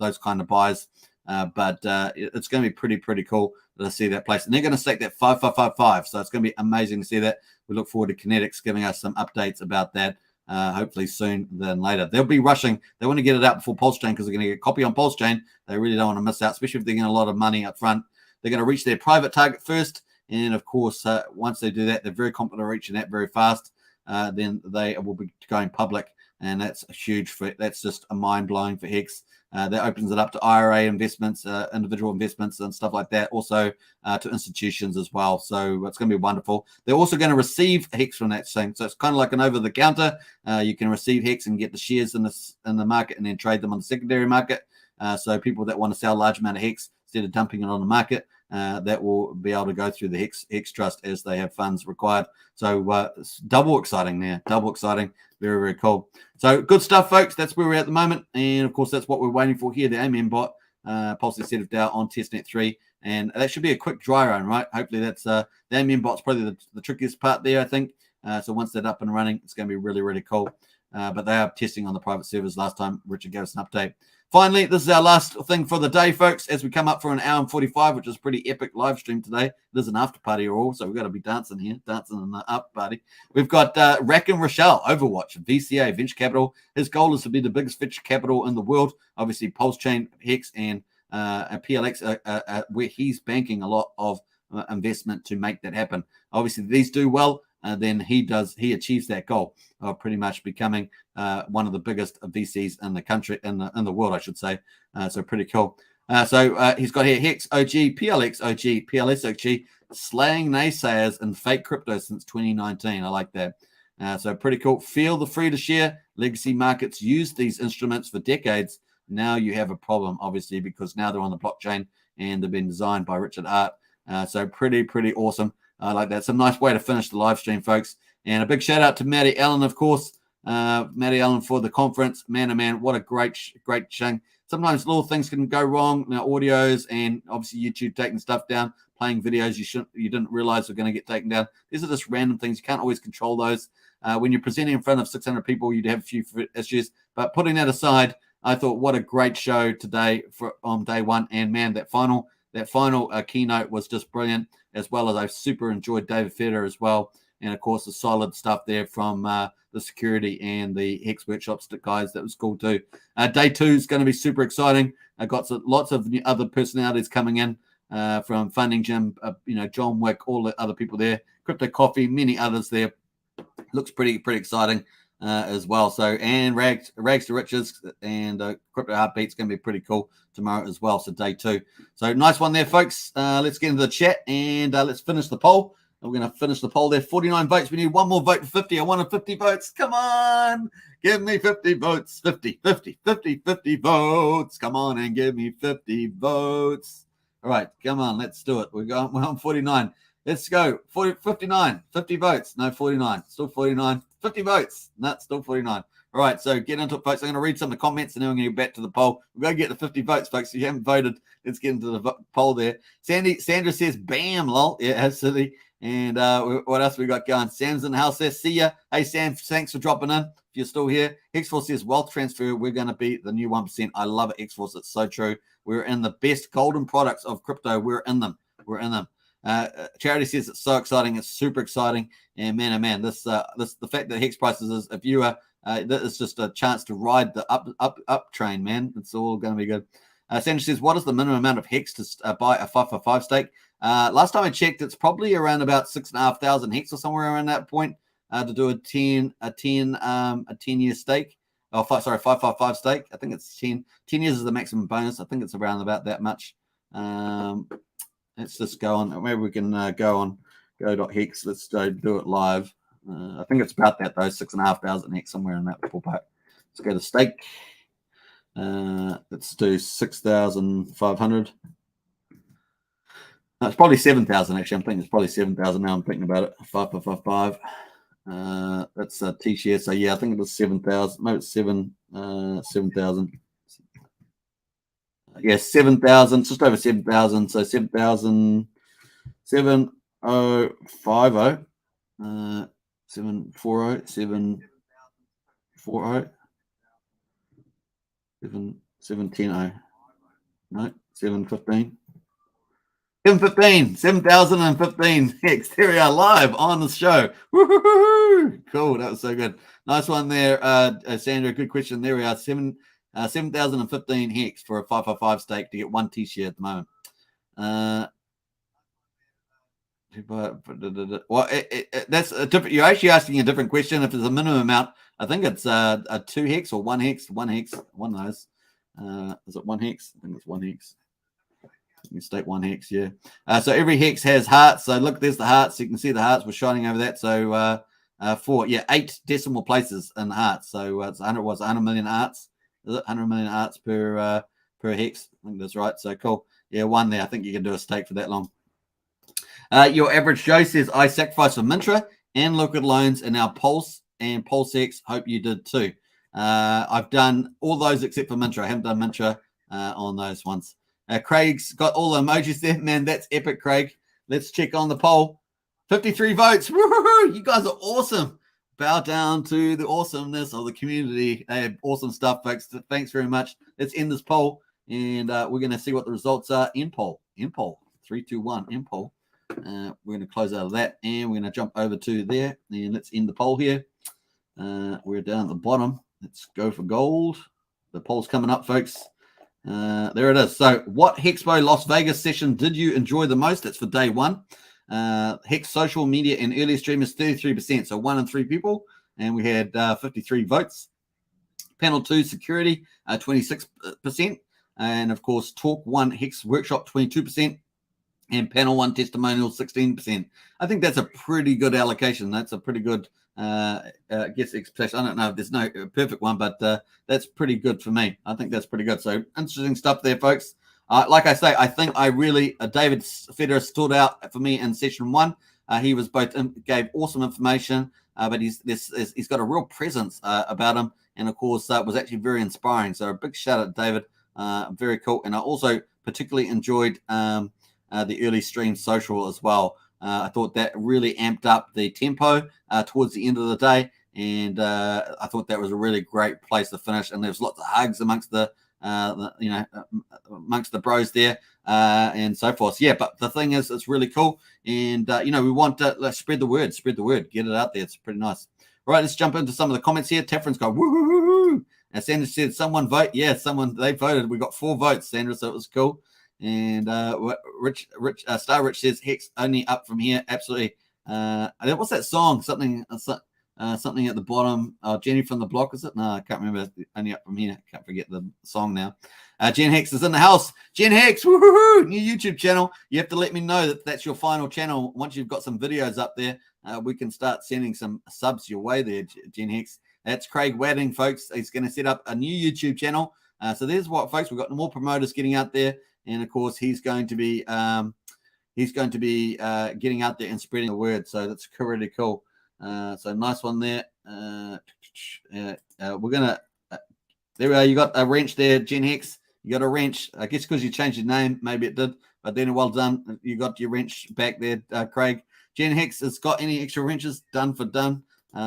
those kind of buys. But it's going to be pretty cool to see that place. And they're going to stake that 5555. So it's going to be amazing to see that. We look forward to Kinetics giving us some updates about that, hopefully soon than later. They'll be rushing. They want to get it out before Pulsechain because they're going to get a copy on Pulsechain. They really don't want to miss out, especially if they're getting a lot of money up front. They're going to reach their private target first. And of course, once they do that, they're very confident of reaching that very fast. Then they will be going public. And that's huge that's just a mind blowing for Hex. That opens it up to IRA investments, individual investments and stuff like that. Also to institutions as well. So it's going to be wonderful. They're also going to receive Hex from that thing. So it's kind of like an over the counter. You can receive Hex and get the shares in the market and then trade them on the secondary market. So people that want to sell a large amount of Hex instead of dumping it on the market, that will be able to go through the Hex Trust as they have funds required. So it's double exciting there. Double exciting. Very, very cool. So good stuff, folks. That's where we're at the moment. And, of course, that's what we're waiting for here, the AMM bot, Pulse incentive DAO on testnet 3. And that should be a quick dry run, right? Hopefully that's the AMM bot's probably the trickiest part there, I think. So once that's up and running, it's going to be really, really cool. But they are testing on the private servers last time. Richard gave us an update. Finally, this is our last thing for the day, folks, as we come up for an hour and 45, which is pretty epic live stream today. There's an after party all, so we've got to be dancing here, dancing in the after party. We've got Rack and Rochelle, Overwatch, VCA, Venture Capital. His goal is to be the biggest venture capital in the world. Obviously, Pulsechain, Hex, and PLX, where he's banking a lot of investment to make that happen. Obviously, these do well. Then he achieves that goal of pretty much becoming one of the biggest VCs in the country, in the world, I should say. So pretty cool. So he's got here Hex OG, PLX OG, PLS OG, slaying naysayers in fake crypto since 2019. I like that. So pretty cool. Feel free to share. Legacy markets use these instruments for decades. Now you have a problem, obviously, because now they're on the blockchain and they've been designed by Richard Hart. So pretty awesome. I like that. It's a nice way to finish the live stream, folks. And a big shout out to Matty Allen, of course. Matty Allen for the conference. Man, what a great thing. Sometimes little things can go wrong. Audios and obviously YouTube taking stuff down, playing videos you didn't realize were going to get taken down. These are just random things. You can't always control those. When you're presenting in front of 600 people, you'd have a few issues. But putting that aside, I thought what a great show today on day one. And man, that final keynote was just brilliant, as well as I super enjoyed David Feder as well. And of course, the solid stuff there from the security and the Hex Workshops guys. That was cool too. Day 2 is going to be super exciting. I got lots of other personalities coming in from Funding Jim, John Wick, all the other people there. Crypto Coffee, many others there. Looks pretty exciting as well. So, and Rags to Riches and Crypto Heartbeat's going to be pretty cool tomorrow as well. So day 2. So nice one there, folks. Let's get into the chat and let's finish the poll. We're going to finish the poll there. 49 votes. We need one more vote for 50. I wanted 50 votes. Come on. Give me 50 votes. 50 votes. Come on and give me 50 votes. All right. Come on. Let's do it. We're on 49. Let's go. 59, 50 votes. No, 49. Still 49. 50 votes. No, still 49. All right, so get into it, folks. I'm going to read some of the comments, and then we're going to get back to the poll. We're going to get the 50 votes, folks. If you haven't voted, let's get into the poll there. Sandra says, bam, lol. Yeah, absolutely. And what else we got going? Sam's in the house there. See ya. Hey, Sam, thanks for dropping in. If you're still here. HexForce says, wealth transfer. We're going to be the new 1%. I love it, HexForce. It's so true. We're in the best golden products of crypto. We're in them. We're in them. Charity says it's so exciting. It's super exciting. And man, oh man, this the fact that Hex prices is a viewer, that is just a chance to ride the up train, man. It's all going to be good. Sandra says, what is the minimum amount of Hex to buy a 5 for 5 stake? Last time I checked, it's probably around about 6,500 Hex or somewhere around that point to do a 10-year stake. Oh, 5 for 5 stake. I think it's 10 years is the maximum bonus. I think it's around about that much. Let's just go on. Maybe we can go.hex. Let's do it live. I think it's about that though, 6,500 Hex, somewhere in that ballpark. Let's go to stake. Let's do 6,500. No, it's probably 7,000 actually. I'm thinking it's probably 7,000 now. I'm thinking about it. 5 for 5. That's a T-share. So yeah, I think it was 7,000. Maybe it's 7,000. Yes, 7,000, just over 7,000. So 7,000, 7,050, 740, 740, 710. No, 715. 7,015 Hex. Here we are live on the show. Woo-hoo-hoo-hoo. Cool. That was so good. Nice one there, Sandra. Good question. There we are. 7,015 Hex for a 5 for 5 stake to get one T-shirt at the moment. Well, that's a different. You're actually asking a different question. If there's a minimum amount, I think it's a 2 Hex or 1 Hex. 1 Hex. One of those. Is it 1 Hex? I think it's 1 Hex. You stake 1 Hex, yeah. So every Hex has hearts. So look, there's the hearts. You can see the hearts were shining over that. So 8 decimal places in the hearts. So it's 100 million hearts. Is it 100 million hearts per Hex? I think that's right. So cool. Yeah, 1 there. I think you can do a stake for that long. Your average Joe says, I sacrificed for Mintra and Liquid Loans and now Pulse and Pulsechain. Hope you did too. I've done all those except for Mintra. I haven't done Mintra on those ones. Craig's got all the emojis there. Man, that's epic, Craig. Let's check on the poll. 53 votes. Woo-hoo-hoo! You guys are awesome. Bow down to the awesomeness of the community. Awesome stuff, folks. Thanks very much. Let's end this poll, and we're going to see what the results are in poll. 3, 2, 1, in poll. We're going to close out of that, and we're going to jump over to there, and let's end the poll here. We're down at the bottom. Let's go for gold. The poll's coming up, folks. There it is. So what HexPo Las Vegas session did you enjoy the most? That's for day 1. Hex social media and early streamers 33%. So 1 in 3 people. And we had 53 votes. Panel 2 security 26%. And of course, talk 1 Hex workshop 22%. And panel 1 testimonial 16%. I think that's a pretty good allocation. That's a pretty good guess expectation. I don't know if there's no perfect one, but that's pretty good for me. I think that's pretty good. So interesting stuff there, folks. Like I say, I think I really David Federer stood out for me in session 1. He was gave awesome information, but he's got a real presence about him, and of course was actually very inspiring. So a big shout out to David. Very cool. And I also particularly enjoyed the early stream social as well. I thought that really amped up the tempo towards the end of the day, and I thought that was a really great place to finish. And there's lots of hugs amongst the bros there and so forth. Yeah, but the thing is, it's really cool, and we want to spread the word, get it out there. It's pretty nice. All right, let's jump into some of the comments here. Tefrin's got woo-hoo-hoo-hoo. And Sandra said, someone vote. Yeah, they voted. We got 4 votes, Sandra, so it was cool. And Star Rich says Hex only up from here. Absolutely. What's that song? Something at the bottom. Jenny from the block, is it? No, I can't remember. Only up from here. Can't forget the song now. Jen Hex is in the house. Jen Hex, woohoo! New YouTube channel. You have to let me know that that's your final channel. Once you've got some videos up there, we can start sending some subs your way there, Jen Hex. That's Craig Wadding, folks. He's going to set up a new YouTube channel. So there's what, folks. We've got more promoters getting out there. And, of course, he's going to be he's going to be getting out there and spreading the word. So that's really cool. So nice one there. We're gonna. There we are. You got a wrench there, Gen Hex. You got a wrench. I guess because you changed your name, maybe it did. But then well done. You got your wrench back there, Craig. Gen Hex has got any extra wrenches? Done for done.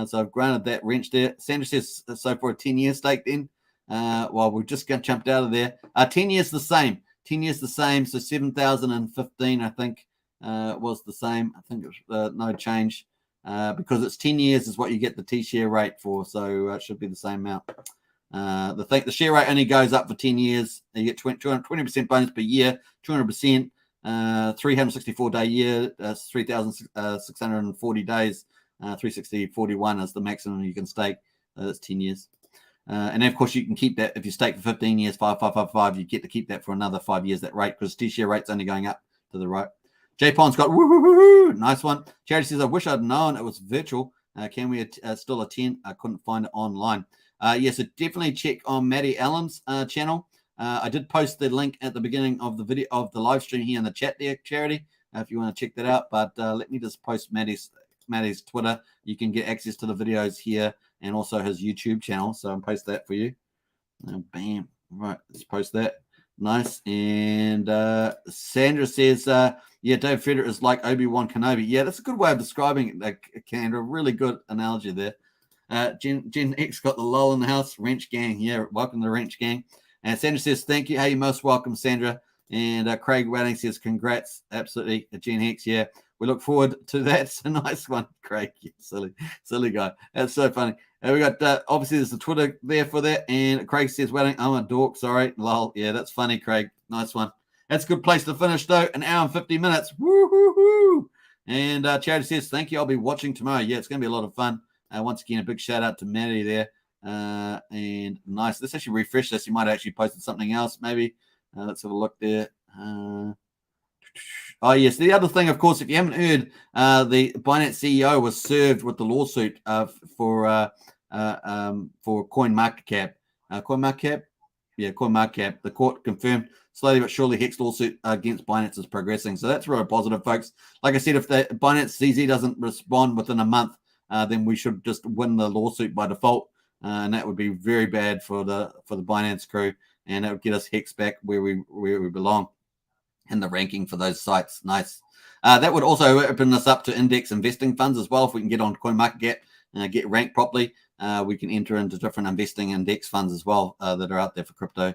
So I've granted that wrench there. Sandra says, so for a 10-year stake then. Well, we've just jumped out of there. 10 years the same. 10 years the same. So 7,015, I think, was the same. I think it was no change because it's 10 years is what you get the T-share rate for. So it should be the same amount. The share rate only goes up for 10 years. You get 20% bonus per year, 200%, 364-day year, 3,640 days, 360.41 is the maximum you can stake. That's 10 years. And then, of course, you can keep that if you stake for 15 years, 5, you get to keep that for another 5 years, that rate, because T-share rate's only going up to the right. J-Pon's got woo, nice one. Charity says, I wish I'd known it was virtual. Can we still attend? I couldn't find it online. Yes, so definitely check on Maddie Allen's channel. I did post the link at the beginning of the video of the live stream here in the chat there, Charity, if you want to check that out. But let me just post Maddie's Twitter. You can get access to the videos here and also his YouTube channel. So I'll post that for you. Bam. Right, let's post that. Nice. And Sandra says, yeah, Dave Federer is like Obi-Wan Kenobi. Yeah, that's a good way of describing it, Kendra. Really good analogy there. Gen X got the lol in the house. Wrench gang. Yeah, welcome to the Wrench gang. And Sandra says, thank you. Hey, you're most welcome, Sandra. And Craig Welling says, congrats. Absolutely. Gen X, yeah. We look forward to that. It's a nice one, Craig. Silly guy. That's so funny. We got, obviously, there's the Twitter there for that. And Craig says, Welling, I'm a dork. Sorry. Lol. Yeah, that's funny, Craig. Nice one. That's a good place to finish, though. An hour and 50 minutes. Woo-hoo-hoo. And Charity says, thank you. I'll be watching tomorrow. Yeah, it's going to be a lot of fun. Once again, a big shout out to Maddie there. And nice. Let's actually refresh this. You might have actually posted something else, maybe. Let's have a look there. Oh, yes. The other thing, of course, if you haven't heard, the Binance CEO was served with the lawsuit for CoinMarketCap. CoinMarketCap? Yeah, CoinMarketCap. The court confirmed slowly but surely Hex lawsuit against Binance is progressing. So that's really positive, folks. Like I said, if the Binance CZ doesn't respond within a month, then we should just win the lawsuit by default. And that would be very bad for the Binance crew. And that would get us Hex back where we belong in the ranking for those sites. Nice. That would also open us up to index investing funds as well. If we can get on CoinMarketCap and get ranked properly, we can enter into different investing index funds as well that are out there for crypto.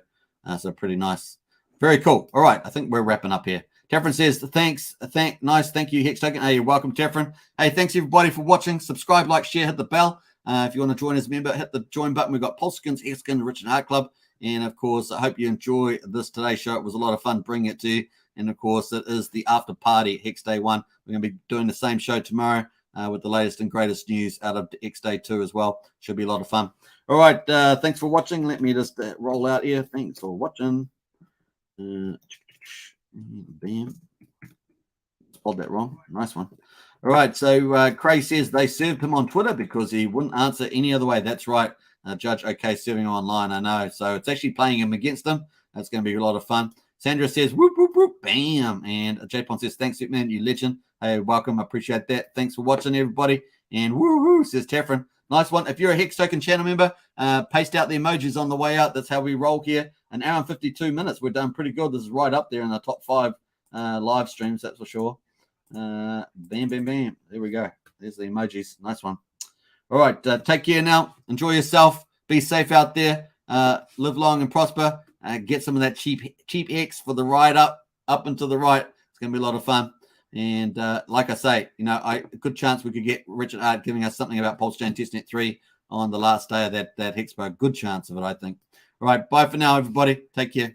So pretty nice. Very cool. All right. I think we're wrapping up here. Tefren says, thanks. Nice. Thank you, Hex Token. Hey, you're welcome, Tefren. Hey, thanks everybody for watching. Subscribe, like, share, hit the bell. If you want to join as a member, hit the join button. We've got Pulsechain, Hexkin, the Rich and Heart Club. And of course, I hope you enjoy this today's show. It was a lot of fun bringing it to you. And of course, it is the after party, Hex Day 1. We're going to be doing the same show tomorrow with the latest and greatest news out of Hex Day 2 as well. Should be a lot of fun. All right. Thanks for watching. Let me just roll out here. Thanks for watching. Bam. Spelled that wrong. Nice one. All right. So Craig says they served him on Twitter because he wouldn't answer any other way. That's right. Judge OK serving him online. I know. So it's actually playing him against them. That's going to be a lot of fun. Sandra says, whoop, whoop, whoop, bam. And J-Pon says, thanks, man, you legend. Hey, welcome. I appreciate that. Thanks for watching, everybody. And woo-hoo, says Tefren. Nice one. If you're a Hex Token channel member, paste out the emojis on the way out. That's how we roll here. An hour and 52 minutes. We're done pretty good. This is right up there in the top 5 live streams, that's for sure. Bam, bam, bam. There we go. There's the emojis. Nice one. All right. Take care now. Enjoy yourself. Be safe out there. Live long and prosper. Get some of that cheap Hex for the ride up and to the right. It's going to be a lot of fun. And like I say, a good chance we could get Richard Hart giving us something about Pulsechain Testnet 3 on the last day of that HexPo. Good chance of it, I think. All right. Bye for now, everybody. Take care.